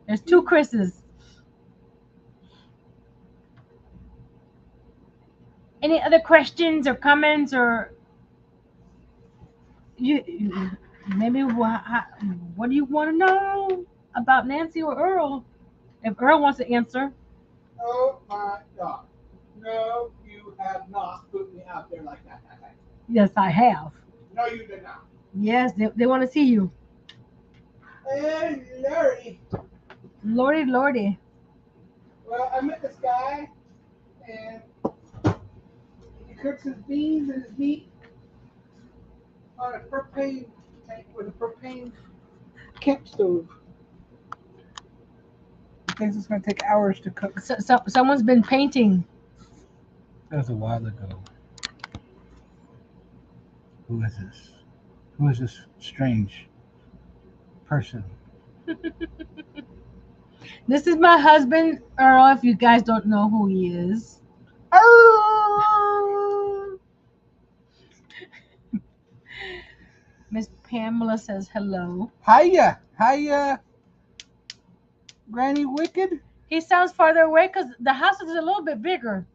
There's two Chris's. Any other questions or comments or you maybe what do you want to know about Nancy or Earl? If Earl wants to answer. Oh my God. No, you have not put me out there like that. Yes, I have. No, you did not. Yes, they want to see you. Hey, Larry. Lordy, lordy. Well, I met this guy, and he cooks his beans and his meat on a propane tank with a propane camp stove. He thinks it's going to take hours to cook. Someone's been painting. That was a while ago. Who is this? Who is this strange person? This is my husband, Earl, if you guys don't know who he is. Miss Pamela says hello. Hiya, hiya, Granny Wicked. He sounds farther away because the house is a little bit bigger.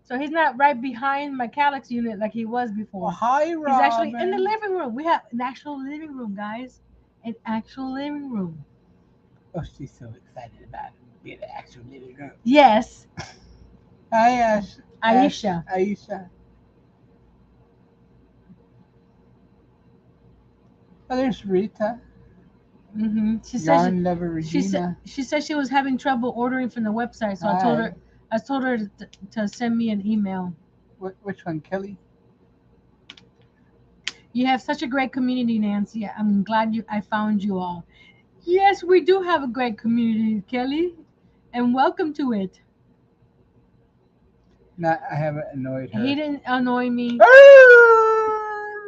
So he's not right behind my Calyx unit like he was before. Well, hi, Robin. He's actually in the living room. We have an actual living room, guys. An actual living room. Oh, she's so excited about being an actual living room. Yes. Hi, Aisha. Aisha. Oh, there's Rita. Mm-hmm. She Yarn Lover Regina. she said she was having trouble ordering from the website, so Hi. I told her to send me an email. Which one, Kelly? You have such a great community, Nancy. I'm glad I found you all. Yes, we do have a great community, Kelly, and welcome to it. No, I haven't annoyed her. He didn't annoy me.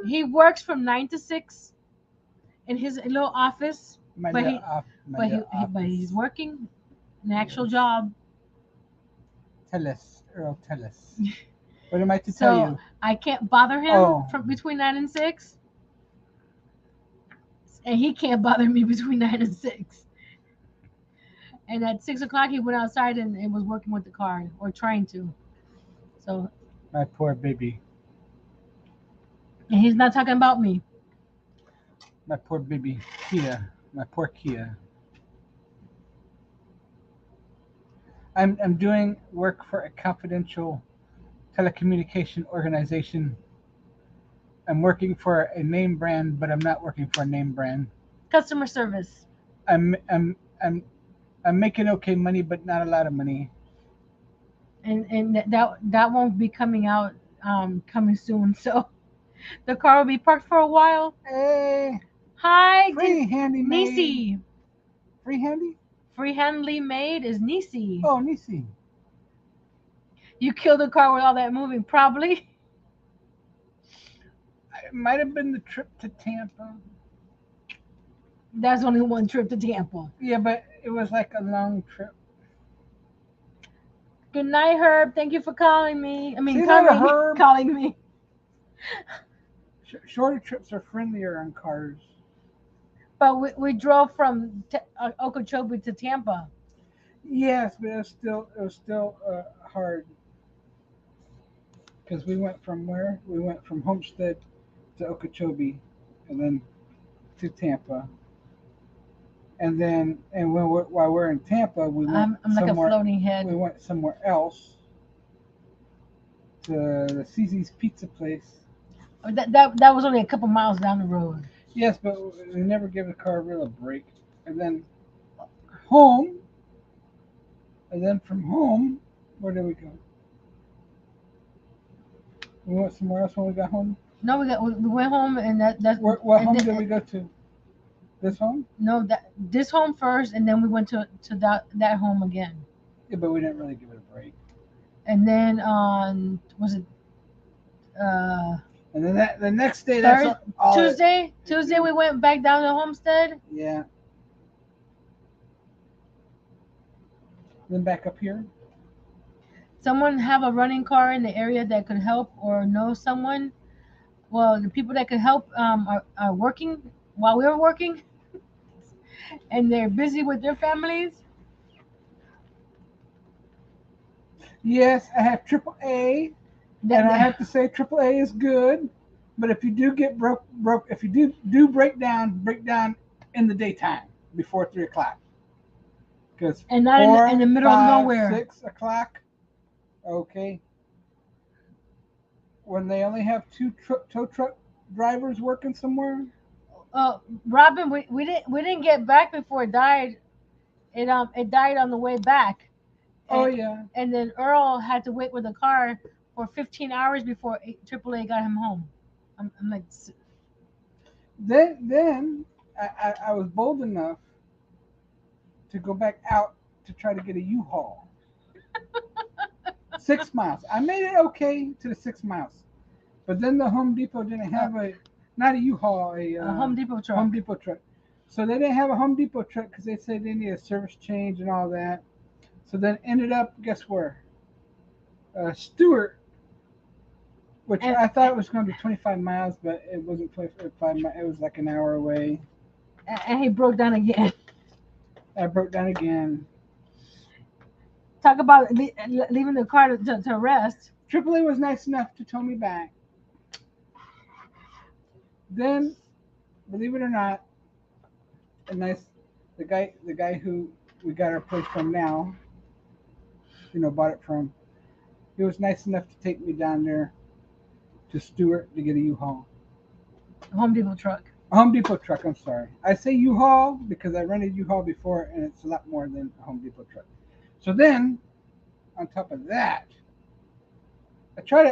He works from 9 to 6 in his little office, but he's working an actual job. Tell us, Earl, tell us. What am I to So tell you? I can't bother him from between 9 and 6. And he can't bother me between 9 and 6. And at 6 o'clock, he went outside and was working with the car or trying to. So. My poor baby. And he's not talking about me. My poor baby, Kia. My poor Kia. I'm doing work for a confidential telecommunication organization. I'm working for a name brand, but I'm not working for a name brand. Customer service. I'm making okay money, but not a lot of money. and that won't be coming out coming soon. So the car will be parked for a while. Hey, Hi, free handy maid. Nisi. Free handy? Freehandly made is Nisi. Oh, Nisi. You killed the car with all that moving, probably. It might have been the trip to Tampa. That's only one trip to Tampa. Yeah, but it was like a long trip. Good night, Herb. Thank you for calling me. I See mean, you later, coming, Herb. calling me. Shorter trips are friendlier on cars. But we drove from Okeechobee to Tampa. Yes, but it was still hard because we went from where? We went from Homestead to Okeechobee, and then to Tampa, and while we're in Tampa, we went I'm like a somewhere. floating We head. went somewhere else to the Cece's Pizza place. That was only a couple miles down the road. Yes, but we never give the car a real break. And then home, and then from home, where did we go? We went somewhere else when we got home. No, we went home and that What and home did we go to? This home? no, that this home first, and then we went to that home again. Yeah, but we didn't really give it a break. And then on was it uh And then the next day, that's Thursday, all. Tuesday we went back down to Homestead. Yeah. Then back up here. Someone have a running car in the area that could help or know someone. Well, the people that could help are working while we were working, and they're busy with their families. Yes, I have AAA, and I have to say AAA is good. But if you do get broke, if you do break down in the daytime before 3 o'clock, because and not in the middle of 4, 5, nowhere. 6 o'clock, okay. When they only have two tow truck drivers working somewhere. Robin, we didn't get back before it died. It died on the way back, Oh and, yeah. and then Earl had to wait with the car for 15 hours before AAA got him home. I'm like, Then I was bold enough to go back out to try to get a U-Haul. 6 miles. I made it okay to the 6 miles, but then the Home Depot didn't have not a U-Haul, a Home Depot truck. Home Depot truck. So they didn't have a Home Depot truck because they said they need a service change and all that. So then ended up, guess where? Stewart, which And- I thought it was going to be 25 miles, but it wasn't 25 miles. It was like an hour away. And he broke down again. I broke down again. Talk about leaving the car to rest. AAA was nice enough to tow me back. Then, believe it or not, the guy who we got our place from now, bought it from. He was nice enough to take me down there to Stewart to get a U-Haul. Home Depot truck. A Home Depot truck, I'm sorry. I say U-Haul because I rented U-Haul before and it's a lot more than a Home Depot truck. So then, on top of that, I try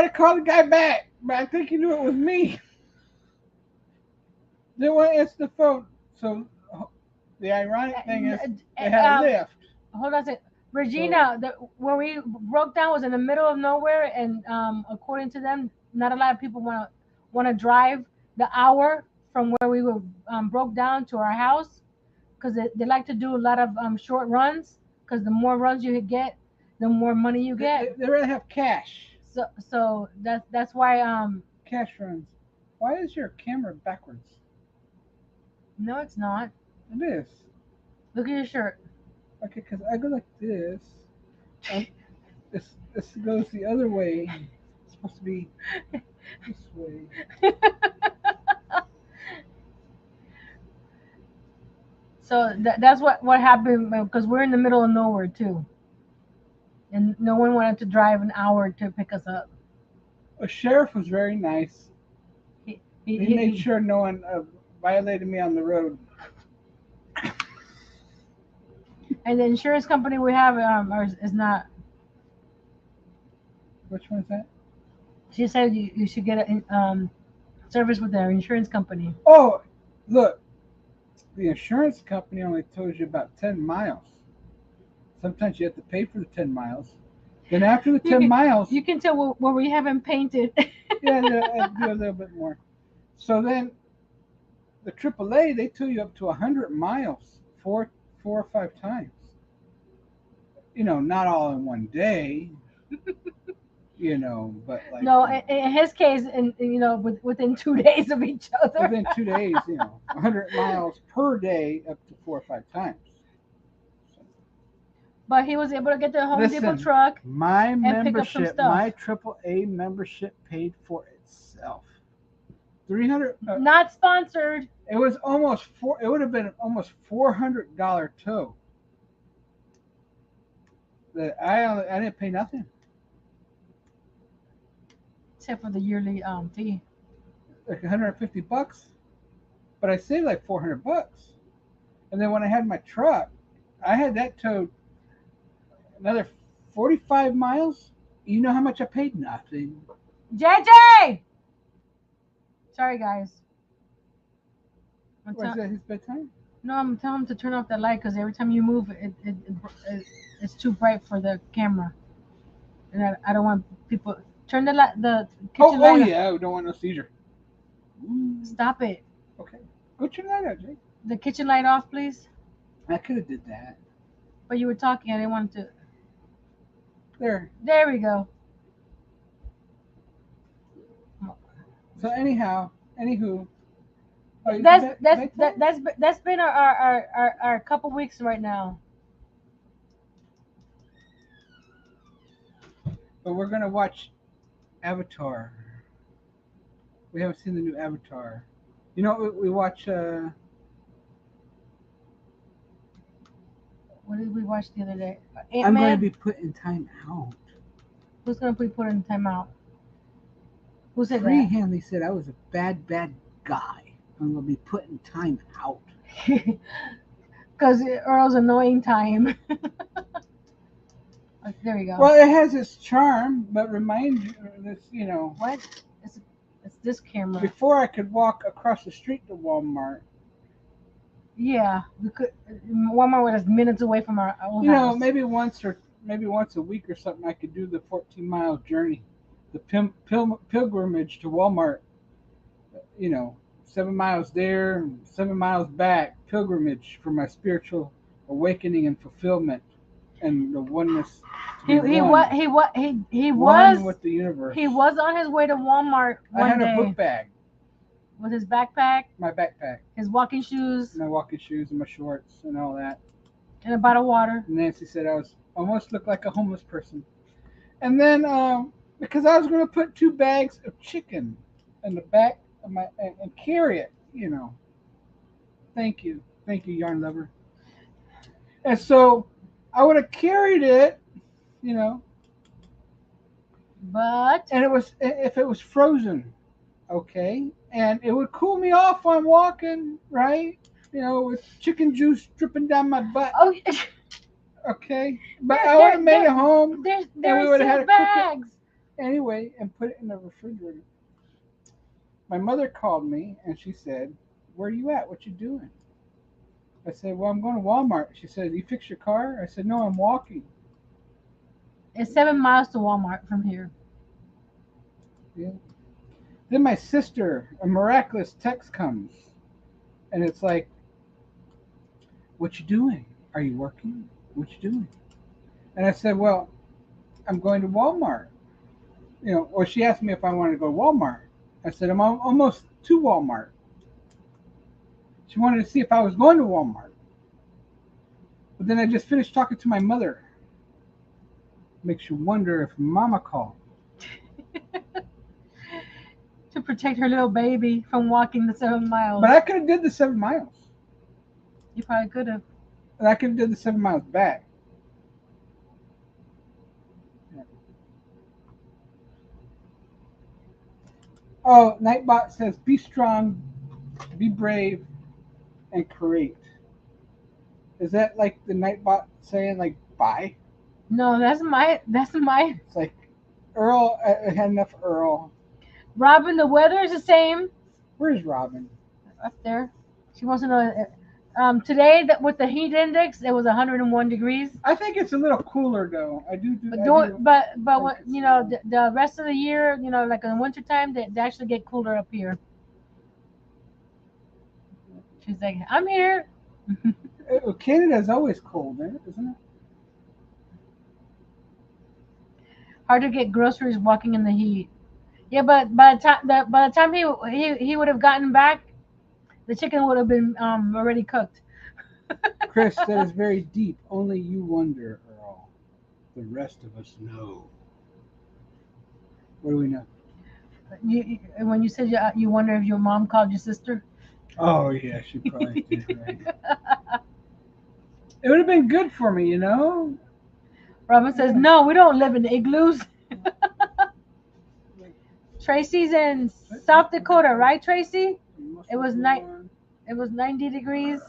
to call the guy back, but I think he knew it was me. Didn't want to answer the phone. So the ironic thing is they had a lift. Hold on a second. Regina, where we broke down was in the middle of nowhere, and according to them, not a lot of people want to drive the hour from where we were broke down to our house, because they like to do a lot of short runs, because the more runs you get, the more money you get. They rather have cash. So that's why Cash runs. Why is your camera backwards? no, it's not. It is. Look at your shirt. Okay, because I go like this. This goes the other way. It's supposed to be this way. So that's what happened, because we're in the middle of nowhere too, and no one wanted to drive an hour to pick us up. A sheriff was very nice. He made sure no one violated me on the road. And the insurance company we have is not Which one's that? She said you should get a service with their insurance company. Oh, look, the insurance company only tells you about 10 miles. Sometimes you have to pay for the 10 miles. Then after the You 10 can miles, you can tell where we haven't painted. yeah, I do a little bit more. So then the AAA, they tell you up to 100 miles, four or five times. Not all in one day, but like No, in his case, and within 2 days of each other. within 2 days, 100 miles per day up to four or five times. So, But he was able to get the Home Depot listen, truck my and pick up some membership, stuff. my AAA membership paid for itself. 300. Not sponsored. It was almost four. It would have been almost $400 tow. That I didn't pay nothing. Except for the yearly fee. Like $150, but I saved like $400. And then when I had my truck, I had that towed another 45 miles. You know how much I paid? Nothing. JJ! Sorry, guys. Was that his bedtime? No, I'm telling him to turn off that light because every time you move, it's too bright for the camera. And I don't want people. Turn the light, the kitchen Oh light off. yeah, I don't want no seizure. Stop it. Okay, go turn that out, Jay. The kitchen light off, please. I could have did that. But you were talking. I didn't want to. There. There we go. So anywho. Oh, That's been our couple weeks right now. But we're gonna watch Avatar. We haven't seen the new Avatar. We watch. What did we watch the other day? I'm going to Ant-Man? be put in time out. Who's gonna be put in timeout? Who said that? Freehandly said I was a bad guy. I'm going to be put in time out. Because Earl's annoying time. There you go. Well, it has its charm, but remind you this, What? It's this camera. before I could walk across the street to Walmart. Yeah, we could. Walmart was minutes away from our old house. Maybe once a week or something, I could do the 14-mile journey, the pilgrimage to Walmart. 7 miles there, 7 miles back, pilgrimage for my spiritual awakening and fulfillment, and the oneness. He was One with the universe. He was on his way to Walmart I had day a book bag, with his backpack, my backpack, his walking shoes, my walking shoes, and my shorts, and all that. and a bottle of water. And Nancy said I was almost looked like a homeless person. And then because I was going to put 2 bags of chicken in the back of my and carry it, Thank you, yarn lover. And so I would have carried it, But and if it was frozen, okay, and it would cool me off on walking, right? With chicken juice dripping down my butt. oh, Okay, but I would have made it home. There's we would've had still to cook it. bags. Anyway, and put it in the refrigerator. My mother called me and she said, "Where are you at? What you doing?" I said, "Well, I'm going to Walmart." She said, "You fix your car?" I said, "No, I'm walking." It's 7 miles to Walmart from here. Yeah. Then my sister, a miraculous text comes, and it's like, "What you doing? Are you working? What you doing?" And I said, "Well, I'm going to Walmart." Or she asked me if I wanted to go to Walmart. I said, "I'm almost to Walmart." She wanted to see if I was going to Walmart. But then I just finished talking to my mother. Makes you wonder if Mama called. To protect her little baby from walking the 7 miles. But I could have did the 7 miles. You probably could have. And I could have did the 7 miles back. Oh, Nightbot says, "Be strong, be brave, and create." Is that like the Nightbot saying like bye? No, that's my. It's like, Earl, I had enough Earl. Robin, the weather is the same Where's Robin? up there. She wants to know. Today, that with the heat index, it was 101 degrees. I think it's a little cooler though. I do. But I don't, do but think what, it's, you know, the rest of the year, you know, like in the winter time, they actually get cooler up here. She's like, I'm here. Canada's always cold, isn't it? Hard to get groceries walking in the heat. Yeah, but by the time he would have gotten back, the chicken would have been already cooked. Chris, that is very deep. Only you wonder, Earl. The rest of us know. What do we know? When you said you wonder if your mom called your sister. Oh yeah, she probably did. Right. It would have been good for me, you know. Robin says, Yeah. no, we don't live in igloos. Tracy's in South Dakota, right, Tracy? It was It was 90 degrees,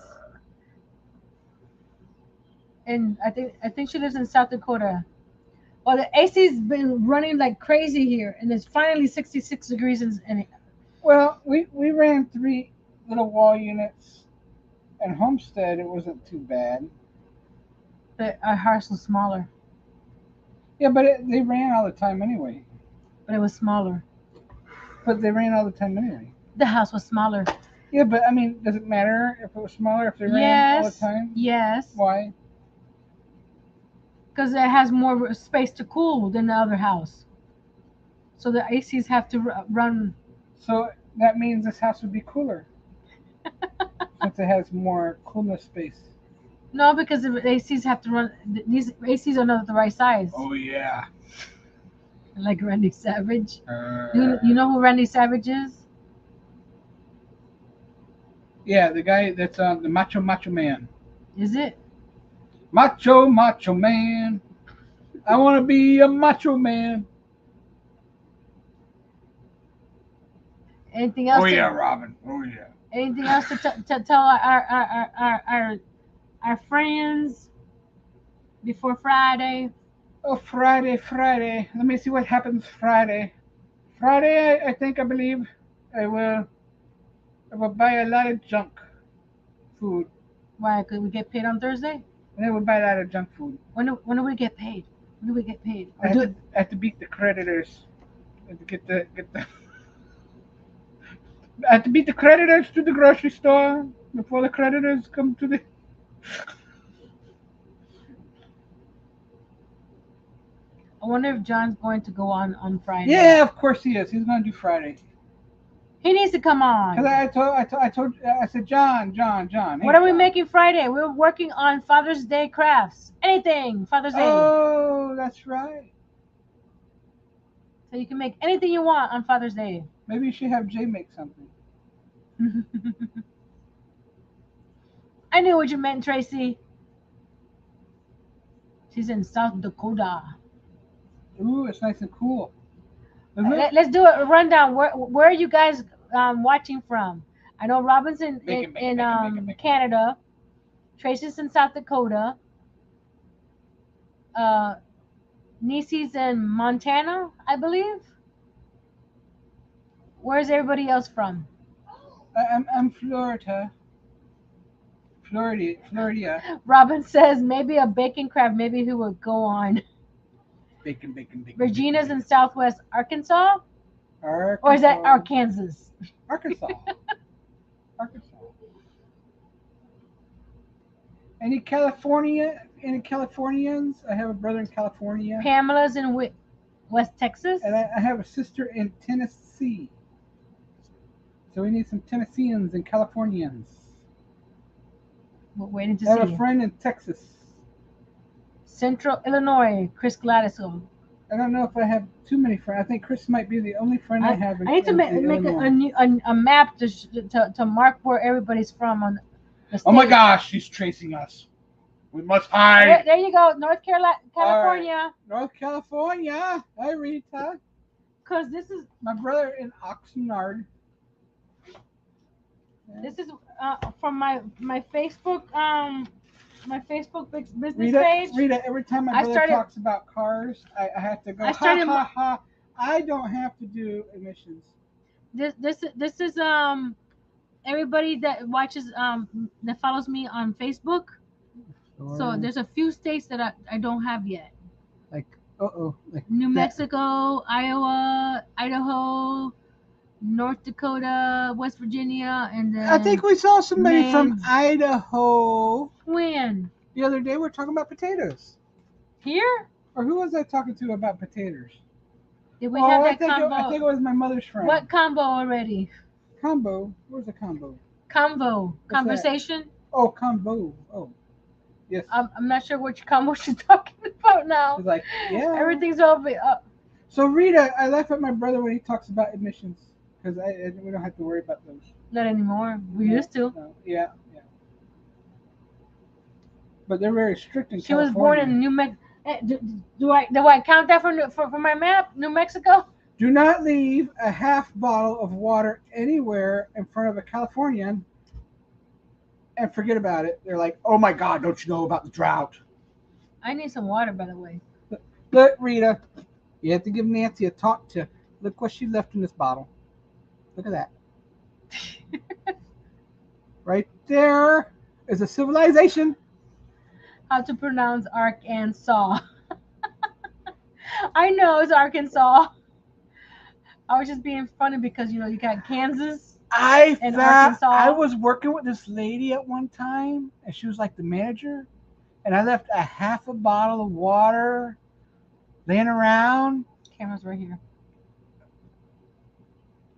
and I think she lives in South Dakota. Well, the AC's been running like crazy here, and it's finally 66 degrees. And Well, we ran 3 little wall units, and Homestead it wasn't too bad. our house was smaller, Yeah, but they ran all the time anyway. but it was smaller. But they ran all the time anyway. The house was smaller. Yeah, but I mean, does it matter if it was smaller if they ran all the Yes, time? yes, Why? because it has more space to cool than the other house. So the ACs have to run. So that means this house would be cooler since it has more coolness space. No, because the ACs have to run. These ACs are not the right size. Oh yeah. Like Randy Savage. You know who Randy Savage is? Yeah, the guy that's the Macho Man. Is it? Macho Man. I want to be a macho man. Anything else? Oh yeah, Robin. Oh yeah. Anything else to tell our friends before Friday? Oh, Friday. Let me see what happens Friday. Friday, I believe, I will, I will buy a lot of junk food. Why? Could we get paid on Thursday? And I will buy a lot of junk food. When do we get paid? When do we get paid? I have to beat the creditors. I have to get the. I have to beat the creditors to the grocery store before the creditors come to the. I wonder if John's going to go on Friday. Yeah, of course he is. He's going to do Friday. He needs to come on. Because I said, John. Hey, What are we John. making Friday? We're working on Father's Day crafts. Anything Father's Day. Oh, that's right. So you can make anything you want on Father's Day. Maybe you should have Jay make something. I knew what you meant, Tracy. She's in South Dakota. Ooh, it's nice and cool. Isn't it? Let's do a rundown. Where are you guys watching from? I know Robin's in Canada. Tracy's in South Dakota. Niecy's in Montana, I believe. Where's everybody else from? I'm Florida. Florida. Robin says maybe a bacon crab. Maybe who would go on. Bacon. Regina's bacon. in Southwest Arkansas, Arkansas. or is that Arkansas? Arkansas. Any Californians? I have a brother in California. Pamela's in West Texas. And I have a sister in Tennessee. So we need some Tennesseans and Californians. We're waiting to I have see. a friend in Texas. Central Illinois, Chris Gladys. I don't know if I have too many friends. I think Chris might be the only friend I have. I need to make a map to mark where everybody's from on the state. Oh my gosh, she's tracing us. We must hide. There you go, North California. North California. Hi, Rita. Because this is My brother in Oxnard. from my Facebook my Facebook business Rita, page. Rita, every time my I brother started- talks about cars, I have to go, I started- ha, ha, ha. I don't have to do emissions. This is everybody that watches that follows me on Facebook. So there's a few states that I don't have yet. like, like New that. Mexico, Iowa, Idaho, North Dakota, West Virginia, and then I think we saw somebody from Maine. Idaho when the other day. We're talking about potatoes. here Or who was I talking to about potatoes? did we have that I combo? think it was my mother's friend. What combo already? Combo? Where's the combo? Convo that? conversation. Oh, combo. Oh, yes. I'm not sure which combo she's talking about now. It's like, yeah. Everything's over. So Rita, I laugh at my brother when he talks about emissions because we don't have to worry about those. Not anymore. We No, used to. no, yeah. But they're very strict in She was born in New Mexico. Do I count that for my map? New Mexico. Do not leave a half bottle of water anywhere in front of a Californian and forget about it. They're like, oh my God, don't you know about the drought? I need some water, by the way. Look, Rita, you have to give Nancy a talk to. Look what she left in this bottle. Look at that. Right there is a civilization. How to pronounce Arkansas? I know it's Arkansas. I was just being funny because you got Kansas. And Arkansas. I was working with this lady at one time, and she was like the manager, and I left a half a bottle of water laying around. Camera's right here.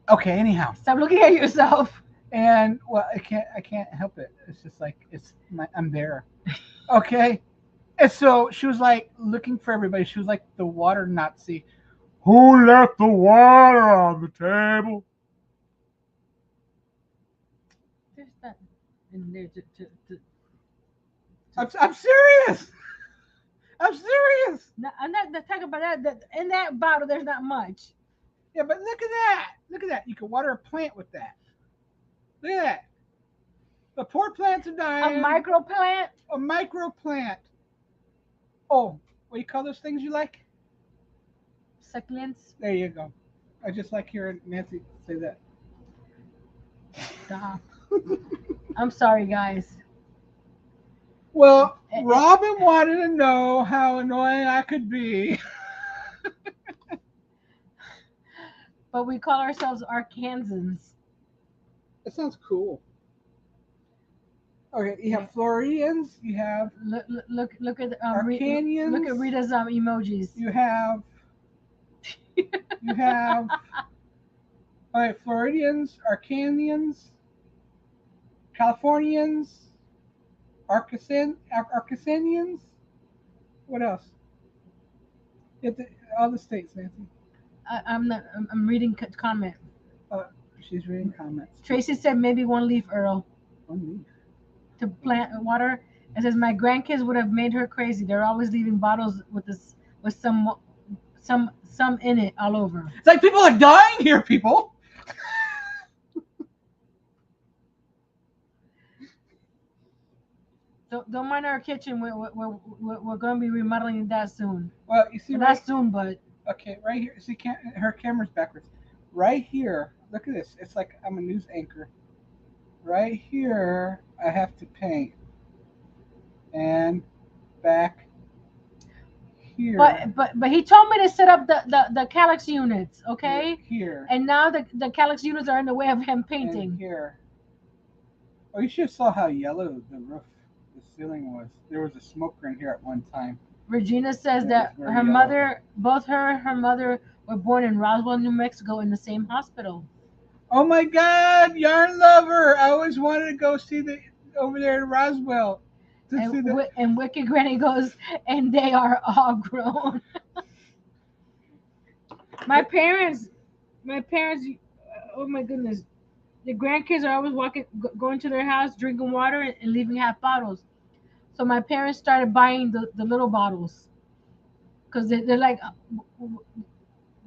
Okay, anyhow, Stop looking at yourself. and well, I can't help it. It's just like I'm there. Okay, and so she was like looking for everybody. She was like the water Nazi. Who left the water on the table? There's that in there I'm serious. I'm serious. No, I'm not talking about that. In that bottle, there's not much. Yeah, but look at that. Look at that. You can water a plant with that. Look at that. The poor plants are dying. A micro plant. A micro plant. Oh, what do you call those things you like? Succulents. There you go. I just like hearing Nancy say that. Stop. I'm sorry, guys. Well, Robin wanted to know how annoying I could be. But we call ourselves Arkansans. That sounds cool. Okay, you have Floridians. You have Look at Arcanians. look at Rita's emojis. You have. All right, Floridians, Arcanians, Californians, Arkansanians. What else? All the states, Nancy. I'm reading comment. She's reading comments. Tracy said maybe one leaf, Earl, One leaf. to plant water. It says my grandkids would have made her crazy. They're always leaving bottles with some in it all over. It's like people are dying here, people. Don't mind our kitchen. We're going to be remodeling that soon. Well, you see, Well, not soon, but okay, right here. See, her camera's backwards. Right here, look at this. It's like I'm a news anchor. Right here, I have to paint. And back here. But he told me to set up the calyx units, okay? Here. And now the calyx units are in the way of him painting. And here. Oh, you should have saw how yellow the roof, the ceiling was. There was a smoker in here at one time. Regina says Yeah, that it's very her yellow. mother, both her and her mother, were born in Roswell, New Mexico, in the same hospital. Oh my God, Yarn Lover! I always wanted to go see over there in Roswell. And Wicked Granny goes, and they are all grown. my parents, oh my goodness, the grandkids are always going to their house, drinking water, and leaving half bottles. So my parents started buying the little bottles because they're like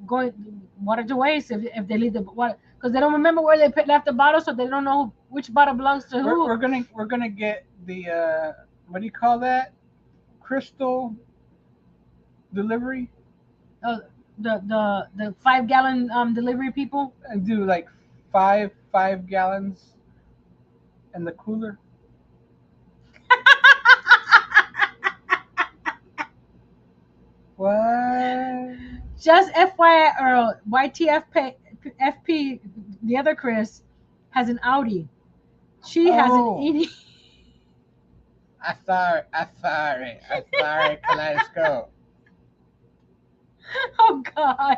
going water to waste if they leave the water because they don't remember where they left the bottle, so they don't know which bottle belongs to who. We're gonna get the what do you call that? Crystal delivery, Oh, the 5 gallon delivery people. and do like five gallons in the cooler. What? Just FYI, Earl, YTFP, the other Chris, has an Audi. She has an Oh. 80. I'm sorry. Kaleidoscope. Oh God.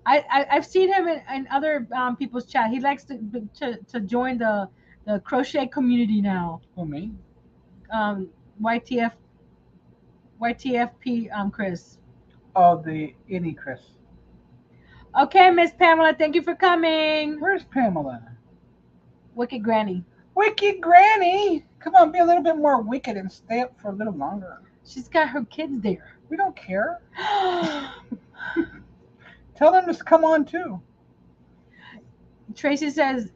I've seen him in other people's chat. He likes to join the crochet community now. Who, me? Um, YTF YTFP Chris. Oh, the any Chris. Okay, Miss Pamela, thank you for coming. Where's Pamela? Wicked Granny. Wicked Granny. Come on, be a little bit more wicked and stay up for a little longer. She's got her kids there. We don't care. Tell them to come on too. Tracy says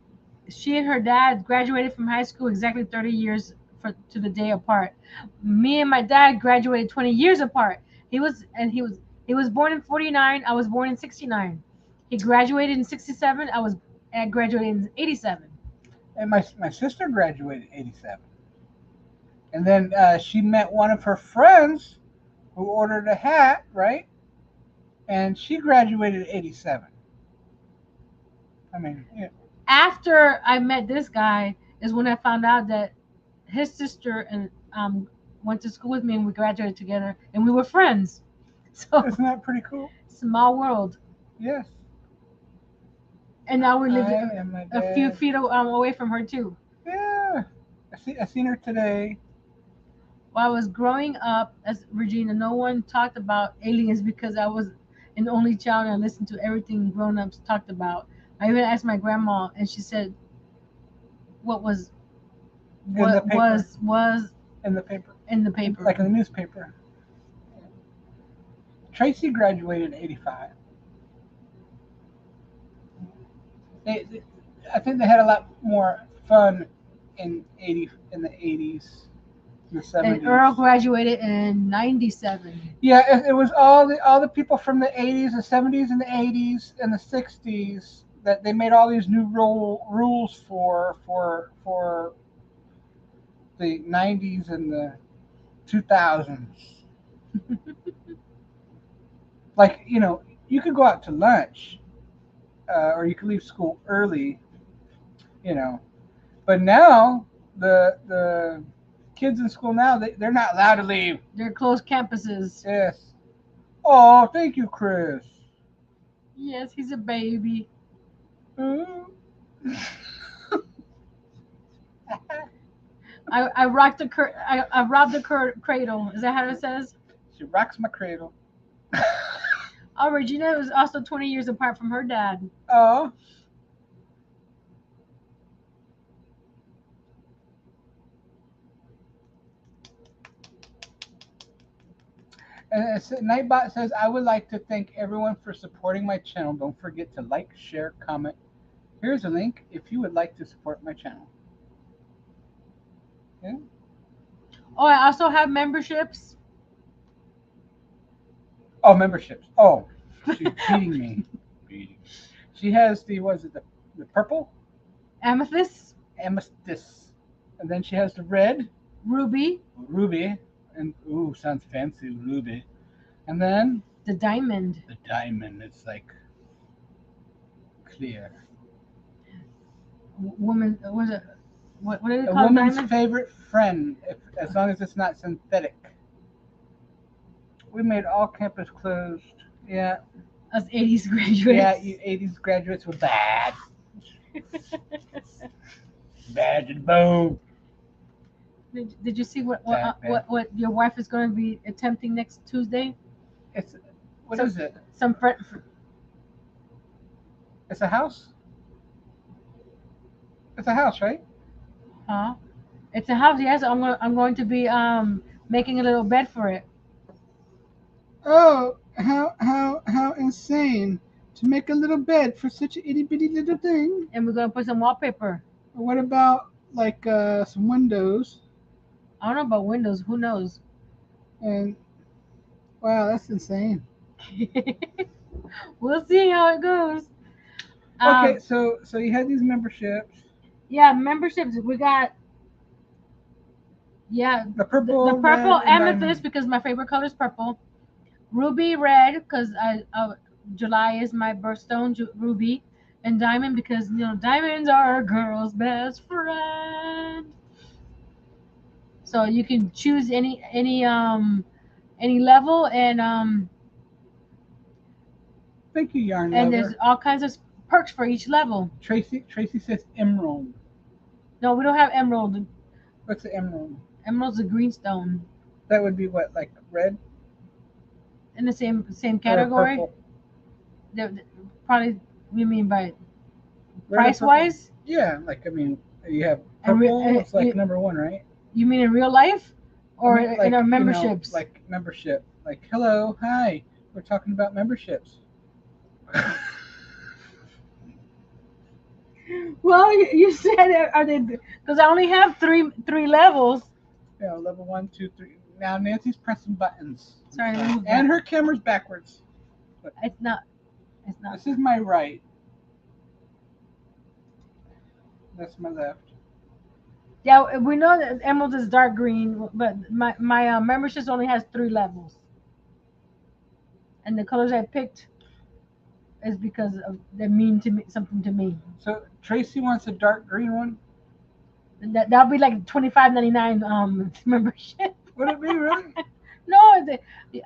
she and her dad graduated from high school exactly 30 years to the day apart. Me and my dad graduated 20 years apart. He was born in 49. I was born in 69. He graduated in 67. I graduated in 87. And my sister graduated 87. And then she met one of her friends who ordered a hat, right? And she graduated 87. I mean, yeah. After I met this guy is when I found out that his sister and went to school with me and we graduated together and we were friends. So Isn't that pretty cool? small world. Yes. And now we live And my a few dad. feet away from her too. Yeah. I seen her today. While I was growing up as Regina, no one talked about aliens because I was an only child and I listened to everything grown-ups talked about. I even asked my grandma and she said what was In the paper. was In the paper. in the paper. Like in the newspaper. Tracy graduated in 85. I think they had a lot more fun in the 80s, the 70s. And Earl graduated in 97. Yeah, it was all the people from the 80s, the 70s, and the 80s, and the 60s that they made all these new rules for the 90s and the 2000s. Like, you could go out to lunch, or you could leave school early, But now the kids in school now they're not allowed to leave. They're closed campuses. Yes. Oh, thank you, Chris. Yes, he's a baby. I rocked the I robbed the cradle. Is that how it says? She rocks my cradle. Oh, Regina was also 20 years apart from her dad. Oh. And Nightbot says, I would like to thank everyone for supporting my channel. Don't forget to like, share, comment. Here's a link if you would like to support my channel. Yeah. Oh, I also have memberships. Oh, memberships. Oh, she's beating me. She has the purple? Amethyst. Amethyst. And then she has the red. Ruby. And ooh, sounds fancy, ruby. And then the diamond. The diamond. It's like clear. Woman, was it? What do they A call woman's diamond? favorite friend, as long as it's not synthetic. We made all campus closed. Yeah. Us 80s graduates. Yeah, you 80s graduates were bad. Bad to the bone. Did you see what your wife is going to be attempting next Tuesday? What is it? Some friend. It's a house. It's a house, right? Huh? It's a house. Yes, I'm going to be making a little bed for it. Oh, how insane to make a little bed for such an itty bitty little thing. And we're going to put some wallpaper. What about like some windows, I don't know about Windows. Who knows? and wow, that's insane. We'll see how it goes. Okay, Um, so you had these memberships, yeah, memberships. We got yeah the the purple, red, purple and amethyst diamond. because my favorite color is purple. Ruby red because July is my birthstone. Ruby and diamond because diamonds are a girl's best friend. So you can choose any level Thank you, yarn and there's lover. all kinds of perks for each level. Tracy says emerald. No, we don't have emerald. What's the emerald? Emerald's a green stone That would be what, like red in the same or category. purple? Probably you mean by Red or price purple? wise, Yeah, like I mean, you have and purple. It's like number one, right? you mean in real life I or mean, in like our memberships? like membership. Like, hello, hi. We're talking about memberships. Well, you said are they because I only have three levels. Level one, two, three. Now Nancy's pressing buttons. Sorry, let me move And that. her camera's backwards. It's not. It's not. This is my right. That's my left. Yeah, we know that emerald is dark green, but my memberships only has three levels, and the colors I picked is because of they mean to me something to me. So Tracy wants a dark green one. And that'll be like $25.99 membership. Would it be really? No,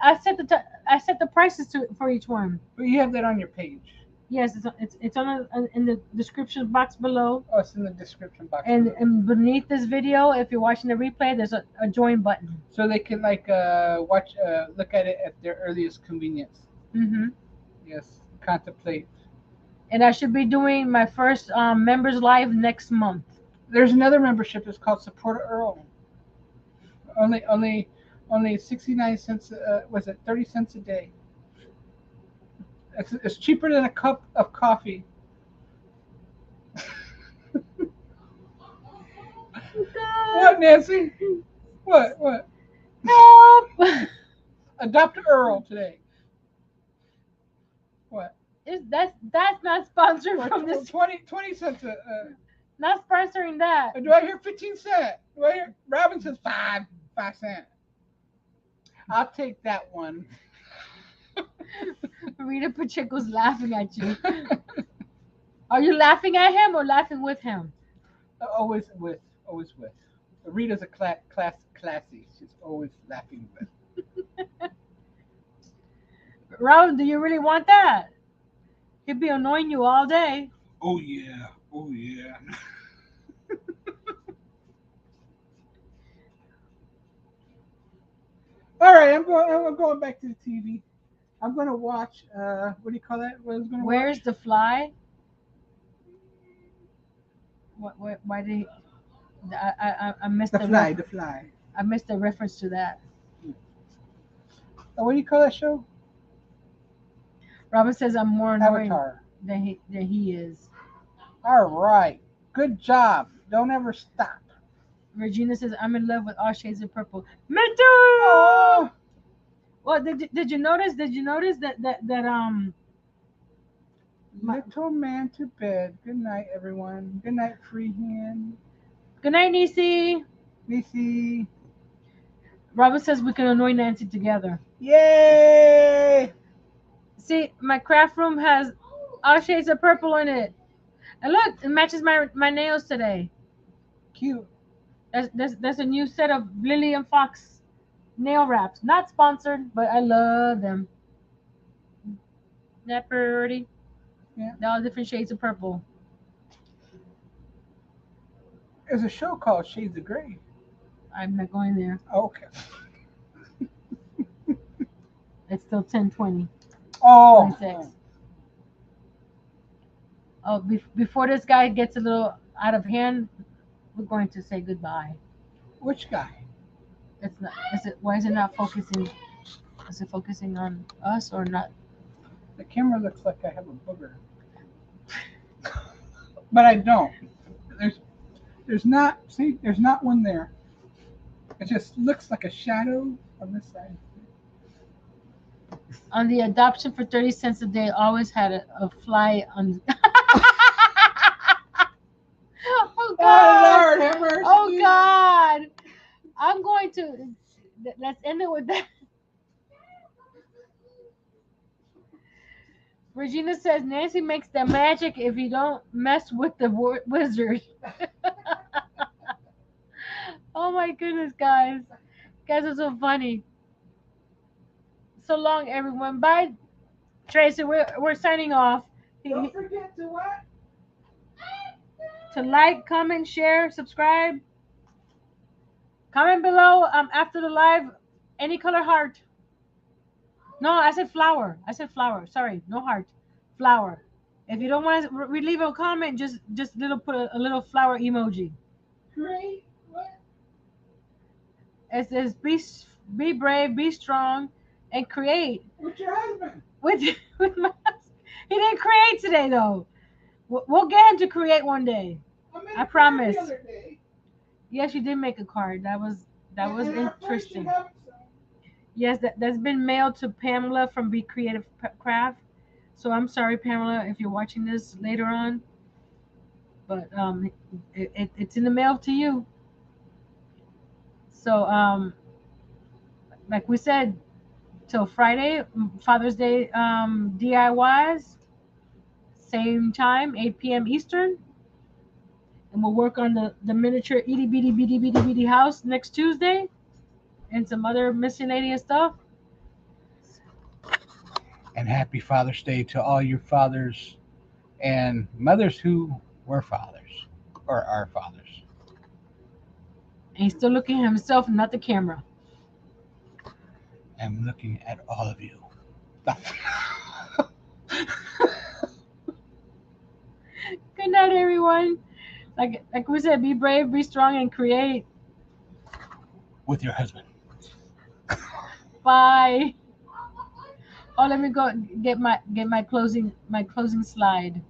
I set the prices for each one. But you have that on your page. Yes, it's on in the description box below, Oh, it's in the description box. and beneath this video, if you're watching the replay, there's a join button. So they can like watch, look at it at their earliest convenience. Hmm. Yes, contemplate. And I should be doing my first members live next month. There's another membership. It's called Support Earl. Only 69 cents. Was it 30 cents a day? It's cheaper than a cup of coffee. What, Nancy? What? Help! Adopt Earl today. What? That's not sponsored from this. 20 cents. Not sponsoring that. Do I hear 15 cents? Do I hear Robin says 5 cents? I'll take that one. Rita Pacheco's laughing at you. Are you laughing at him or laughing with him? Always with. Rita's a classy. She's always laughing with. Robin, do you really want that? He'd be annoying you all day. Oh yeah. All right, I'm going back to the TV. I'm going to watch. What do you call that? What I was going to Where's watch? the fly? Why did he, I missed The Fly. The Fly. I missed the reference to that. What do you call that show? Robin says I'm more annoying Avatar. than he is. All right. Good job. Don't ever stop. Regina says I'm in love with all shades of purple. Me too. Oh. Well, did you notice? Did you notice that Little man to bed. Good night, everyone. Good night, Freehand. Good night, Nisi. Missy. Robin says we can annoy Nancy together. Yay! See, my craft room has all shades of purple in it. And look, it matches my nails today. Cute. That's a new set of Lily and Fox nail wraps. Not sponsored, but I love them. That pretty. Yeah. They're all different shades of purple. There's a show called Shades of Grey. I'm not going there. Okay. It's still 10:20. Oh. 26. Oh, before this guy gets a little out of hand, we're going to say goodbye. Which guy? It's not. Is it? Why is it not focusing? Is it focusing on us or not? The camera looks like I have a booger. But I don't. There's not. See, there's not one there. It just looks like a shadow on this side. On the adoption for 30 cents a day, always had a fly on. Oh Oh God! Lord, have mercy. Oh God! I'm going to. Let's end it with that. Regina says Nancy makes the magic if you don't mess with the wizard. Oh my goodness, guys! Guys are so funny. So long, everyone. Bye, Tracy. We're signing off. Don't forget to what? To like, comment, share, subscribe. Comment below after the live any color heart. No, I said flower. I said flower. Sorry, no heart. Flower. If you don't want to leave a comment, just little put a little flower emoji. Great. What? It says be brave, be strong, and create. With your husband. With with my he didn't create today though. We'll get him to create one day. made I a card promise. The other day. Yes, you did make a card. That was And our friend should interesting. have some. Yes, that's been mailed to Pamela from Be Creative Craft. So I'm sorry, Pamela, if you're watching this later on, but it's in the mail to you. So like we said, till Friday, Father's Day DIYs, same time, 8 p.m. Eastern, and we'll work on the miniature itty bitty house next Tuesday, and some other miscellaneous stuff. And happy Father's Day to all your fathers and mothers who were fathers or are fathers. And he's still looking at himself, not the camera. I'm looking at all of you. Good night, everyone. Like we said, be brave, be strong, and create. With your husband. Bye. Oh, let me go get my closing slide.